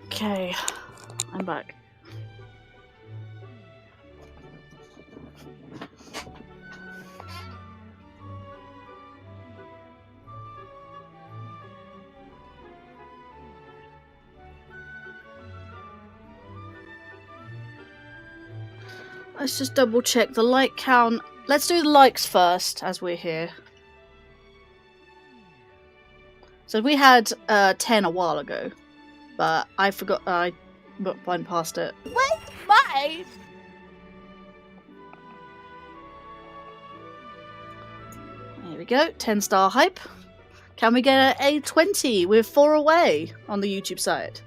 Okay, I'm back. Let's just double check the like count. Let's do the likes first, as we're here. So we had 10 a while ago, but I forgot, I went past it. What's mine? Here we go, 10-star hype. Can we get a 20 with 4 away on the YouTube side?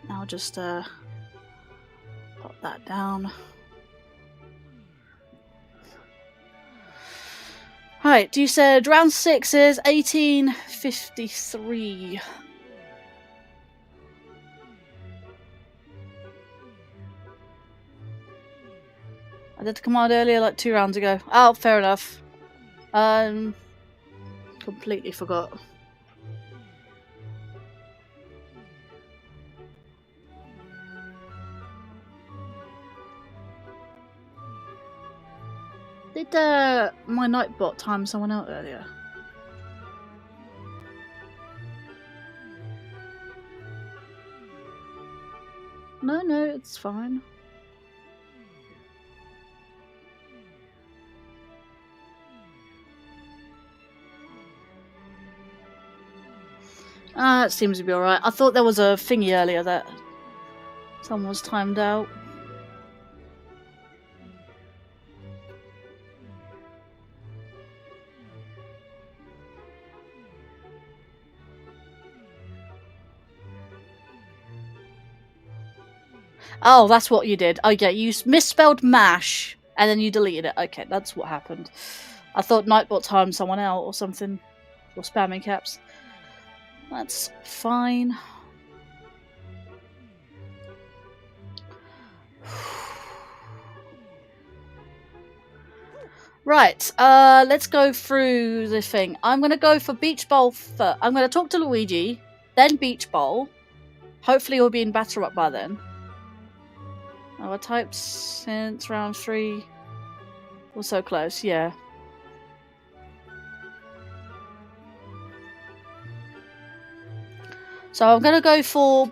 I'll just pop that down. Right, you said round 6 is 1853. I did the command earlier, like 2 rounds ago. Oh, fair enough. Completely forgot. Did my Nightbot time someone out earlier? No, it's fine. It seems to be alright. I thought there was a thingy earlier that someone was timed out. Oh, that's what you did. Okay, you misspelled MASH and then you deleted it. Okay, that's what happened. I thought Nightbot timed someone out or something. Or spamming caps. That's fine. Right, let's go through the thing. I'm going to go for Beach Bowl first. I'm going to talk to Luigi, then Beach Bowl. Hopefully he'll be in Batter Up by then. Our types since round 3. We're so close, yeah. So I'm going to go for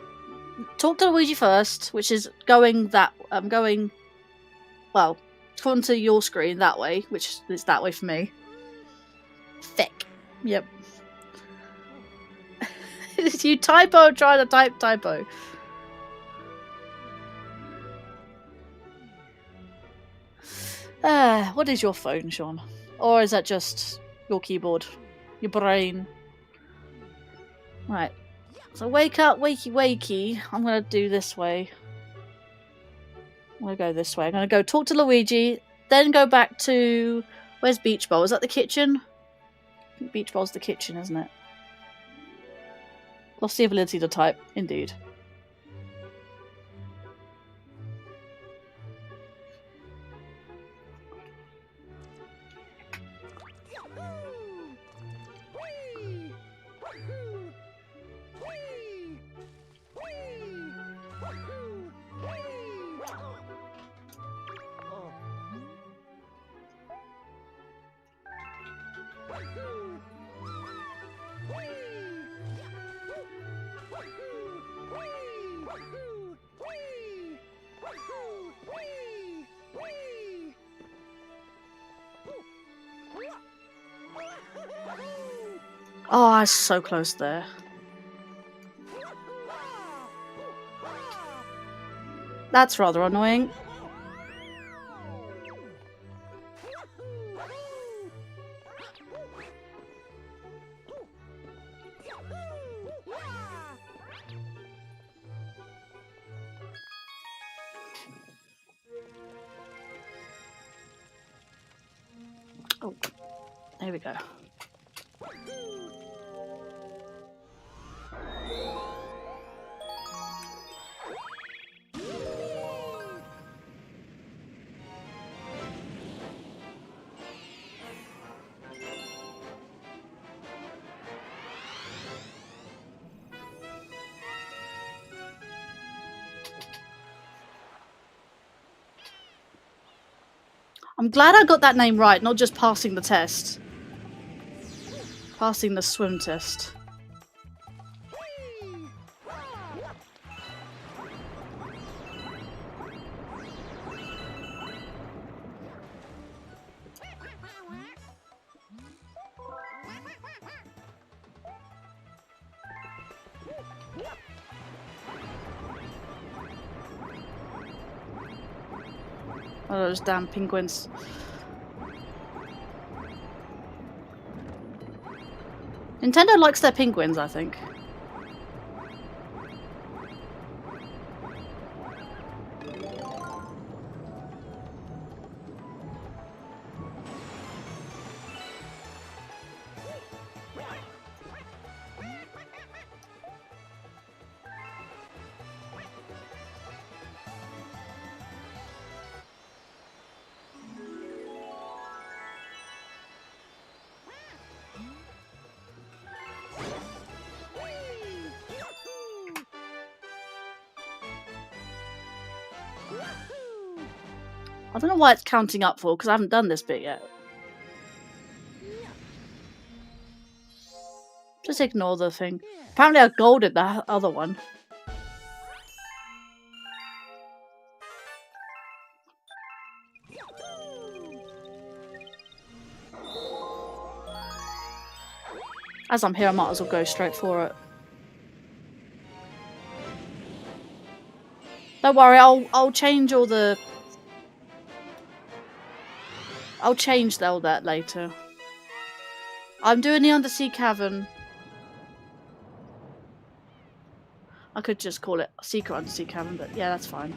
talk to Luigi first, which is going that... I'm going... Well, according to your screen, that way, which is that way for me. Thick. Yep. You typo, try to type typo. What is your phone, Sean? Or is that just your keyboard? Your brain? Right. So wake up, wakey wakey. I'm going to do this way. I'm going to go this way. I'm going to go talk to Luigi, then go back to... Where's Beach Bowl? Is that the kitchen? I think Beach Bowl's the kitchen, isn't it? Lost the ability to type, indeed. Oh, I was so close there. That's rather annoying. Oh, there we go. I'm glad I got that name right, not just passing the test. Passing the swim test. Oh, those damn penguins. Nintendo likes their penguins, I think. I don't know why it's counting up for, because I haven't done this bit yet. Just ignore the thing. Apparently I golded that other one. As I'm here, I might as well go straight for it. Don't worry, I'll change all the... I'll change all that later. I'm doing the undersea cavern. I could just call it Secret Undersea Cavern, but yeah, that's fine.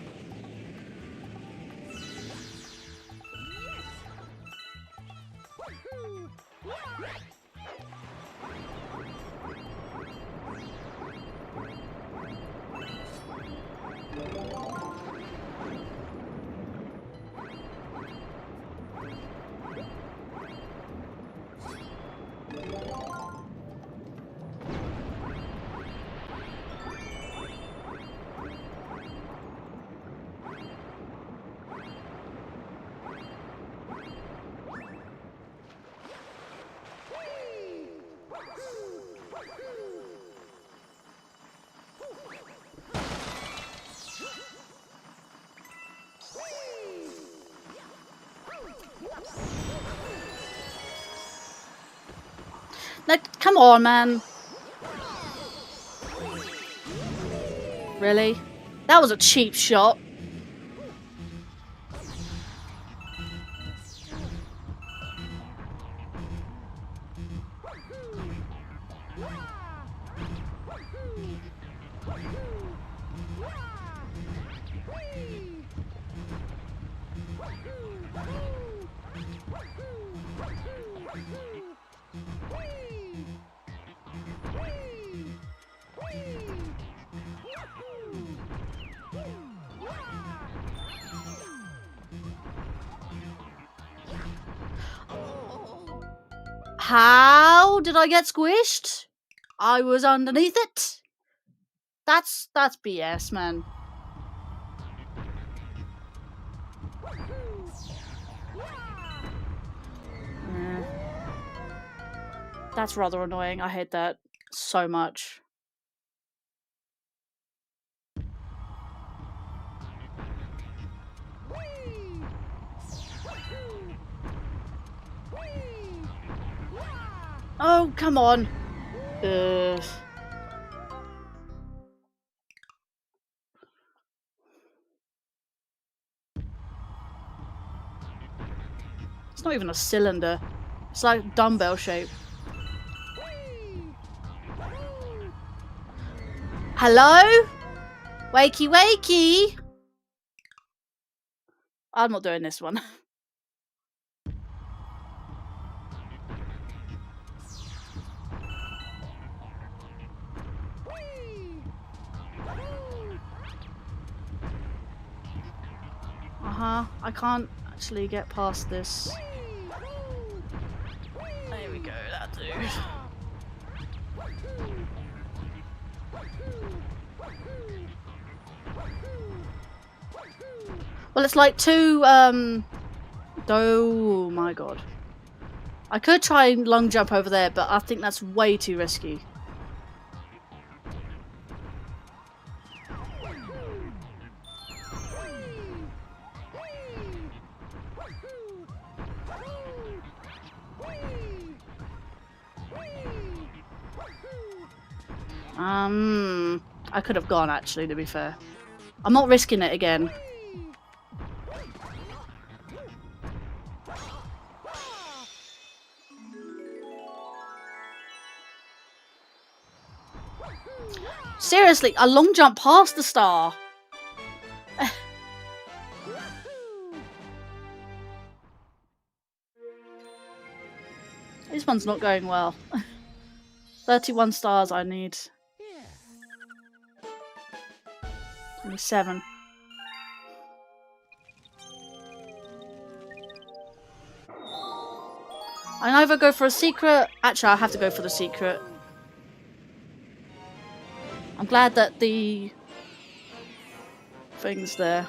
Like, come on, man. Really? That was a cheap shot. How did I get squished? I was underneath it. That's BS, man. Yeah. That's rather annoying. I hate that so much. Oh, come on. Ugh. It's not even a cylinder. It's like dumbbell shape. Hello? Wakey wakey. I'm not doing this one. I can't actually get past this. There we go, that dude. Well, it's like two, oh my god. I could try and long jump over there, but I think that's way too risky. I could have gone, actually, to be fair. I'm not risking it again. Seriously, a long jump past the star. This one's not going well. 31 stars I need. 27. I either go for a secret. Actually, I have to go for the secret. I'm glad that the thing's there.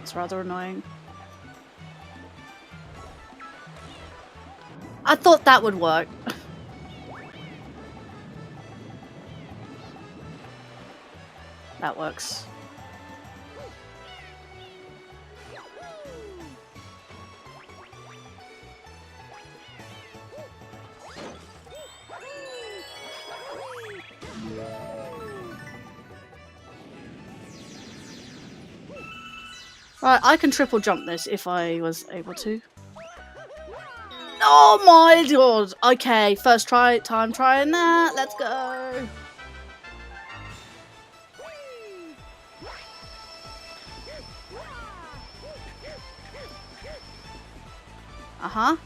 It's rather annoying. I thought that would work. That works. Right, I can triple jump this if I was able to. Oh my god! Okay, first time trying that. Let's go. Uh-huh.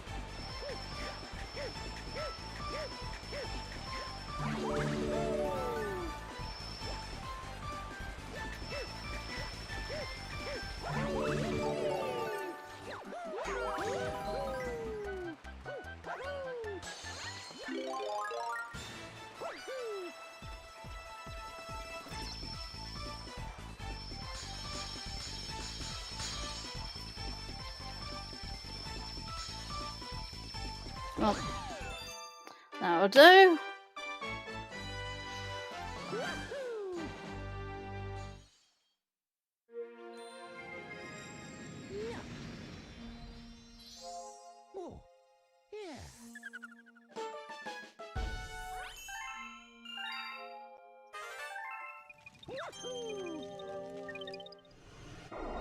Well, that'll do.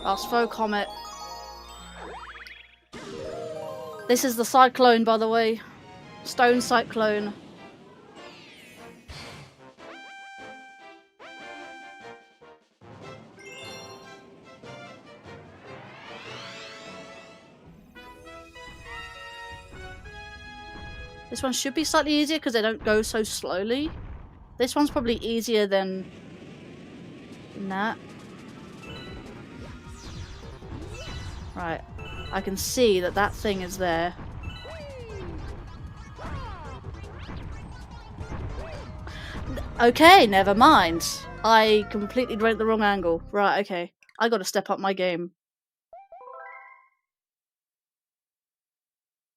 Asphalt Comet. This is the cyclone, by the way. Stone cyclone. This one should be slightly easier because they don't go so slowly. This one's probably easier than that. Right. I can see that that thing is there. Okay, never mind. I completely went the wrong angle. Right, okay. I gotta step up my game.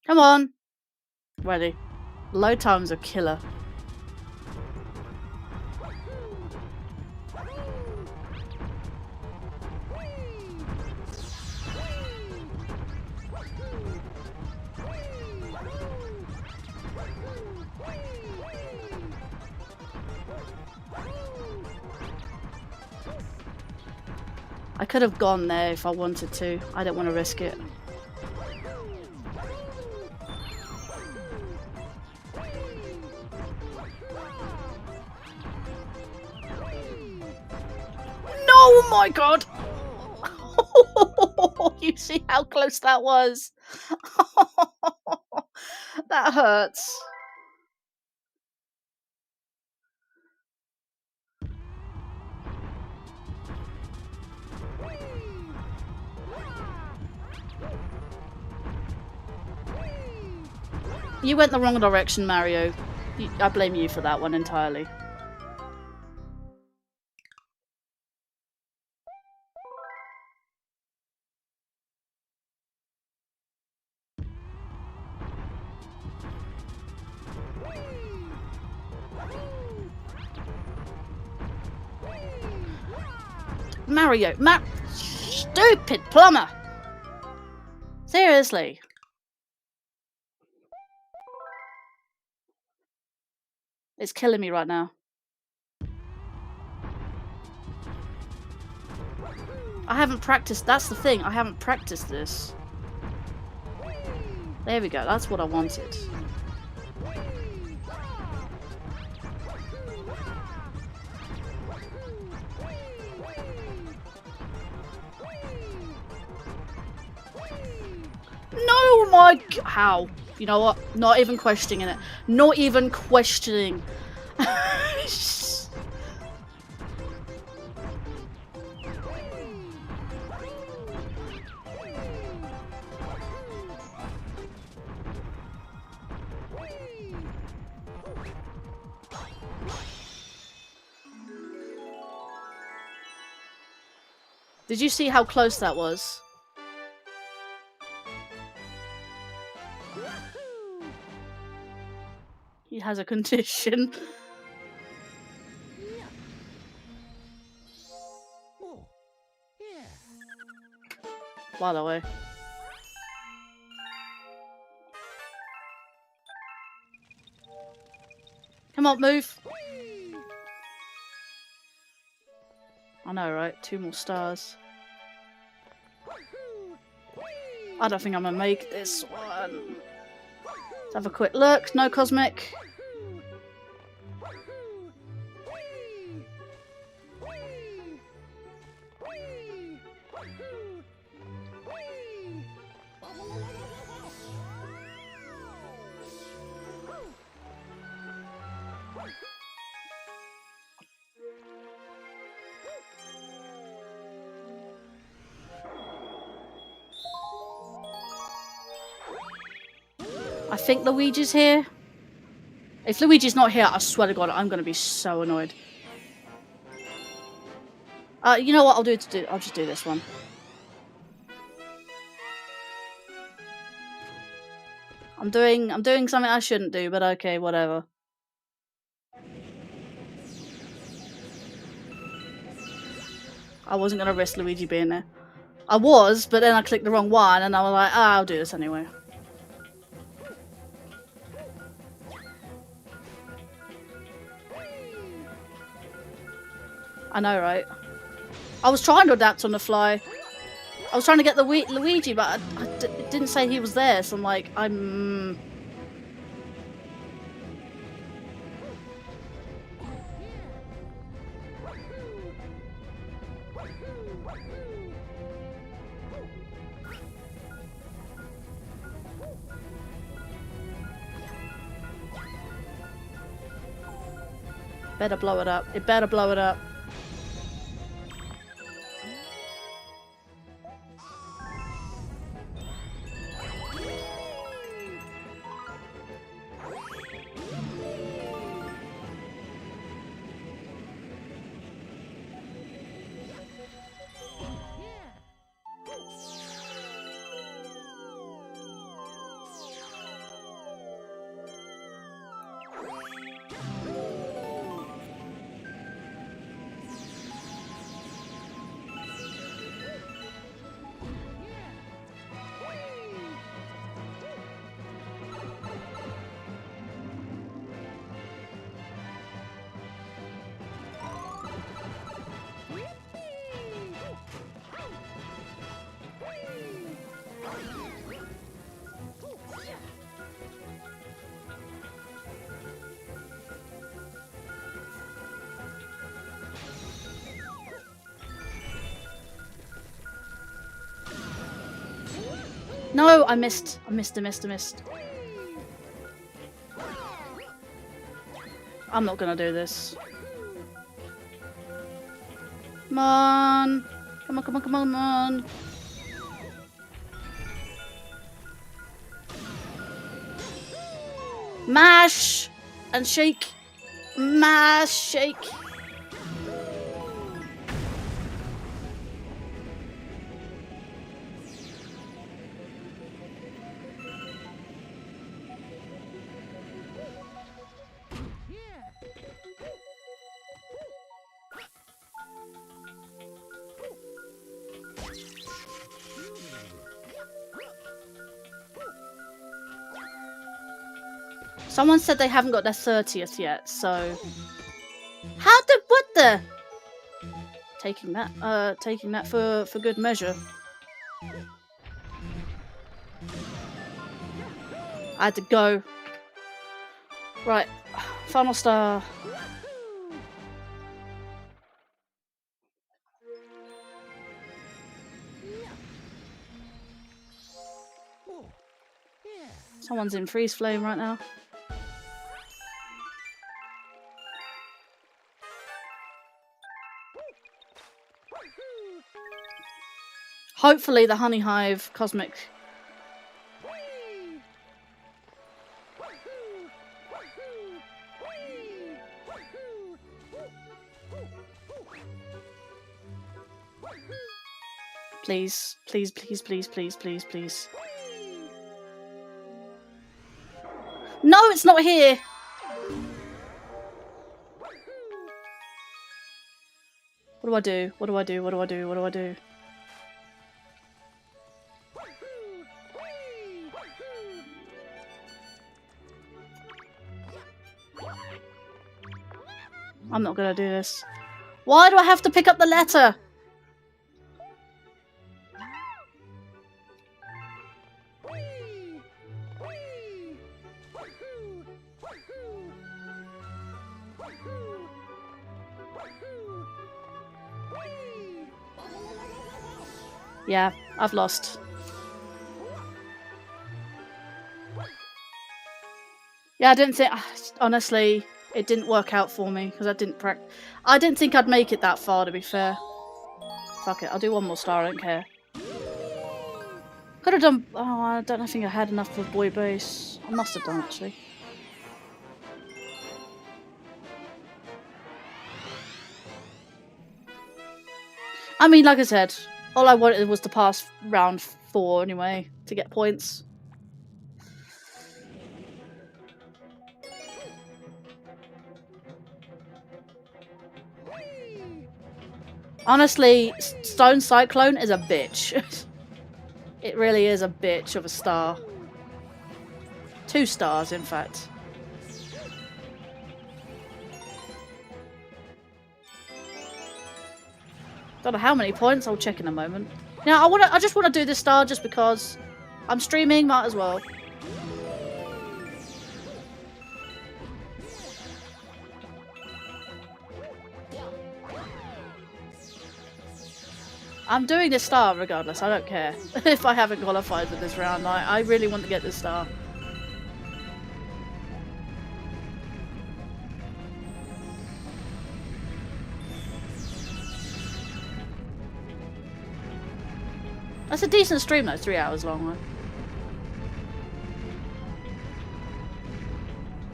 Come on. Ready. Load time's a killer. I could have gone there if I wanted to. I don't want to risk it. No, oh my god! You see how close that was? That hurts. You went the wrong direction, Mario. I blame you for that one entirely. Mario. Stupid plumber! Seriously. It's killing me right now. I haven't practiced. That's the thing. I haven't practiced this. There we go. That's what I wanted. No, my... How? You know what? Not even questioning it. Not even questioning. Did you see how close that was? He has a condition. By the way. Come on, move. I know, right? 2 more stars. I don't think I'm gonna make this one. Let's have a quick look. No cosmic. I think Luigi's here. If Luigi's not here, I swear to God, I'm gonna be so annoyed. You know what? I'll just do this one. I'm doing something I shouldn't do, but okay, whatever. I wasn't gonna risk Luigi being there. I was, but then I clicked the wrong one, and I was like, I'll do this anyway. I know, right? I was trying to adapt on the fly. I was trying to get the Luigi, but it didn't say he was there, so I'm like, better blow it up. It better blow it up. No, I missed. I missed. I'm not gonna do this. Come on. Come on. Mash and shake. Mash, shake. Someone said they haven't got their 30th yet, so... what the... Taking that for good measure. I had to go. Right, final star. Someone's in freeze flame right now. Hopefully the honey hive cosmic. Please, please, please, please, please, please, please. No, it's not here. What do I do? What do I do? What do I do? What do I do? I'm not gonna do this. Why do I have to pick up the letter? Yeah, I've lost. Yeah, I didn't think... Honestly, it didn't work out for me because I didn't I didn't think I'd make it that far, to be fair. Fuck it, I'll do one more star, I don't care. Could have done... Oh, I don't think I had enough for boy base. I must have done, actually. I mean, like I said, all I wanted was to pass round 4 anyway, to get points. Honestly, Stone Cyclone is a bitch. It really is a bitch of a star. 2 stars, in fact. Don't know how many points. I'll check in a moment. Now, I just want to do this star just because I'm streaming. Might as well. I'm doing this star regardless. I don't care if I haven't qualified for this round. I really want to get this star. That's a decent stream though, 3 hours long. Right?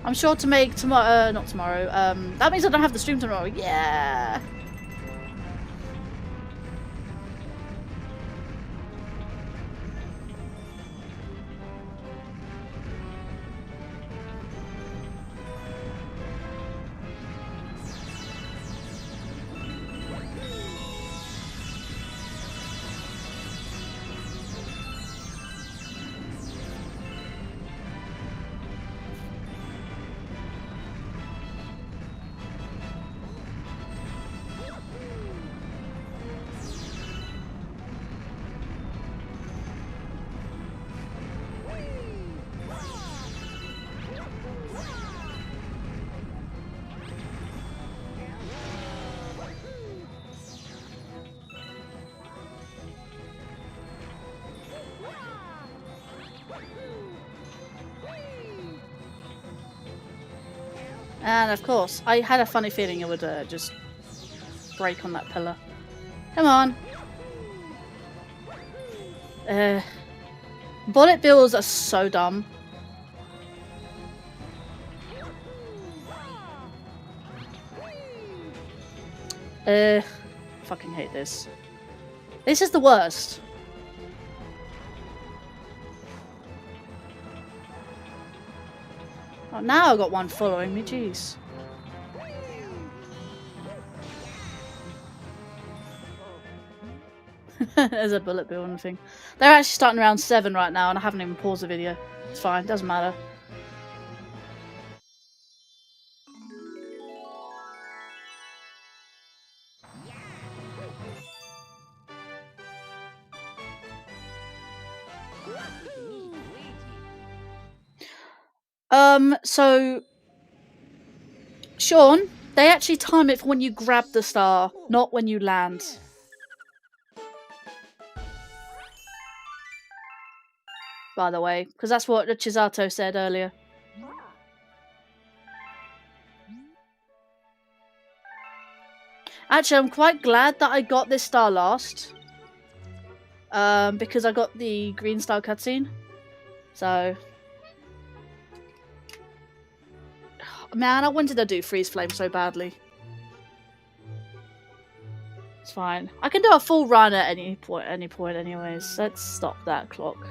I'm sure to make tomorrow, not tomorrow, that means I don't have the stream tomorrow. Yeah! And of course, I had a funny feeling it would just break on that pillar. Come on. Bullet bills are so dumb. Fucking hate this. This is the worst. Oh, now I've got one following me, jeez. There's a bullet bill and thing. They're actually starting around 7 right now and I haven't even paused the video. It's fine, doesn't matter. So Sean, they actually time it for when you grab the star, not when you land. By the way, because that's what Chisato said earlier. Actually, I'm quite glad that I got this star last. Because I got the green star cutscene. So... Man, I wanted to do Freeze Flame so badly. It's fine. I can do a full run at any point anyways. Let's stop that clock.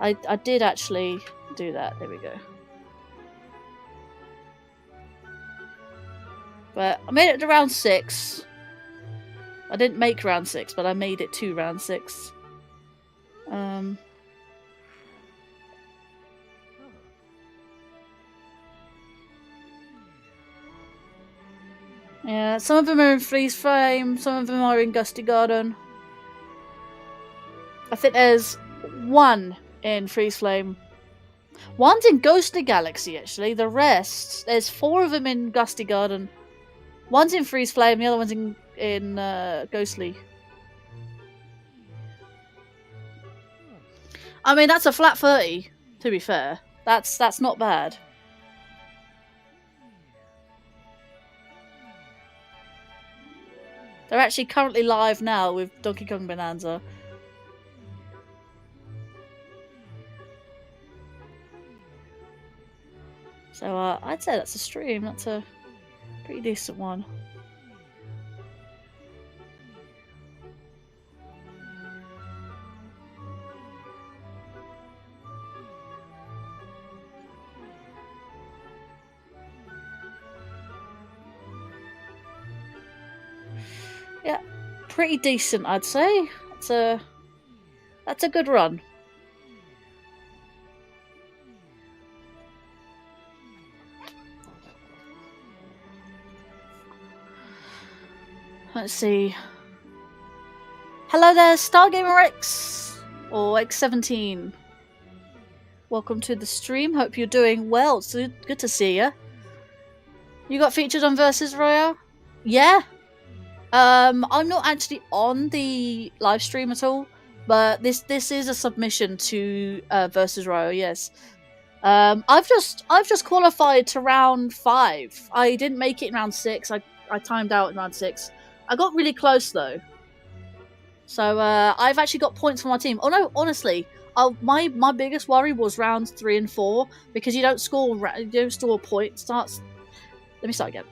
I did actually do that. There we go. But I made it to round 6. I didn't make round 6, but I made it to round 6. Yeah, some of them are in Freeze Flame, some of them are in Gusty Garden. I think there's one in Freeze Flame. One's in Ghostly Galaxy, actually. The rest, there's 4 of them in Gusty Garden. One's in Freeze Flame, the other one's in Ghostly. I mean, that's a flat 30, to be fair. That's not bad. They're actually currently live now with Donkey Kong Bonanza. So I'd say that's a stream. That's a pretty decent one. Yeah, pretty decent, I'd say. That's a good run. Let's see. Hello there, Stargamer X or X17. Welcome to the stream. Hope you're doing well. It's good to see you. You got featured on Versus Royale? Yeah. I'm not actually on the live stream at all, but this is a submission to Versus Royale. Yes. I've just qualified to round 5. I didn't make it in round 6. I timed out in round 6. I got really close though. So I've actually got points for my team. Oh no, honestly, my biggest worry was rounds 3 and 4 because you don't score points. Let me start again.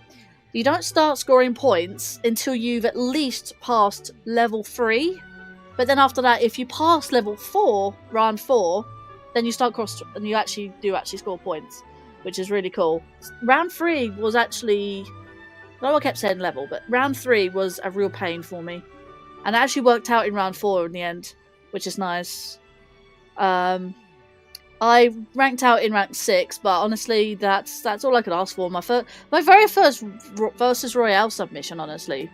You don't start scoring points until you've at least passed level 3. But then after that, if you pass level 4, round 4, then you start and you actually score points, which is really cool. Round 3 was actually, I know I kept saying level, but round 3 was a real pain for me. And it actually worked out in round 4 in the end, which is nice. I ranked out in rank 6, but honestly, that's all I could ask for. My very first Versus Royale submission, honestly.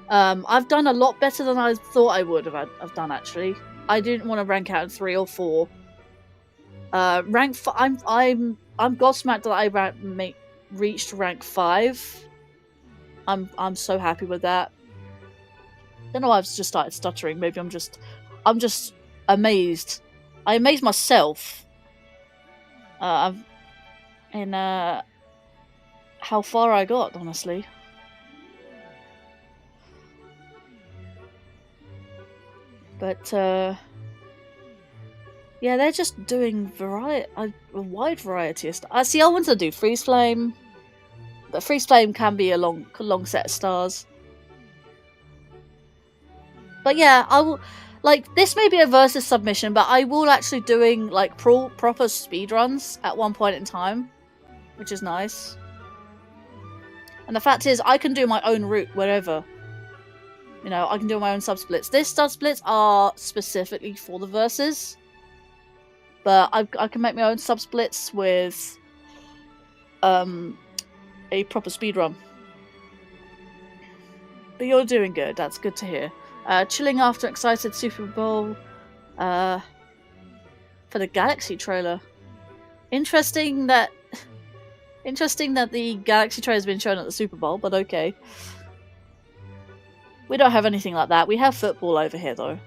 I've done a lot better than I thought I would have done, actually. I didn't want to rank out in 3 or 4. I'm gobsmacked that I reached rank 5. I'm so happy with that. I don't know why I've just started stuttering. Maybe I'm just amazed. I amazed myself. In how far I got, honestly. But yeah, they're just doing a wide variety of stuff. See, I wanted to do Freeze Flame, but Freeze Flame can be a long set of stars. But yeah, I will. Like, this may be a versus submission, but I will actually doing, like, proper speedruns at one point in time, which is nice. And the fact is, I can do my own route wherever. You know, I can do my own subsplits. These subsplits are specifically for the versus, but I can make my own subsplits with a proper speedrun. But you're doing good. That's good to hear. Chilling after excited Super Bowl for the Galaxy trailer. Interesting that the Galaxy tray has been shown at the Super Bowl, but okay. We don't have anything like that. We have football over here, though.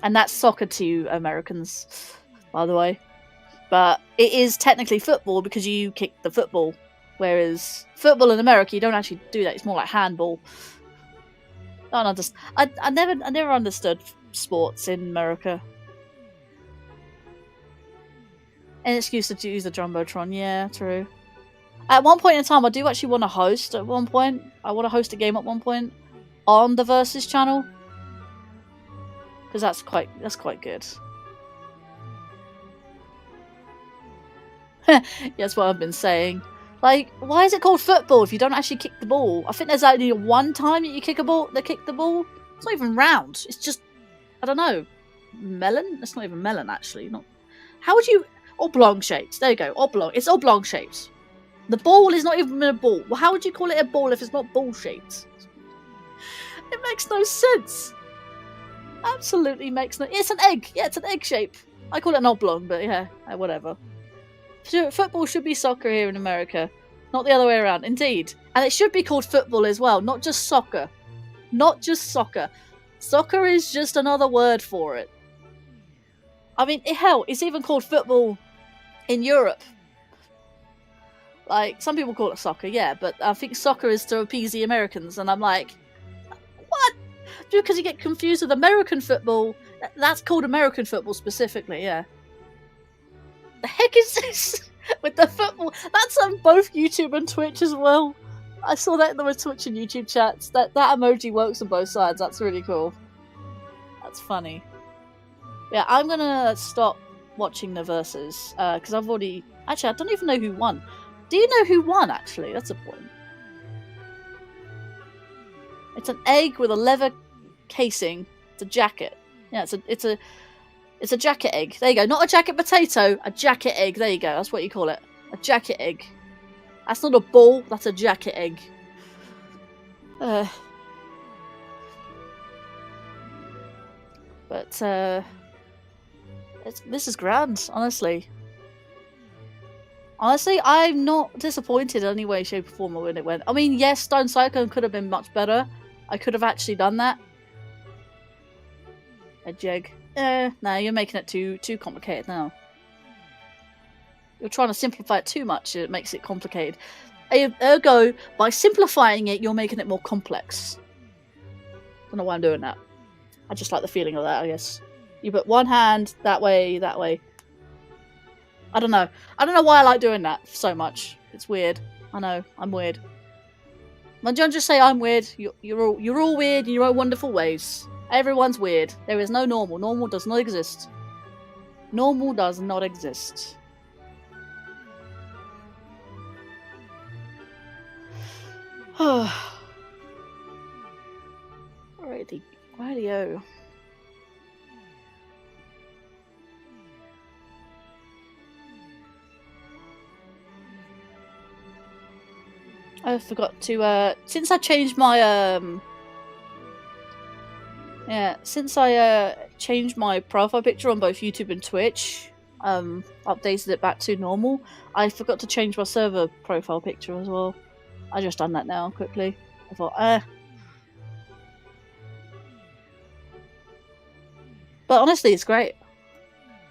And that's soccer to Americans, by the way. But it is technically football because you kick the football. Whereas football in America, you don't actually do that. It's more like handball. I never understood sports in America. An excuse to use the Jumbotron, yeah, true. At one point in time, I do actually want to host at one point. I want to host a game at one point on the Versus channel. Because that's quite good. Yeah, that's what I've been saying. Like, why is it called football if you don't actually kick the ball? I think there's only one time that you kick the ball. It's not even round. It's just, I don't know, melon. It's not even melon actually. Not. How would you oblong shaped? There you go, oblong. It's oblong shaped. The ball is not even a ball. Well, how would you call it a ball if it's not ball shaped? It makes no sense. Absolutely makes no. It's an egg. Yeah, it's an egg shape. I call it an oblong, but yeah, whatever. Football should be soccer here in America, not the other way around. Indeed, and it should be called football as well, not just soccer. Not just soccer. Soccer is just another word for it. I mean, hell, it's even called football in Europe. Like, some people call it soccer, yeah, but I think soccer is to appease the Americans, and I'm like, what? Because you get confused with American football. That's called American football specifically, yeah. The heck is this with the football? That's on both YouTube and Twitch as well. I saw that in the Twitch and YouTube chats. That emoji works on both sides. That's really cool. That's funny. Yeah, I'm gonna stop watching the Versus because I've already. Actually, I don't even know who won. Do you know who won? Actually, that's a point. It's an egg with a leather casing. It's a jacket. Yeah, it's a jacket egg. There you go. Not a jacket potato, a jacket egg. There you go. That's what you call it. A jacket egg. That's not a ball, that's a jacket egg. But, this is grand, honestly. Honestly, I'm not disappointed in any way, shape, or form when it went. I mean, yes, Stone Cyclone could have been much better. I could have actually done that. A jig. No, you're making it too complicated now. You're trying to simplify it too much, it makes it complicated. Ergo, by simplifying it, you're making it more complex. Don't know why I'm doing that. I just like the feeling of that, I guess. You put one hand that way, that way. I don't know. I don't know why I like doing that so much. It's weird. I know, I'm weird. When don't just say I'm weird, you're all weird in your own wonderful ways. Everyone's weird. There is no normal. Normal does not exist. Normal does not exist. Rightio. I forgot to since I changed my since I changed my profile picture on both YouTube and Twitch, updated it back to normal, I forgot to change my server profile picture as well. I just done that now quickly. I thought, But honestly, it's great.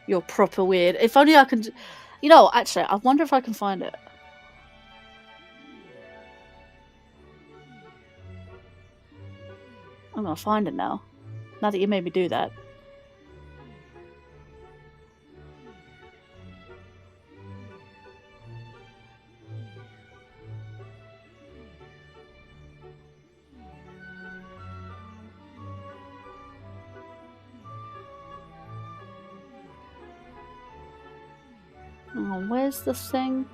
You're proper weird. If only I can, you know. Actually, I wonder if I can find it. I'm gonna find it now. Now that you made me do that. Oh, where's the thing?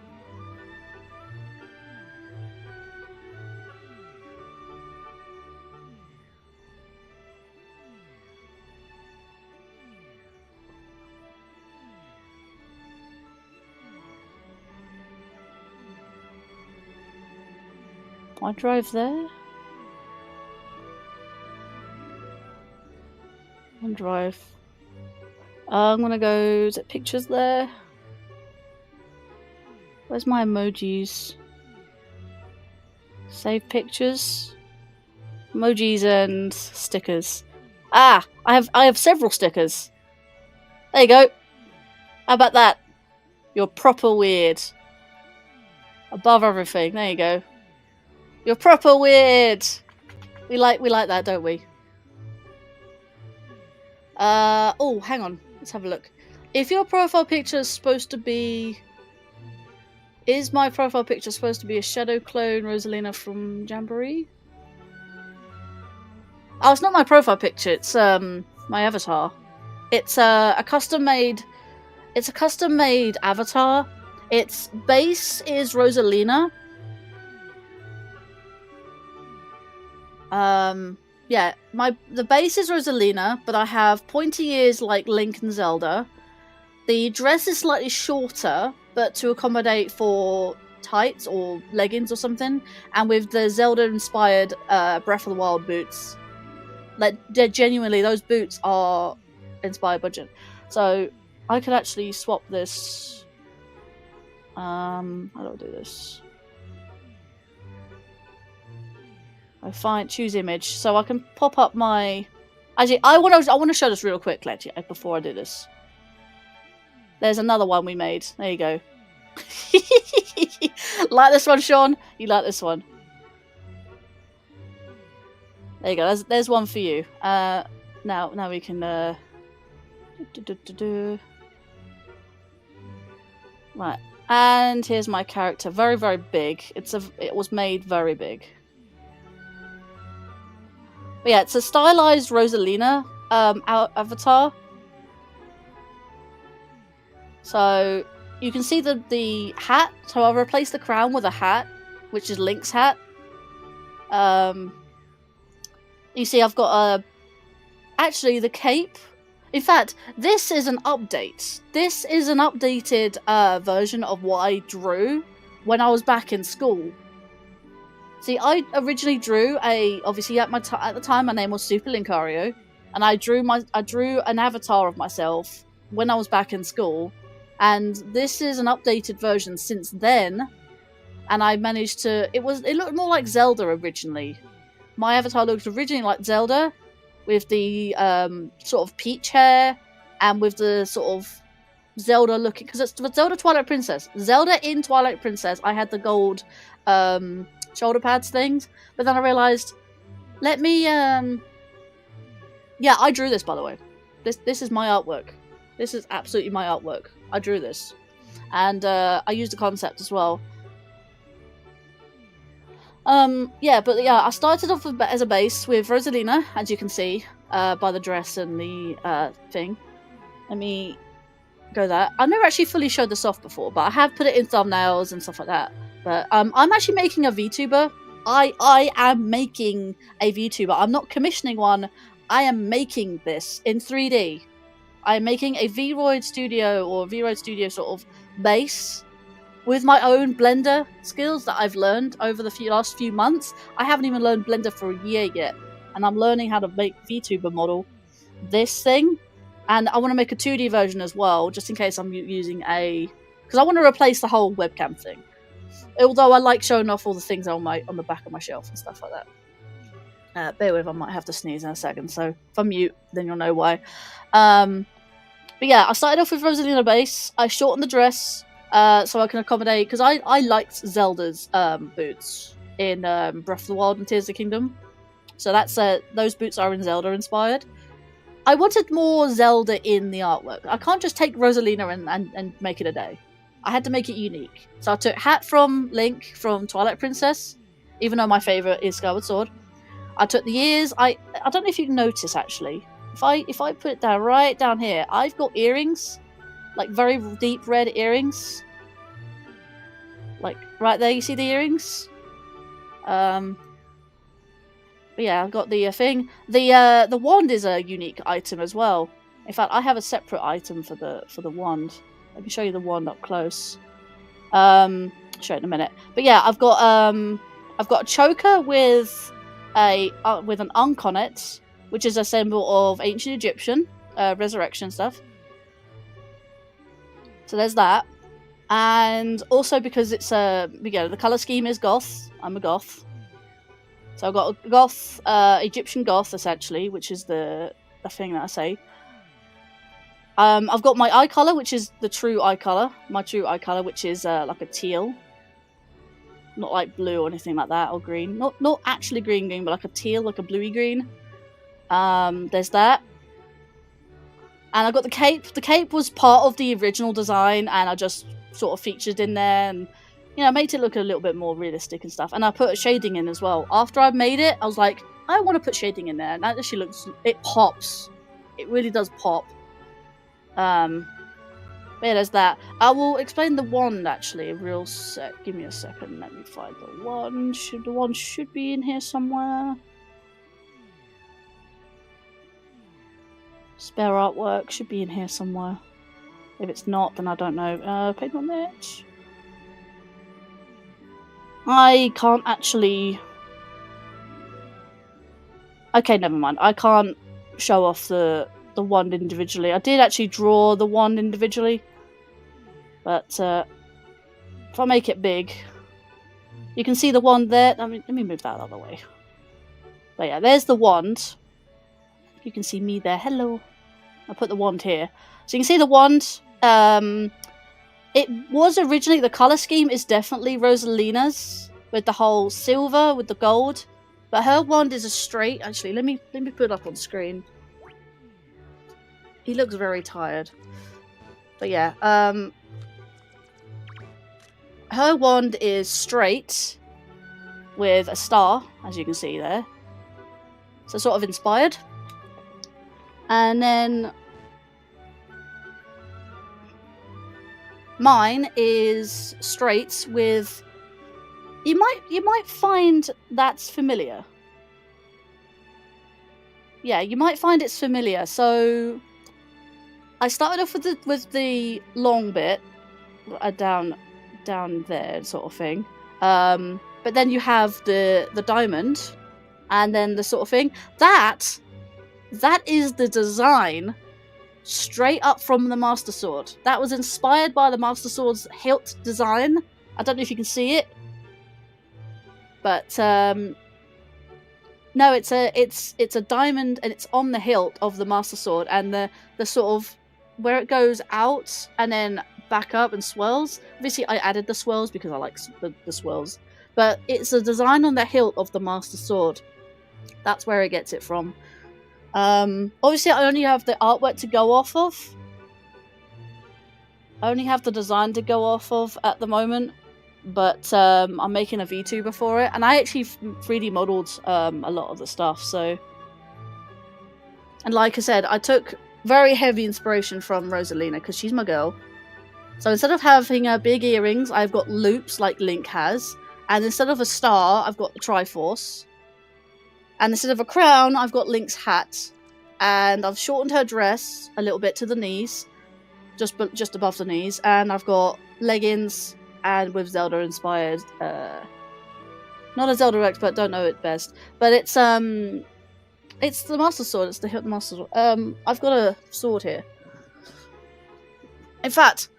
I drive there. And drive. I'm gonna go. Is it pictures there? Where's my emojis? Save pictures. Emojis and stickers. Ah, I have several stickers. There you go. How about that? You're proper weird. Above everything. There you go. You're proper weird. We like that, don't we? Oh, hang on. Let's have a look. If your profile picture is supposed to be... Is my profile picture supposed to be a shadow clone Rosalina from Jamboree? Oh, it's not my profile picture. It's my avatar. It's a custom-made... It's a custom-made avatar. Its base is Rosalina. Yeah, the base is Rosalina, but I have pointy ears like Link and Zelda. The dress is slightly shorter, but to accommodate for tights or leggings or something, and with the Zelda-inspired Breath of the Wild boots. Like, genuinely, those boots are inspired by Jin. So, I could actually swap this. How do I do this? I choose image, so I can pop up my... Actually, I want to show this real quick, actually, before I do this. There's another one we made. There you go. Like this one, Sean? You like this one? There you go. There's one for you. Now we can. Right, and here's my character. Very, very big. It was made very big. But yeah, it's a stylized Rosalina avatar. So you can see the hat. So I'll replace the crown with a hat, which is Link's hat. You see, I've got actually the cape. In fact, this is an update. This is an updated version of what I drew when I was back in school. See, I originally drew obviously at the time my name was Super Linkario, and I drew an avatar of myself when I was back in school, and this is an updated version since then, and I managed to it looked more like Zelda originally. My avatar looked originally like Zelda, with the sort of peach hair, and with the sort of Zelda looking, because it's Zelda Twilight Princess. Zelda in Twilight Princess, I had the gold shoulder pads things, but then I realized, let me yeah, I drew this, by the way. This is my artwork. This is absolutely my artwork. I drew this, and I used the concept as well. Yeah, but yeah, I started off as a base with Rosalina, as you can see by the dress and the thing. Let me go that. I've never actually fully showed this off before, but I have put it in thumbnails and stuff like that. But I'm actually making a VTuber. I am making a VTuber. I'm not commissioning one. I am making this in 3D. I'm making a V-Roid Studio or V-Roid Studio sort of base with my own Blender skills that I've learned over the last few months. I haven't even learned Blender for a year yet, and I'm learning how to make VTuber model this thing. And I want to make a 2D version as well, just in case I'm using because I want to replace the whole webcam thing. Although I like showing off all the things on the back of my shelf and stuff like that. Bear with, I might have to sneeze in a second, so if I mute, then you'll know why. But yeah, I started off with Rosalina base. I shortened the dress so I can accommodate, because I liked Zelda's boots in Breath of the Wild and Tears of the Kingdom. So that's those boots are in Zelda inspired. I wanted more Zelda in the artwork. I can't just take Rosalina and make it a day. I had to make it unique. So I took hat from Link from Twilight Princess, even though my favourite is Skyward Sword. I took the ears. I don't know if you can notice, actually. If I put it down right down here, I've got earrings, like very deep red earrings. Like right there, you see the earrings? But yeah, I've got the thing. The wand is a unique item as well. In fact, I have a separate item for the wand. I can show you the wand up close. Show it in a minute. But yeah, I've got a choker with an ankh on it, which is a symbol of ancient Egyptian resurrection stuff. So there's that. And also because it's the color scheme is goth. I'm a goth. So I've got a goth, Egyptian goth, essentially, which is the thing that I say. I've got my eye color, which is the true eye color. My true eye color, which is like a teal. Not like blue or anything like that, or green. Not actually green, but like a teal, like a bluey green. There's that. And I got the cape. The cape was part of the original design, and I just sort of featured in there and, you know, made it look a little bit more realistic and stuff. And I put shading in as well. After I made it, I was like, I want to put shading in there. And that actually looks, it pops. It really does pop. But yeah, there's that. I will explain the wand actually, real sec. Give me a second. Let me find the wand. The wand should be in here somewhere. Spare artwork should be in here somewhere. If it's not, then I don't know. Paint on it. I can't actually. Okay, never mind. I can't show off the wand individually. I did actually draw the wand individually, but if I make it big, you can see the wand there. I mean, let me move that out of the way. But yeah, there's the wand. You can see me there. Hello. I put the wand here. So you can see the wand. It was originally, the color scheme is definitely Rosalina's with the whole silver with the gold, but her wand is a straight. Actually, let me put it up on screen. He looks very tired. But yeah, her wand is straight with a star, as you can see there. So sort of inspired. And then mine is straight with. You might find that's familiar. Yeah, you might find it's familiar. So I started off with the long bit down there, sort of thing. But then you have the diamond, and then the sort of thing that is the design straight up from the Master Sword. That was inspired by the Master Sword's hilt design. I don't know if you can see it, but no, it's a diamond, and it's on the hilt of the Master Sword, and the sort of where it goes out and then back up and swirls. Obviously, I added the swirls because I like the swirls, but it's a design on the hilt of the Master Sword. That's where it gets it from. Obviously, I only have the artwork to go off of. I only have the design to go off of at the moment, but I'm making a VTuber for it, and I actually 3D modeled a lot of the stuff. So, and like I said, I took very heavy inspiration from Rosalina because she's my girl. So instead of having big earrings, I've got loops like Link has, and instead of a star, I've got the Triforce. And instead of a crown, I've got Link's hat. And I've shortened her dress a little bit to the knees. Just above the knees. And I've got leggings and with Zelda inspired. Not a Zelda expert, don't know it best. But it's the Master Sword. It's the hilt Master Sword. I've got a sword here. In fact,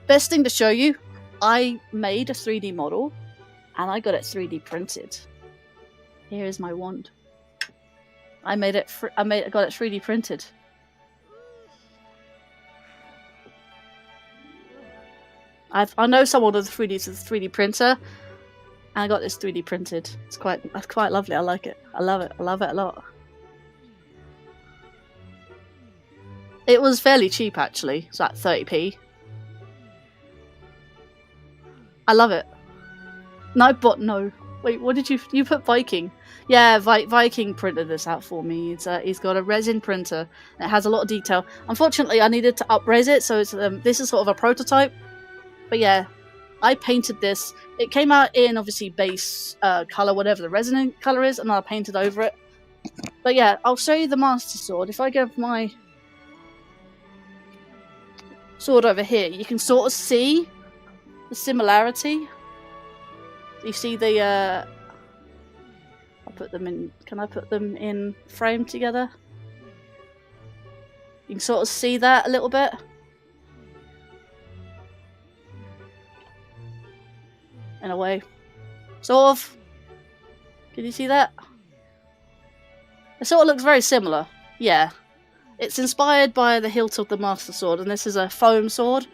best thing to show you, I made a 3D model. And I got it 3D printed. Here is my wand. I got it 3D printed. I know someone with a 3D printer, and I got this 3D printed. It's quite lovely. I like it. I love it a lot. It was fairly cheap actually. It's like 30p. I love it. Nightbot, no. Wait, what did you put Viking? Yeah, Viking printed this out for me. He's got a resin printer. It has a lot of detail. Unfortunately, I needed to up-res it, so it's this is sort of a prototype. But yeah, I painted this. It came out in obviously base color, whatever the resin color is, and I painted over it. But yeah, I'll show you the Master Sword. If I give my sword over here, you can sort of see the similarity. You see the I'll put them in. Can I put them in frame together? You can sort of see that a little bit. in a way. Sort of. Can you see that? It sort of looks very similar. Yeah. It's inspired by the hilt of the Master Sword, and this is a foam sword,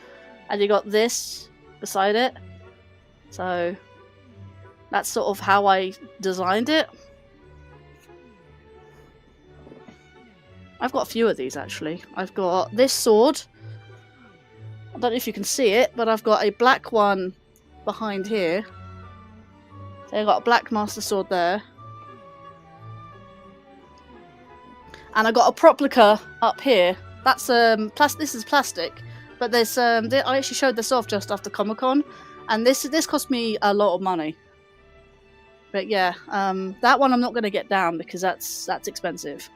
and you got this beside it. So that's sort of how I designed it. I've got a few of these actually. I've got this sword. I don't know if you can see it, but I've got a black one behind here. So I've got a black Master Sword there. And I got a replica up here. That's this is plastic, but there's I actually showed this off just after Comic-Con, and this cost me a lot of money. But yeah, that one I'm not going to get down because that's expensive.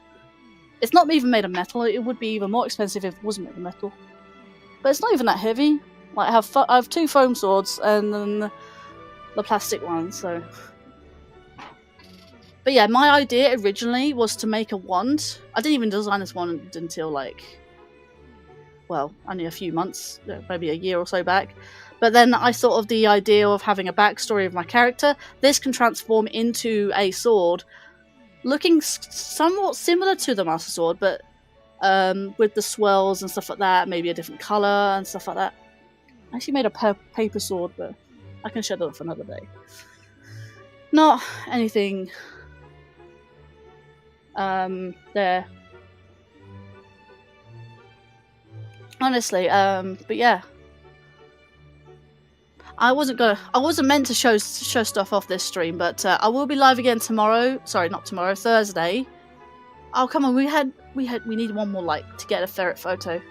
It's not even made of metal. It would be even more expensive if it wasn't made of metal. But it's not even that heavy. Like I have 2 foam swords and then the plastic one. So. But yeah, my idea originally was to make a wand. I didn't even design this wand until like, well, only a few months, maybe a year or so back. But then I thought of the idea of having a backstory of my character. This can transform into a sword, looking somewhat similar to the Master Sword, but with the swirls and stuff like that, maybe a different colour and stuff like that. I actually made a paper sword, but I can show that for another day. Not anything... there. Honestly, but yeah. I wasn't meant to show stuff off this stream, but I will be live again tomorrow. Sorry, not tomorrow, Thursday. Oh, come on, we need one more like to get a ferret photo.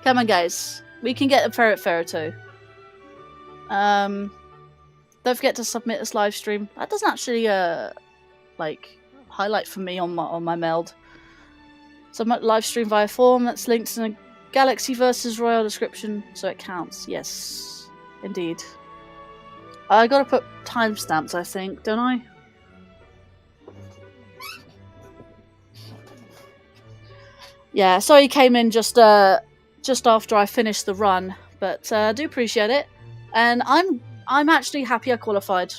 Come on, guys. We can get a ferret photo. Don't forget to submit this live stream. That doesn't actually like highlight for me on my meld. Submit live stream via form that's linked in a Galaxy vs Royale description, so it counts. Yes, indeed. I gotta put timestamps, I think, don't I? Yeah, sorry you came in just after I finished the run, but I do appreciate it, and I'm actually happy I qualified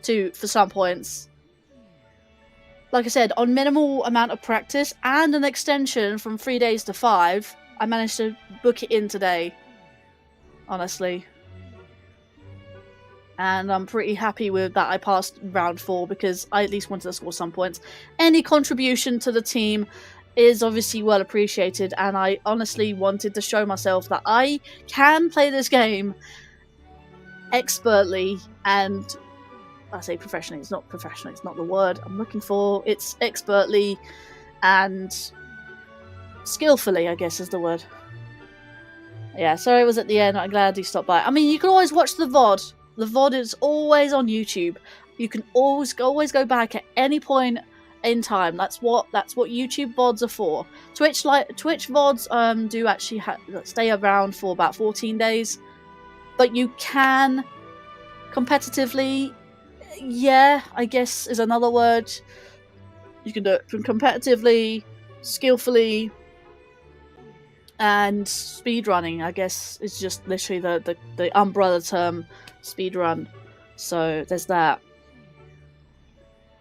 for some points. Like I said, on minimal amount of practice and an extension from 3 days to 5, I managed to book it in today. Honestly. And I'm pretty happy with that I passed round 4 because I at least wanted to score some points. Any contribution to the team is obviously well appreciated, and I honestly wanted to show myself that I can play this game expertly and... I say professionally, it's not professional, it's not the word I'm looking for. It's expertly and skillfully, I guess is the word. Yeah, sorry it was at the end. I'm glad you stopped by. I mean, you can always watch the VOD. The VOD is always on YouTube. You can always go back at any point in time. That's what YouTube VODs are for. Twitch VODs do actually stay around for about 14 days. But you can competitively... Yeah, I guess is another word. You can do it competitively, skillfully, and speedrunning, I guess, is just literally the umbrella term, speedrun. So there's that.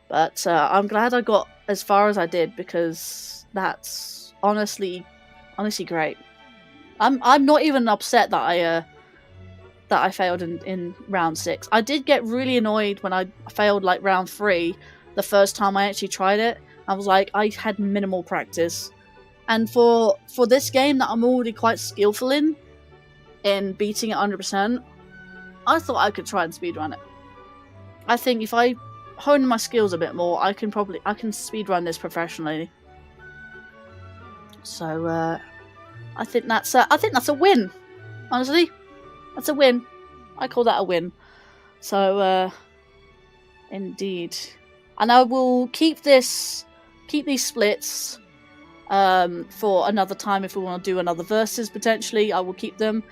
But I'm glad I got as far as I did because that's honestly great. I'm not even upset that I failed in round 6. I did get really annoyed when I failed like round 3 the first time I actually tried it. I was like, I had minimal practice. And for this game that I'm already quite skillful in beating it 100%, I thought I could try and speedrun it. I think if I hone my skills a bit more, I can speedrun this professionally. So I think that's a win, honestly. That's a win. I call that a win. So, indeed. And I will keep these splits for another time if we want to do another versus, potentially. I will keep them.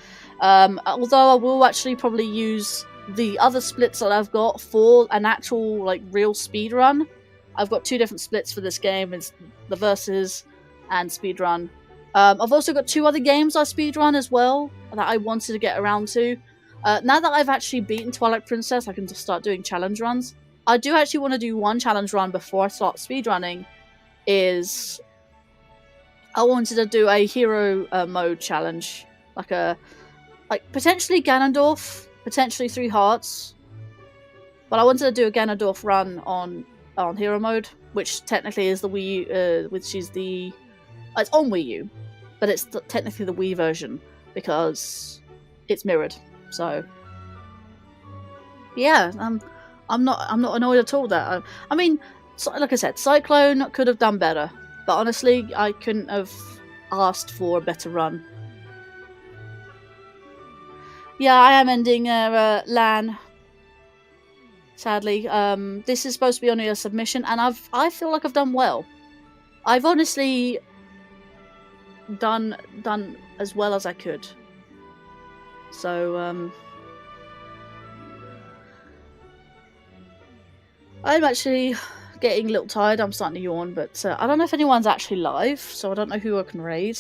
Although I will actually probably use the other splits that I've got for an actual, like, real speedrun. I've got 2 different splits for this game. It's the versus and speedrun. I've also got 2 other games I speedrun as well that I wanted to get around to. Now that I've actually beaten Twilight Princess, I can just start doing challenge runs. I do actually want to do one challenge run before I start speedrunning. Is I wanted to do a hero mode challenge, like potentially Ganondorf, potentially 3 hearts. But I wanted to do a Ganondorf run on hero mode, which technically is the Wii, which is the it's on Wii U, but it's technically the Wii version because it's mirrored. So yeah, I'm not annoyed at all that I mean, like I said, Cyclone could have done better, but honestly, I couldn't have asked for a better run. Yeah, I am ending LAN. Sadly, this is supposed to be only a submission, and I feel like I've done well. I've honestly done as well as I could. So I'm actually getting a little tired. I'm starting to yawn, but I don't know if anyone's actually live, so I don't know who I can raid.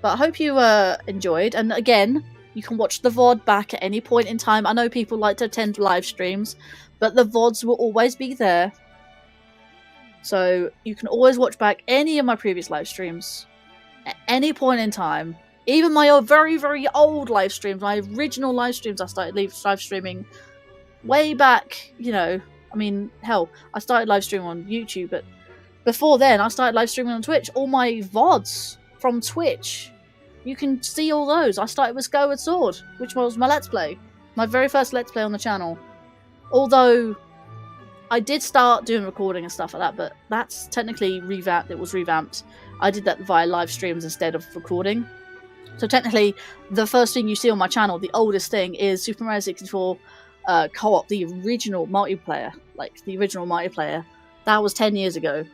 But I hope you enjoyed. And again, you can watch the VOD back at any point in time. I know people like to attend live streams, but the VODs will always be there. So you can always watch back any of my previous live streams at any point in time. Even my very, very old live streams, my original live streams I started live streaming way back, you know. I mean, hell, I started live streaming on YouTube, but before then I started live streaming on Twitch. All my VODs from Twitch, you can see all those. I started with Skyward Sword, which was my Let's Play. My very first Let's Play on the channel. Although I did start doing recording and stuff like that, but that's technically revamped. It was revamped. I did that via live streams instead of recording. So technically, the first thing you see on my channel, the oldest thing, is Super Mario 64 co-op, the original multiplayer. Like, the original multiplayer. That was 10 years ago.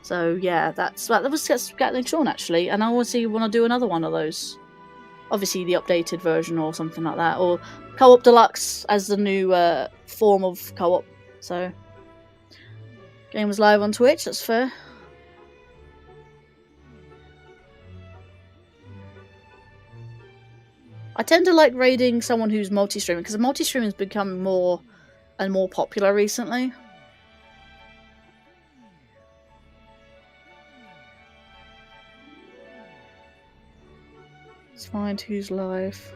So yeah, that was Gatling Sean, actually. And I want to do another one of those. Obviously the updated version or something like that. Or Co-op Deluxe as the new form of co-op. So, game was live on Twitch, that's fair. I tend to like raiding someone who's multi-streaming, because multi-streaming has become more and more popular recently. Let's find who's live.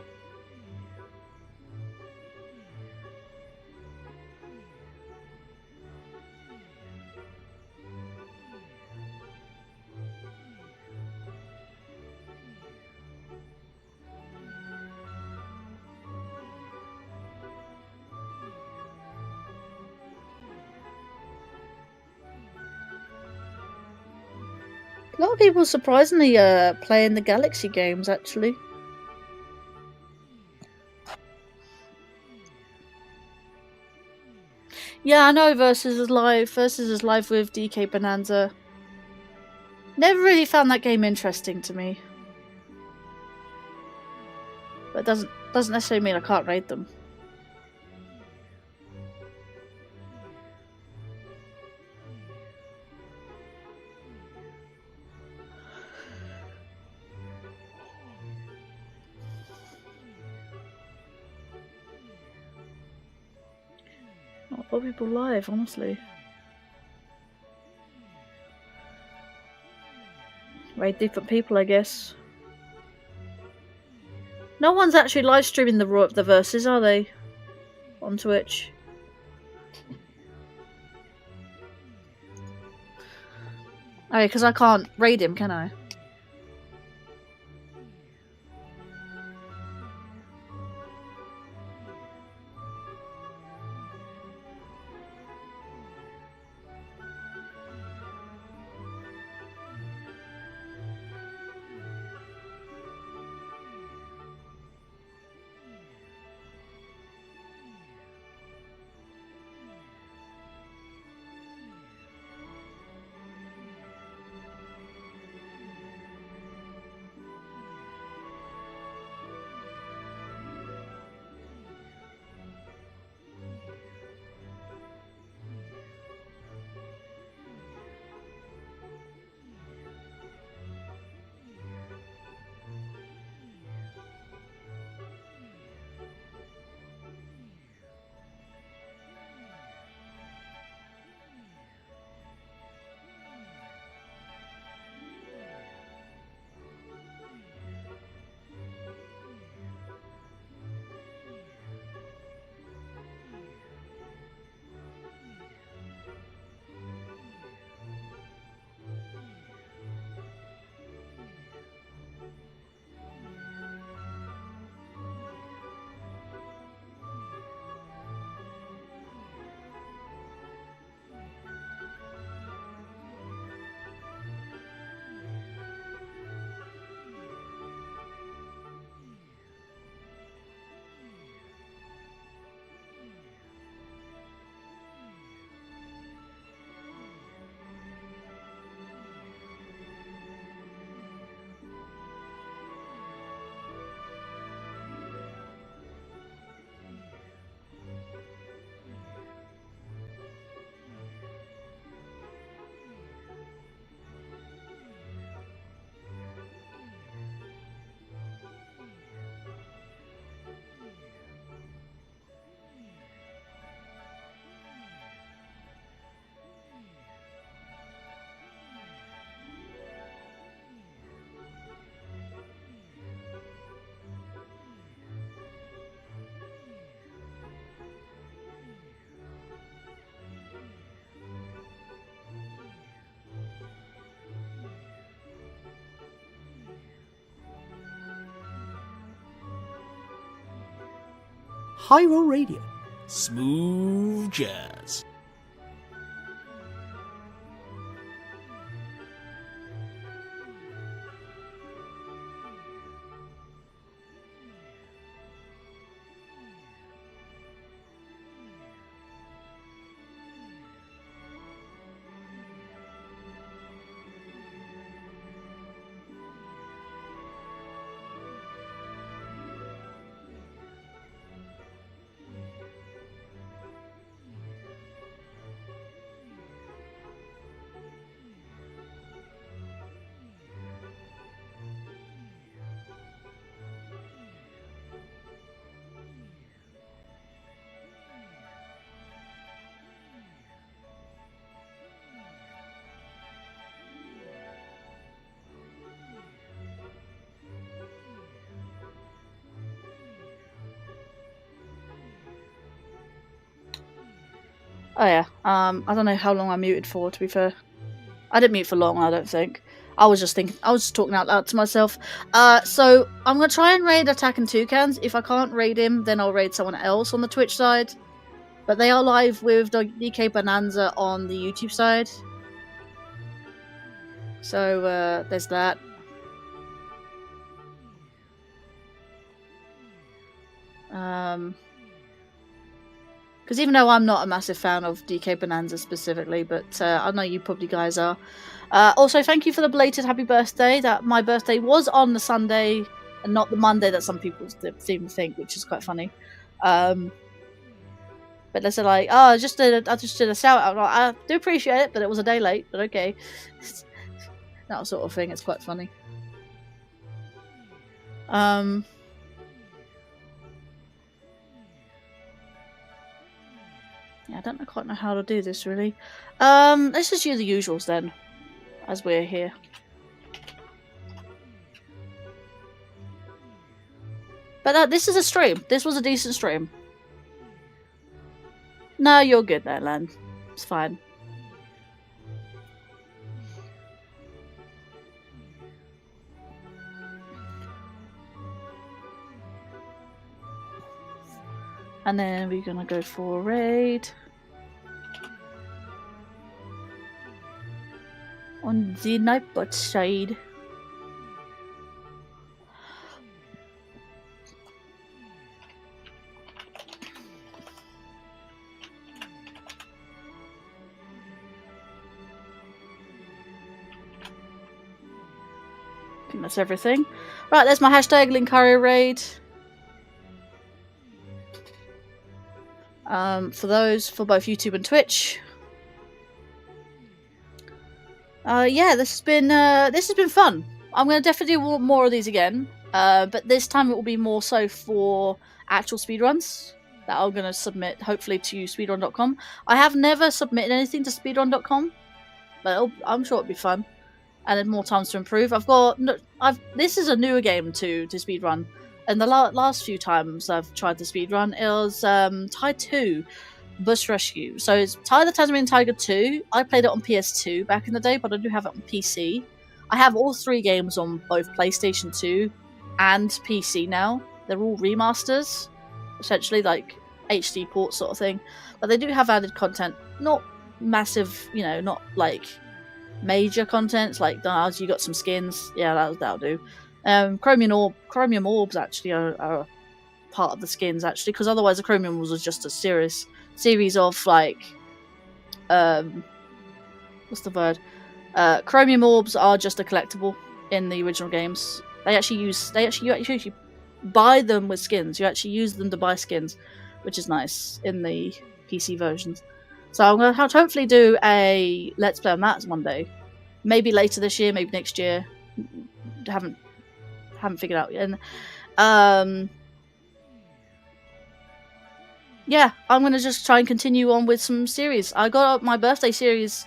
A lot of people surprisingly playing the Galaxy games, actually. Yeah, I know Versus is live. Versus is live with DK Bonanza. Never really found that game interesting to me. But it doesn't necessarily mean I can't raid them. Not a lot of people live, honestly. Raid different people, I guess. No one's actually live streaming the Versus, are they? On Twitch. Oh, because I can't raid him, can I? High Roll Radio. Smooth jazz. Oh yeah. I don't know how long I muted for, to be fair. I didn't mute for long, I don't think. I was just talking out loud to myself. So I'm gonna try and raid Attack and Toucans. If I can't raid him, then I'll raid someone else on the Twitch side. But they are live with DK Bonanza on the YouTube side. So there's that. Because even though I'm not a massive fan of DK Bonanza specifically, but I know you probably guys are. Also, thank you for the belated happy birthday. That my birthday was on the Sunday and not the Monday that some people seem to think, which is quite funny. But they said like, oh, I just did a shout out. Like, I do appreciate it, but it was a day late. But okay, that sort of thing. It's quite funny. Yeah, I don't quite know how to do this really. Let's just use the usuals then, as we're here. But this is a stream. This was a decent stream. No, you're good there, Len. It's fine. And then we're gonna go for a raid on the Nightbot side. I think that's everything. Right, there's my hashtag Linkario raid. For those for both YouTube and Twitch. Yeah, this has been fun. I'm gonna definitely do more of these again. But this time it will be more so for actual speedruns that I'm gonna submit hopefully to speedrun.com. I have never submitted anything to speedrun.com, but I'm sure it'll be fun. And then more times to improve. This is a newer game to speedrun. And the last few times I've tried to speedrun, it was Tide 2, Bus Rescue. So it's Tide the Tasmanian Tiger 2. I played it on PS2 back in the day, but I do have it on PC. I have all 3 games on both PlayStation 2 and PC now. They're all remasters, essentially like HD ports sort of thing. But they do have added content. Not massive, not like major contents. Like, you got some skins. Yeah, that'll do. Chromium orbs actually are part of the skins actually, because otherwise the chromium orbs was just a series of like what's the word? Chromium orbs are just a collectible in the original games. You actually buy them with skins. You actually use them to buy skins, which is nice in the PC versions. So I'm gonna hopefully do a let's play on that one day, maybe later this year, maybe next year. Haven't figured out yet. And yeah, I'm gonna just try and continue on with some series. I got my birthday series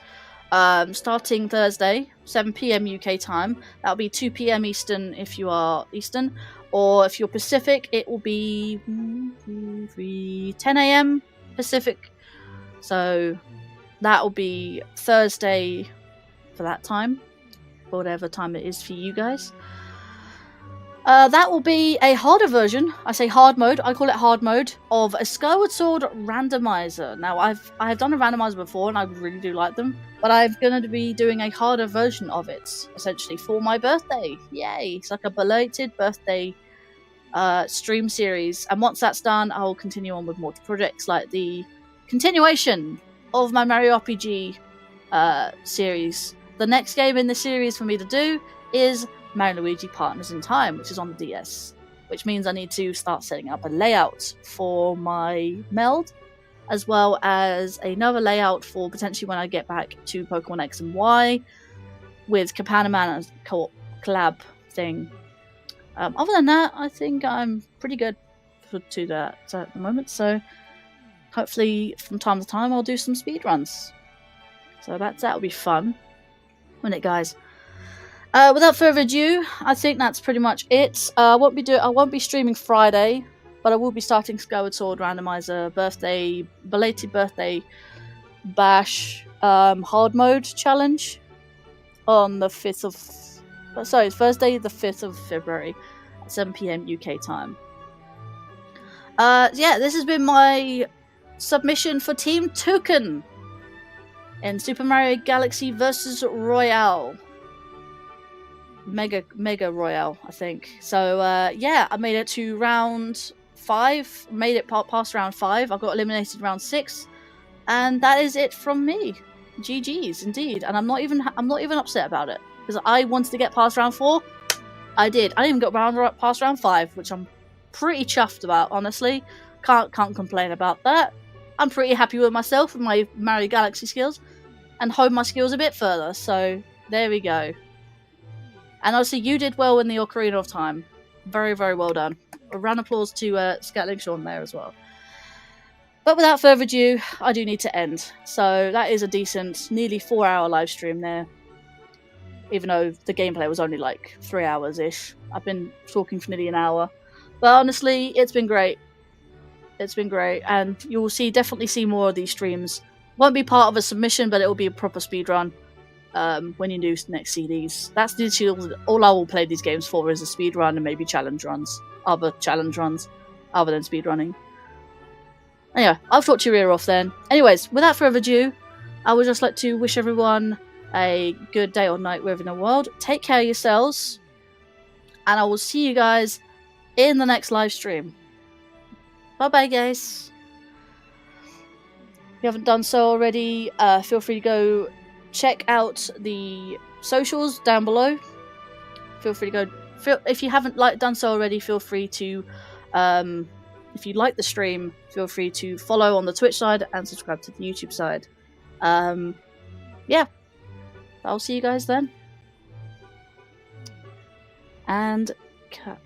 starting Thursday, 7 PM UK time. That'll be 2 PM Eastern if you are Eastern, or if you're Pacific, it will be 10 AM Pacific. So that will be Thursday for that time, whatever time it is for you guys. That will be a harder version. I say hard mode. I call it hard mode of a Skyward Sword randomizer. Now, I have done a randomizer before, and I really do like them. But I'm going to be doing a harder version of it, essentially for my birthday. Yay! It's like a belated birthday stream series. And once that's done, I'll continue on with more projects like the continuation of my Mario RPG series. The next game in the series for me to do is Mario & Luigi Partners in Time, which is on the DS, which means I need to start setting up a layout for my meld, as well as another layout for potentially when I get back to Pokemon X and Y with Capanaman as co-op collab thing. Other than that, I think I'm pretty good to that at the moment, so hopefully from time to time I'll do some speedruns. So that'll be fun, won't it, guys? Without further ado, I think that's pretty much it. I won't be streaming Friday, but I will be starting Skyward Sword Randomizer belated birthday bash hard mode challenge on the Thursday the 5th of February at 7 PM UK time. Yeah, this has been my submission for Team Toucan in Super Mario Galaxy vs. Royale. Mega Royale, I think. So yeah, I made it to round 5. Made it past round 5. I got eliminated round 6, and that is it from me. GG's indeed, and I'm not even upset about it because I wanted to get past round 4. I did. I didn't get past round 5, which I'm pretty chuffed about. Honestly, can't complain about that. I'm pretty happy with myself and my Mario Galaxy skills, and honed my skills a bit further. So there we go. And obviously, you did well in the Ocarina of Time. Very, very well done. A round of applause to Scatling Sean there as well. But without further ado, I do need to end. So that is a decent, nearly 4-hour live stream there. Even though the gameplay was only like 3 hours-ish. I've been talking for nearly an hour. But honestly, it's been great. It's been great. And you will definitely see more of these streams. Won't be part of a submission, but it will be a proper speedrun. When you do next CDs. That's literally all I will play these games for, is a speed run and maybe challenge runs. Other challenge runs other than speed running. Anyway, I've talked your ear off then. Anyways, without further ado, I would just like to wish everyone a good day or night wherever in the world. Take care of yourselves, and I will see you guys in the next live stream. Bye bye, guys. If you haven't done so already, feel free to go check out the socials down below. Feel free to go. If you haven't done so already, feel free to. If you like the stream, feel free to follow on the Twitch side and subscribe to the YouTube side. Yeah, I'll see you guys then. And cut.